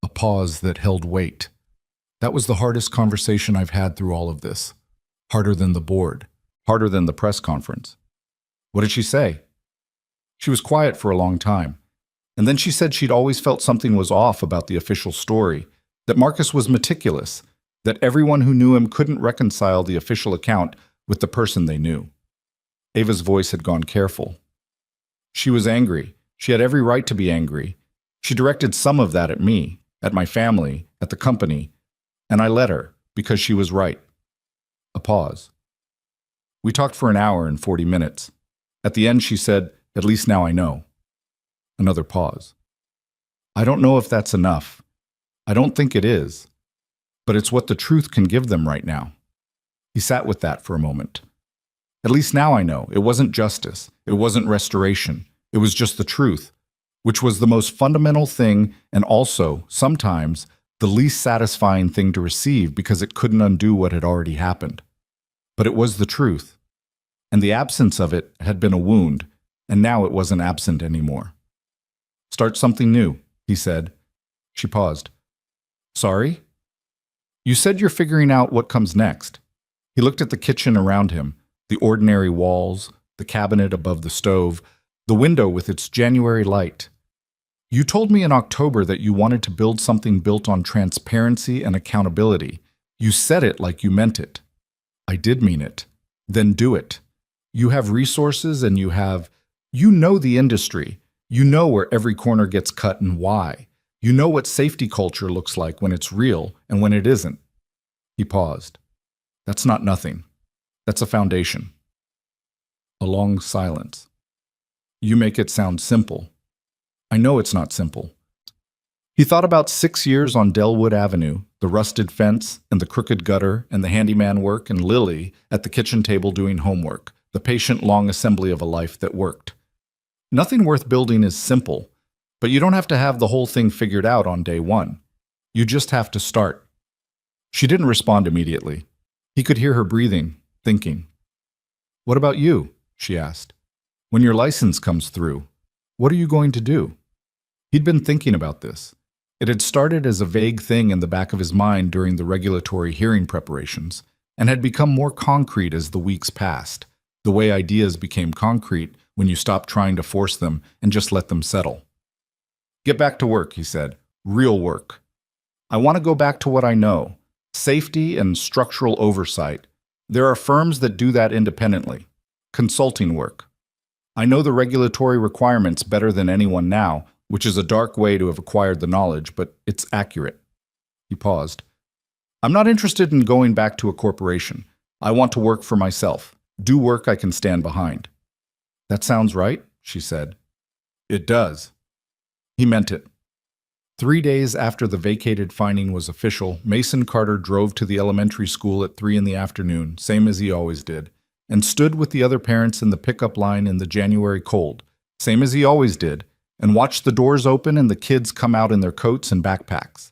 A pause that held weight. "That was the hardest conversation I've had through all of this. Harder than the board. Harder than the press conference." "What did she say?" "She was quiet for a long time. And then she said she'd always felt something was off about the official story, that Marcus was meticulous, that everyone who knew him couldn't reconcile the official account with the person they knew." Ava's voice had gone careful. "She was angry. She had every right to be angry. She directed some of that at me, at my family, at the company, and I let her, because she was right." A pause. "We talked for an hour and 40 minutes. At the end she said, 'At least now I know.'" Another pause. "I don't know if that's enough. I don't think it is. But it's what the truth can give them right now." He sat with that for a moment. "At least now I know. It wasn't justice. It wasn't restoration. It was just the truth, which was the most fundamental thing and also, sometimes, the least satisfying thing to receive because it couldn't undo what had already happened. But it was the truth. And the absence of it had been a wound, and now it wasn't absent anymore." "Start something new," he said. She paused. "Sorry?" "You said you're figuring out what comes next." He looked at the kitchen around him, the ordinary walls, the cabinet above the stove, the window with its January light. "You told me in October that you wanted to build something built on transparency and accountability. You said it like you meant it." "I did mean it." "Then do it. You have resources and you know the industry. You know where every corner gets cut and why. You know what safety culture looks like when it's real and when it isn't." He paused. "That's not nothing. That's a foundation." A long silence. "You make it sound simple." "I know it's not simple." He thought about 6 years on Elmwood Avenue, the rusted fence and the crooked gutter and the handyman work and Lily at the kitchen table doing homework, the patient long assembly of a life that worked. Nothing worth building is simple, but you don't have to have the whole thing figured out on day 1. You just have to start. She didn't respond immediately. He could hear her breathing, thinking. "What about you?" she asked. "When your license comes through, what are you going to do?" He'd been thinking about this. It had started as a vague thing in the back of his mind during the regulatory hearing preparations, and had become more concrete as the weeks passed, the way ideas became concrete when you stop trying to force them and just let them settle. "Get back to work," he said. "Real work. I want to go back to what I know. Safety and structural oversight. There are firms that do that independently. Consulting work. I know the regulatory requirements better than anyone now, which is a dark way to have acquired the knowledge, but it's accurate." He paused. I'm not interested in going back to a corporation. I want to work for myself. Do work I can stand behind. That sounds right, she said. It does. He meant it. 3 days after the vacated finding was official, Mason Carter drove to the elementary school at 3 in the afternoon, same as he always did, and stood with the other parents in the pickup line in the January cold, same as he always did, and watched the doors open and the kids come out in their coats and backpacks.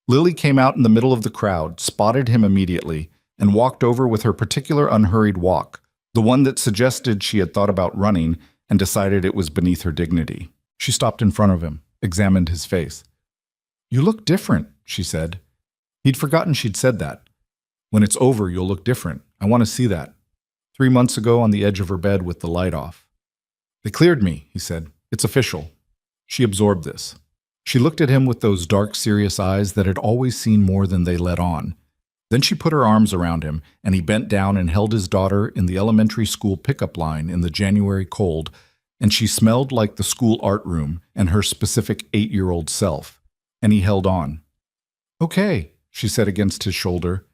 Lily came out in the middle of the crowd, spotted him immediately, and walked over with her particular unhurried walk, the one that suggested she had thought about running and decided it was beneath her dignity. She stopped in front of him, examined his face. "You look different," she said. He'd forgotten she'd said that. "When it's over, you'll look different. I want to see that." 3 months ago on the edge of her bed with the light off. "They cleared me," he said. "It's official." She absorbed this. She looked at him with those dark, serious eyes that had always seen more than they let on. Then she put her arms around him, and he bent down and held his daughter in the elementary school pickup line in the January cold, and she smelled like the school art room and her specific 8-year-old self. And he held on. "Okay," she said against his shoulder,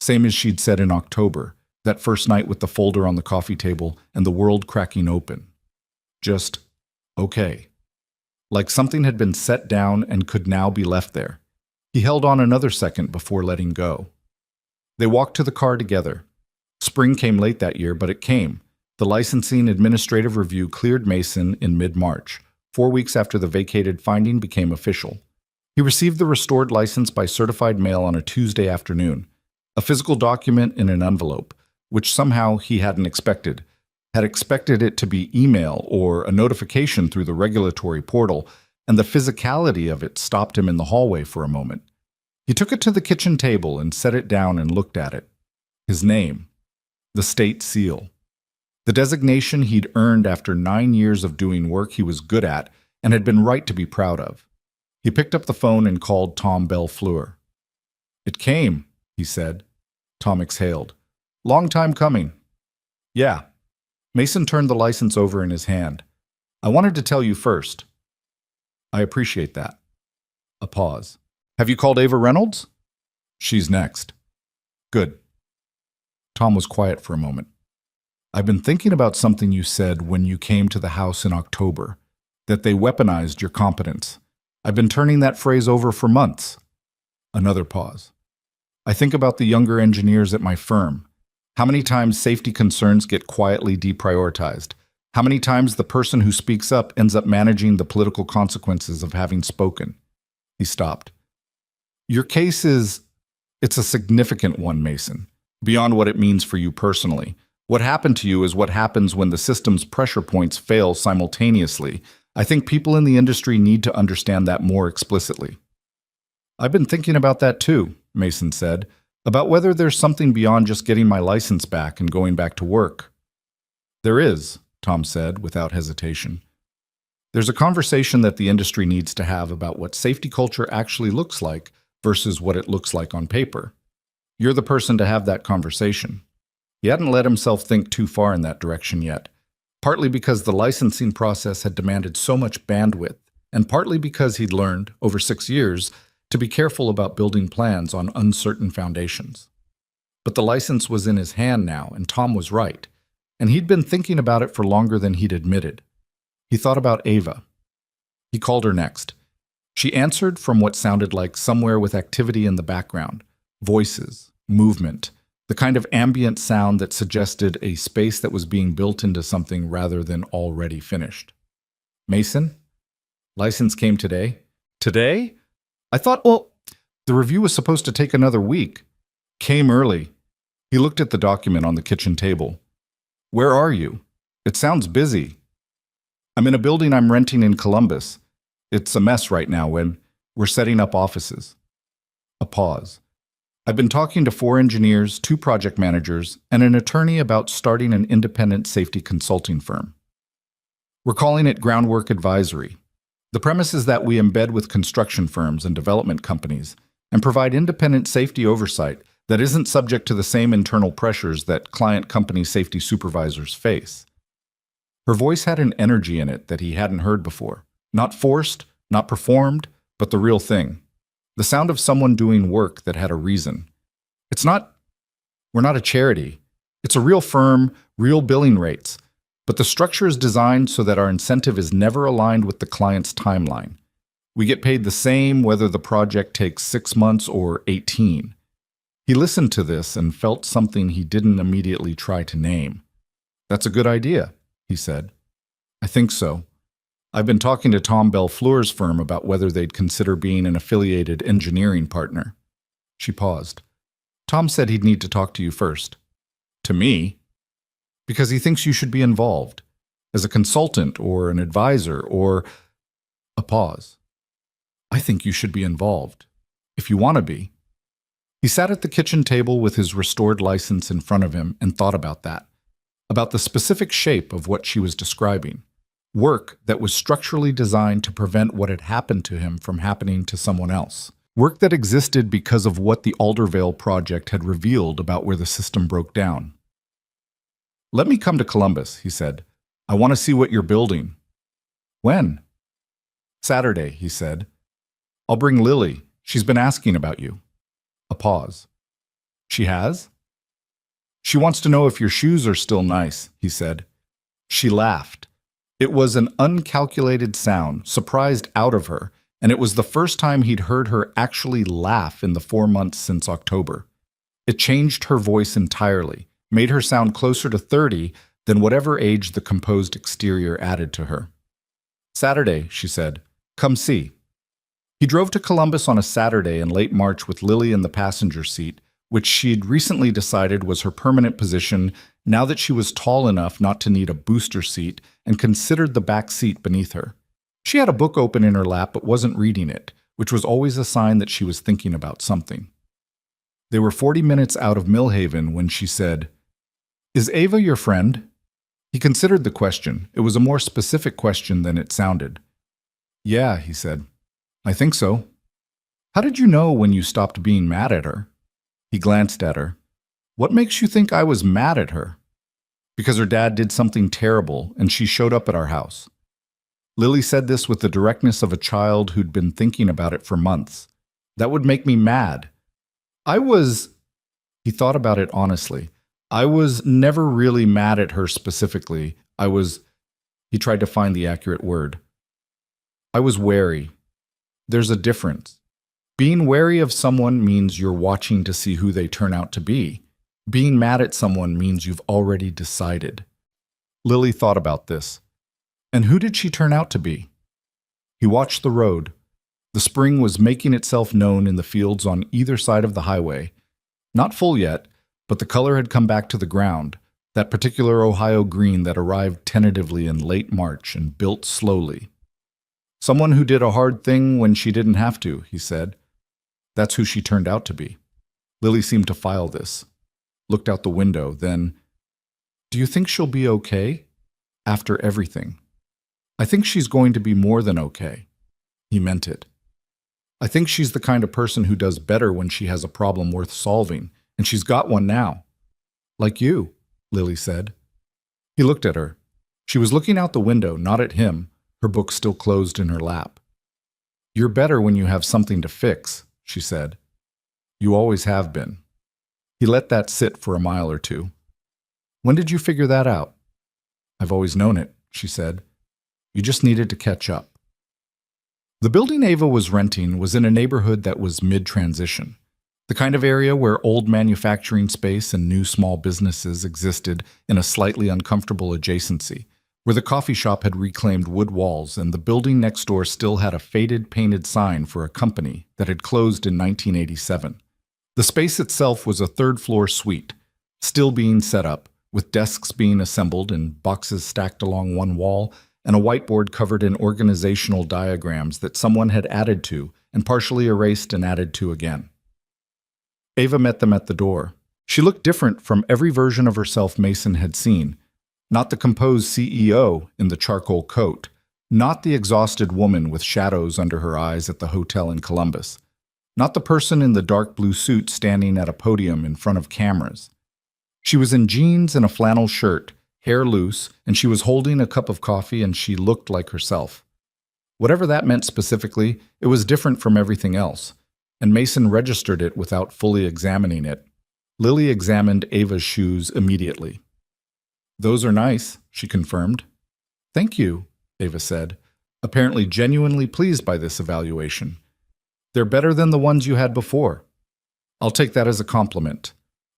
same as she'd said in October, that first night with the folder on the coffee table and the world cracking open. Just, okay. Like something had been set down and could now be left there. He held on another second before letting go. They walked to the car together. Spring came late that year, but it came. The licensing administrative review cleared Mason in mid-March, 4 weeks after the vacated finding became official. He received the restored license by certified mail on a Tuesday afternoon, a physical document in an envelope, which somehow he hadn't expected. Had expected it to be email or a notification through the regulatory portal, and the physicality of it stopped him in the hallway for a moment. He took it to the kitchen table and set it down and looked at it. His name. The state seal. The designation he'd earned after 9 years of doing work he was good at and had been right to be proud of. He picked up the phone and called Tom Belfleur. "It came," he said. Tom exhaled. "Long time coming." "Yeah." Mason turned the license over in his hand. "I wanted to tell you first." "I appreciate that." A pause. "Have you called Ava Reynolds?" "She's next." "Good." Tom was quiet for a moment. "I've been thinking about something you said when you came to the house in October, that they weaponized your competence. I've been turning that phrase over for months." Another pause. "I think about the younger engineers at my firm. How many times safety concerns get quietly deprioritized? How many times the person who speaks up ends up managing the political consequences of having spoken?" He stopped. "Your case it's a significant one, Mason, beyond what it means for you personally. What happened to you is what happens when the system's pressure points fail simultaneously. I think people in the industry need to understand that more explicitly." "I've been thinking about that too," Mason said, "about whether there's something beyond just getting my license back and going back to work." "There is," Tom said without hesitation. "There's a conversation that the industry needs to have about what safety culture actually looks like versus what it looks like on paper. You're the person to have that conversation." He hadn't let himself think too far in that direction yet, partly because the licensing process had demanded so much bandwidth, and partly because he'd learned, over 6 years, to be careful about building plans on uncertain foundations. But the license was in his hand now, and Tom was right, and he'd been thinking about it for longer than he'd admitted. He thought about Ava. He called her next. She answered from what sounded like somewhere with activity in the background, voices, movement, the kind of ambient sound that suggested a space that was being built into something rather than already finished. "Mason? License came today." "Today? I thought, the review was supposed to take another week." "Came early." He looked at the document on the kitchen table. "Where are you? It sounds busy." "I'm in a building I'm renting in Columbus. It's a mess right now when we're setting up offices." A pause. "I've been talking to 4 engineers, 2 project managers, and an attorney about starting an independent safety consulting firm. We're calling it Groundwork Advisory. The premise is that we embed with construction firms and development companies and provide independent safety oversight that isn't subject to the same internal pressures that client company safety supervisors face." Her voice had an energy in it that he hadn't heard before. Not forced, not performed, but the real thing. The sound of someone doing work that had a reason. It's not, we're not a charity. It's a real firm, real billing rates. But the structure is designed so that our incentive is never aligned with the client's timeline. We get paid the same whether the project takes 6 months or 18. He listened to this and felt something he didn't immediately try to name. That's a good idea, he said. I think so. I've been talking to Tom Belfleur's firm about whether they'd consider being an affiliated engineering partner. She paused. Tom said he'd need to talk to you first. To me? Because he thinks you should be involved, as a consultant or an advisor or... A pause. I think you should be involved, if you want to be. He sat at the kitchen table with his restored license in front of him and thought about that, about the specific shape of what she was describing, work that was structurally designed to prevent what had happened to him from happening to someone else, work that existed because of what the Aldervale project had revealed about where the system broke down. Let me come to Columbus, he said. I want to see what you're building. When? Saturday, he said. I'll bring Lily. She's been asking about you. A pause. She has? She wants to know if your shoes are still nice, he said. She laughed. It was an uncalculated sound, surprised out of her, and it was the first time he'd heard her actually laugh in the 4 months since October. It changed her voice entirely, made her sound closer to 30 than whatever age the composed exterior added to her. Saturday, she said. Come see. He drove to Columbus on a Saturday in late March with Lily in the passenger seat, which she'd recently decided was her permanent position now that she was tall enough not to need a booster seat and considered the back seat beneath her. She had a book open in her lap but wasn't reading it, which was always a sign that she was thinking about something. They were 40 minutes out of Millhaven when she said, Is Ava your friend? He considered the question. It was a more specific question than it sounded. Yeah, he said. I think so. How did you know when you stopped being mad at her? He glanced at her. What makes you think I was mad at her? Because her dad did something terrible and she showed up at our house. Lily said this with the directness of a child who'd been thinking about it for months. That would make me mad. He thought about it honestly. I was never really mad at her specifically. He tried to find the accurate word. I was wary. There's a difference. Being wary of someone means you're watching to see who they turn out to be. Being mad at someone means you've already decided. Lily thought about this. And who did she turn out to be? He watched the road. The spring was making itself known in the fields on either side of the highway. Not full yet, but the color had come back to the ground, that particular Ohio green that arrived tentatively in late March and built slowly. Someone who did a hard thing when she didn't have to, he said. That's who she turned out to be. Lily seemed to file this. Looked out the window, then, Do you think she'll be okay? After everything. I think she's going to be more than okay. He meant it. I think she's the kind of person who does better when she has a problem worth solving, and she's got one now. Like you, Lily said. He looked at her. She was looking out the window, not at him, her book still closed in her lap. You're better when you have something to fix, she said. You always have been. He let that sit for a mile or two. When did you figure that out? I've always known it, she said. You just needed to catch up. The building Ava was renting was in a neighborhood that was mid-transition, the kind of area where old manufacturing space and new small businesses existed in a slightly uncomfortable adjacency, where the coffee shop had reclaimed wood walls and the building next door still had a faded painted sign for a company that had closed in 1987. The space itself was a third-floor suite, still being set up, with desks being assembled and boxes stacked along one wall and a whiteboard covered in organizational diagrams that someone had added to and partially erased and added to again. Ava met them at the door. She looked different from every version of herself Mason had seen. Not the composed CEO in the charcoal coat, not the exhausted woman with shadows under her eyes at the hotel in Columbus, not the person in the dark blue suit standing at a podium in front of cameras. She was in jeans and a flannel shirt, hair loose, and she was holding a cup of coffee and she looked like herself. Whatever that meant specifically, it was different from everything else, and Mason registered it without fully examining it, Lily examined Ava's shoes immediately. "Those are nice," she confirmed. "Thank you," Ava said, apparently genuinely pleased by this evaluation. "They're better than the ones you had before." "I'll take that as a compliment."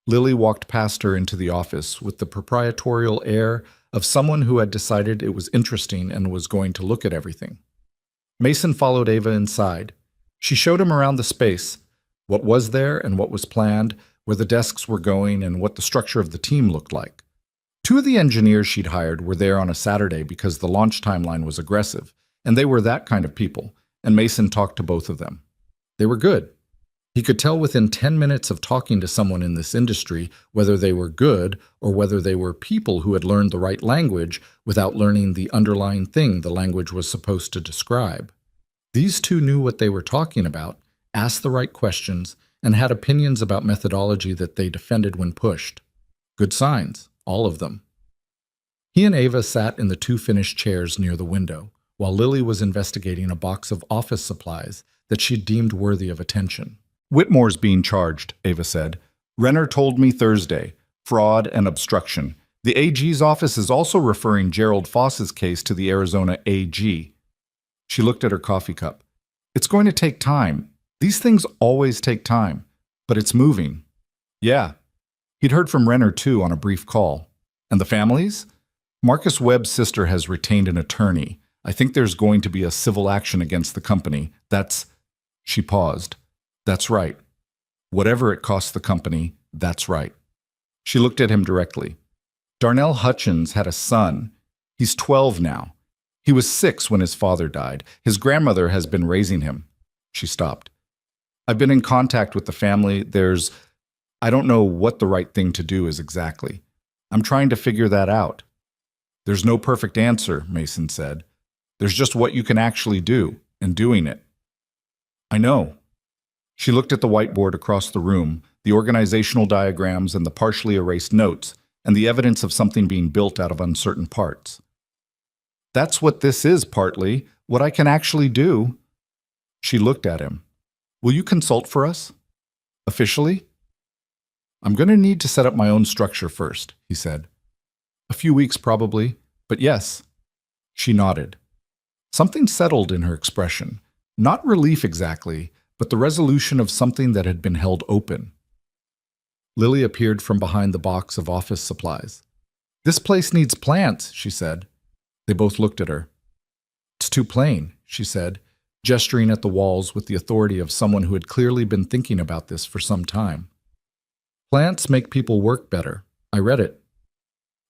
Lily walked past her into the office with the proprietorial air of someone who had decided it was interesting and was going to look at everything. Mason followed Ava inside. She showed him around the space, what was there and what was planned, where the desks were going, and what the structure of the team looked like. Two of the engineers she'd hired were there on a Saturday because the launch timeline was aggressive, and they were that kind of people, and Mason talked to both of them. They were good. He could tell within 10 minutes of talking to someone in this industry whether they were good or whether they were people who had learned the right language without learning the underlying thing the language was supposed to describe. These two knew what they were talking about, asked the right questions, and had opinions about methodology that they defended when pushed. Good signs, all of them. He and Ava sat in the two finished chairs near the window, while Lily was investigating a box of office supplies that she deemed worthy of attention. "Whitmore's being charged," Ava said. "Renner told me Thursday. Fraud and obstruction. The AG's office is also referring Gerald Foss's case to the Arizona AG." She looked at her coffee cup. "It's going to take time. These things always take time. But it's moving." "Yeah." He'd heard from Renner, too, on a brief call. "And the families?" "Marcus Webb's sister has retained an attorney. I think there's going to be a civil action against the company. That's—" She paused. "That's right. Whatever it costs the company, that's right." She looked at him directly. "Darnell Hutchins had a son. He's 12 now. He was 6 when his father died. His grandmother has been raising him." She stopped. "I've been in contact with the family. I don't know what the right thing to do is exactly. I'm trying to figure that out." "There's no perfect answer," Mason said. "There's just what you can actually do, and doing it." "I know." She looked at the whiteboard across the room, the organizational diagrams and the partially erased notes, and the evidence of something being built out of uncertain parts. "That's what this is, partly, what I can actually do." She looked at him. "Will you consult for us? Officially?" "I'm going to need to set up my own structure first," he said. "A few weeks probably, but yes." She nodded. Something settled in her expression. Not relief exactly, but the resolution of something that had been held open. Lily appeared from behind the box of office supplies. "This place needs plants," she said. They both looked at her. "It's too plain," she said, gesturing at the walls with the authority of someone who had clearly been thinking about this for some time. "Plants make people work better. I read it."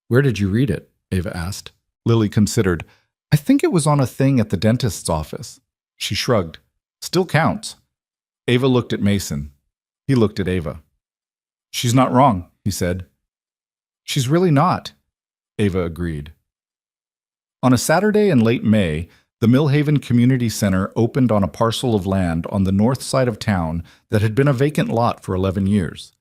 "Where did you read it?" Ava asked. Lily considered. "I think it was on a thing at the dentist's office." She shrugged. "Still counts." Ava looked at Mason. He looked at Ava. "She's not wrong," he said. "She's really not," Ava agreed. On a Saturday in late May, the Millhaven Community Center opened on a parcel of land on the north side of town that had been a vacant lot for 11 years.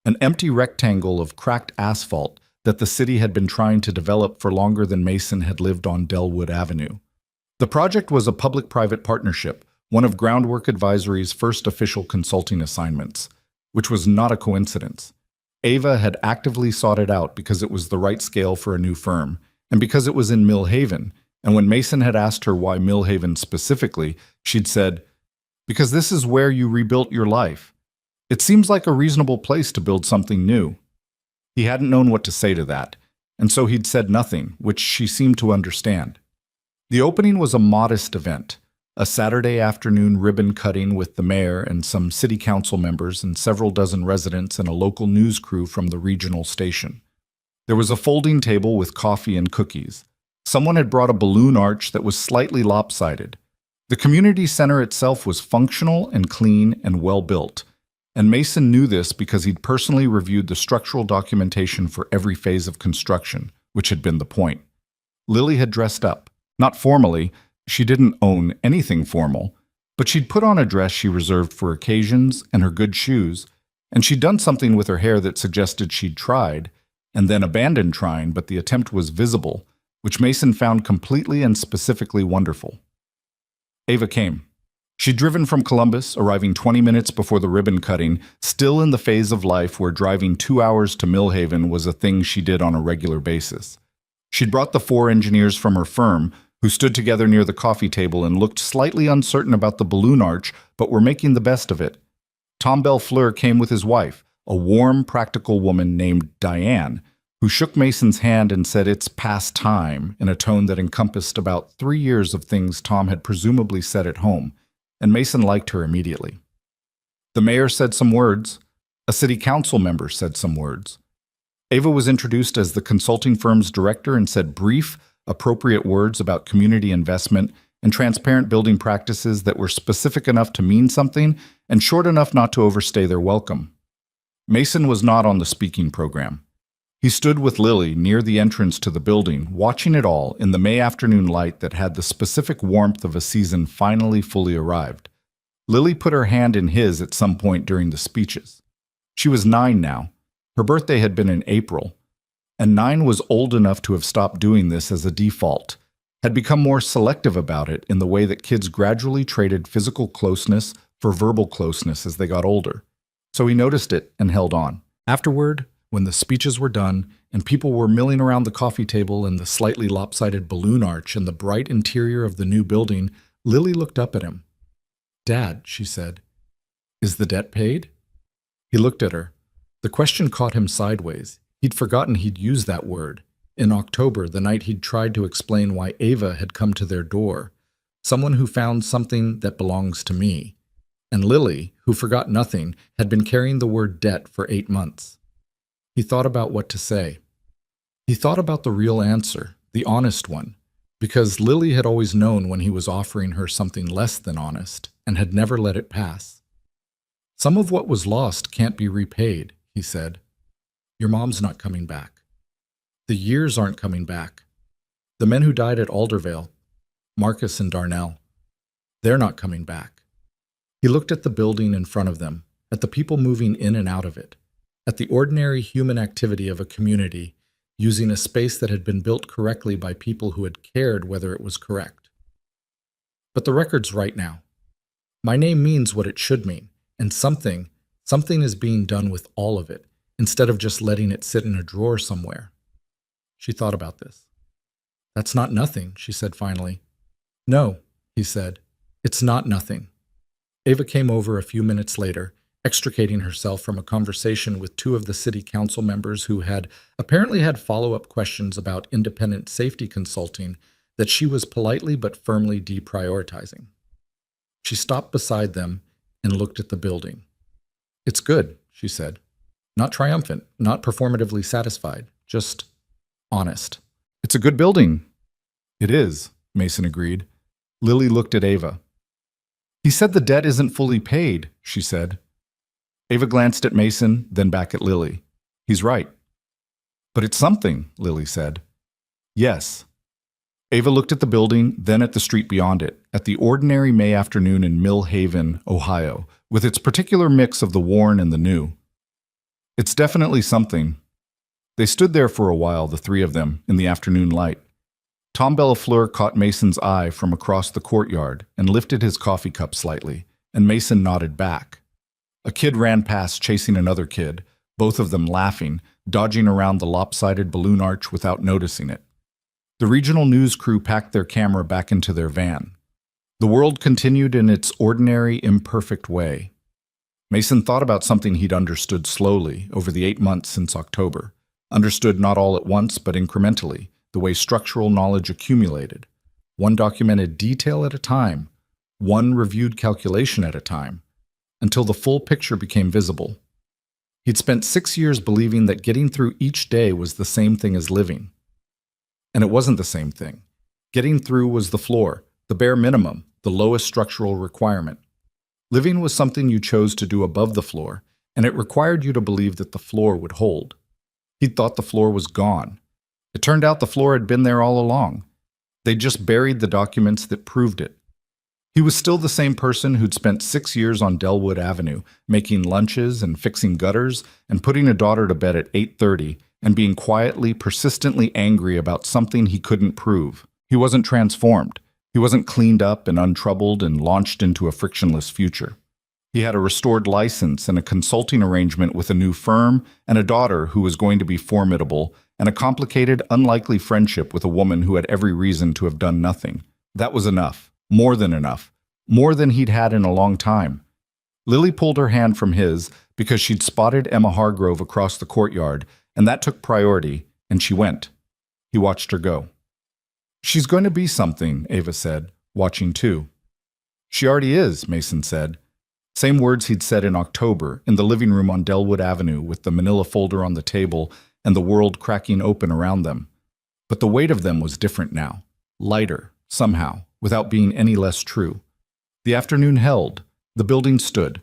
An empty rectangle of cracked asphalt that the city had been trying to develop for longer than Mason had lived on Delwood Avenue. The project was a public-private partnership, one of Groundwork Advisory's first official consulting assignments, which was not a coincidence. Ava had actively sought it out because it was the right scale for a new firm, and because it was in Millhaven, and when Mason had asked her why Millhaven specifically, she'd said, "Because this is where you rebuilt your life. It seems like a reasonable place to build something new." He hadn't known what to say to that, and so he'd said nothing, which she seemed to understand. The opening was a modest event, a Saturday afternoon ribbon cutting with the mayor and some city council members and several dozen residents and a local news crew from the regional station. There was a folding table with coffee and cookies. Someone had brought a balloon arch that was slightly lopsided. The community center itself was functional and clean and well built, and Mason knew this because he'd personally reviewed the structural documentation for every phase of construction, which had been the point. Lily had dressed up, not formally. She didn't own anything formal, but she'd put on a dress she reserved for occasions and her good shoes, and she'd done something with her hair that suggested she'd tried, and then abandoned trying, but the attempt was visible, which Mason found completely and specifically wonderful. Ava came. She'd driven from Columbus, arriving 20 minutes before the ribbon cutting, still in the phase of life where driving 2 hours to Millhaven was a thing she did on a regular basis. She'd brought the 4 engineers from her firm, who stood together near the coffee table and looked slightly uncertain about the balloon arch, but were making the best of it. Tom Bellefleur came with his wife, a warm, practical woman named Diane, who shook Mason's hand and said it's past time in a tone that encompassed about 3 years of things Tom had presumably said at home, and Mason liked her immediately. The mayor said some words. A city council member said some words. Ava was introduced as the consulting firm's director and said brief, appropriate words about community investment and transparent building practices that were specific enough to mean something and short enough not to overstay their welcome. Mason was not on the speaking program. He stood with Lily near the entrance to the building, watching it all in the May afternoon light that had the specific warmth of a season finally fully arrived. Lily put her hand in his at some point during the speeches. She was 9 now. Her birthday had been in April, and 9 was old enough to have stopped doing this as a default, had become more selective about it in the way that kids gradually traded physical closeness for verbal closeness as they got older. So he noticed it and held on. Afterward, when the speeches were done and people were milling around the coffee table and the slightly lopsided balloon arch and the bright interior of the new building, Lily looked up at him. "Dad," she said, "is the debt paid?" He looked at her. The question caught him sideways. He'd forgotten he'd used that word. In October, the night he'd tried to explain why Ava had come to their door. Someone who found something that belongs to me. And Lily, who forgot nothing, had been carrying the word debt for 8 months. He thought about what to say. He thought about the real answer, the honest one, because Lily had always known when he was offering her something less than honest and had never let it pass. "Some of what was lost can't be repaid," he said. "Your mom's not coming back. The years aren't coming back. The men who died at Aldervale, Marcus and Darnell, they're not coming back." He looked at the building in front of them, at the people moving in and out of it, at the ordinary human activity of a community using a space that had been built correctly by people who had cared whether it was correct. "But the record's right now. My name means what it should mean, and something is being done with all of it, instead of just letting it sit in a drawer somewhere." She thought about this. "That's not nothing," she said finally. "No," he said, "it's not nothing." Ava came over a few minutes later, extricating herself from a conversation with 2 of the city council members who had apparently had follow-up questions about independent safety consulting that she was politely but firmly deprioritizing. She stopped beside them and looked at the building. "It's good," she said. Not triumphant, not performatively satisfied, just honest. "It's a good building." "It is," Mason agreed. Lily looked at Ava. "He said the debt isn't fully paid," she said. Ava glanced at Mason, then back at Lily. "He's right." "But it's something," Lily said. "Yes." Ava looked at the building, then at the street beyond it, at the ordinary May afternoon in Mill Haven, Ohio, with its particular mix of the worn and the new. "It's definitely something." They stood there for a while, the 3 of them, in the afternoon light. Tom Bellefleur caught Mason's eye from across the courtyard and lifted his coffee cup slightly, and Mason nodded back. A kid ran past chasing another kid, both of them laughing, dodging around the lopsided balloon arch without noticing it. The regional news crew packed their camera back into their van. The world continued in its ordinary, imperfect way. Mason thought about something he'd understood slowly over the 8 months since October. Understood not all at once, but incrementally, the way structural knowledge accumulated. One documented detail at a time, one reviewed calculation at a time, until the full picture became visible. He'd spent 6 years believing that getting through each day was the same thing as living. And it wasn't the same thing. Getting through was the floor, the bare minimum, the lowest structural requirement. Living was something you chose to do above the floor, and it required you to believe that the floor would hold. He'd thought the floor was gone. It turned out the floor had been there all along. They'd just buried the documents that proved it. He was still the same person who'd spent 6 years on Delwood Avenue, making lunches and fixing gutters and putting a daughter to bed at 8:30 and being quietly, persistently angry about something he couldn't prove. He wasn't transformed. He wasn't cleaned up and untroubled and launched into a frictionless future. He had a restored license and a consulting arrangement with a new firm and a daughter who was going to be formidable and a complicated, unlikely friendship with a woman who had every reason to have done nothing. That was enough. More than enough. More than he'd had in a long time. Lily pulled her hand from his because she'd spotted Emma Hargrove across the courtyard, and that took priority, and she went. He watched her go. "She's going to be something," Ava said, watching too. "She already is," Mason said. Same words he'd said in October, in the living room on Delwood Avenue with the manila folder on the table and the world cracking open around them. But the weight of them was different now. Lighter, somehow, without being any less true. The afternoon held. The building stood.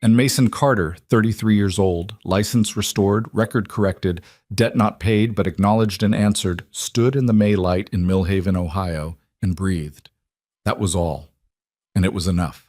And Mason Carter, 33 years old, license restored, record corrected, debt not paid but acknowledged and answered, stood in the May light in Millhaven, Ohio, and breathed. That was all. And it was enough.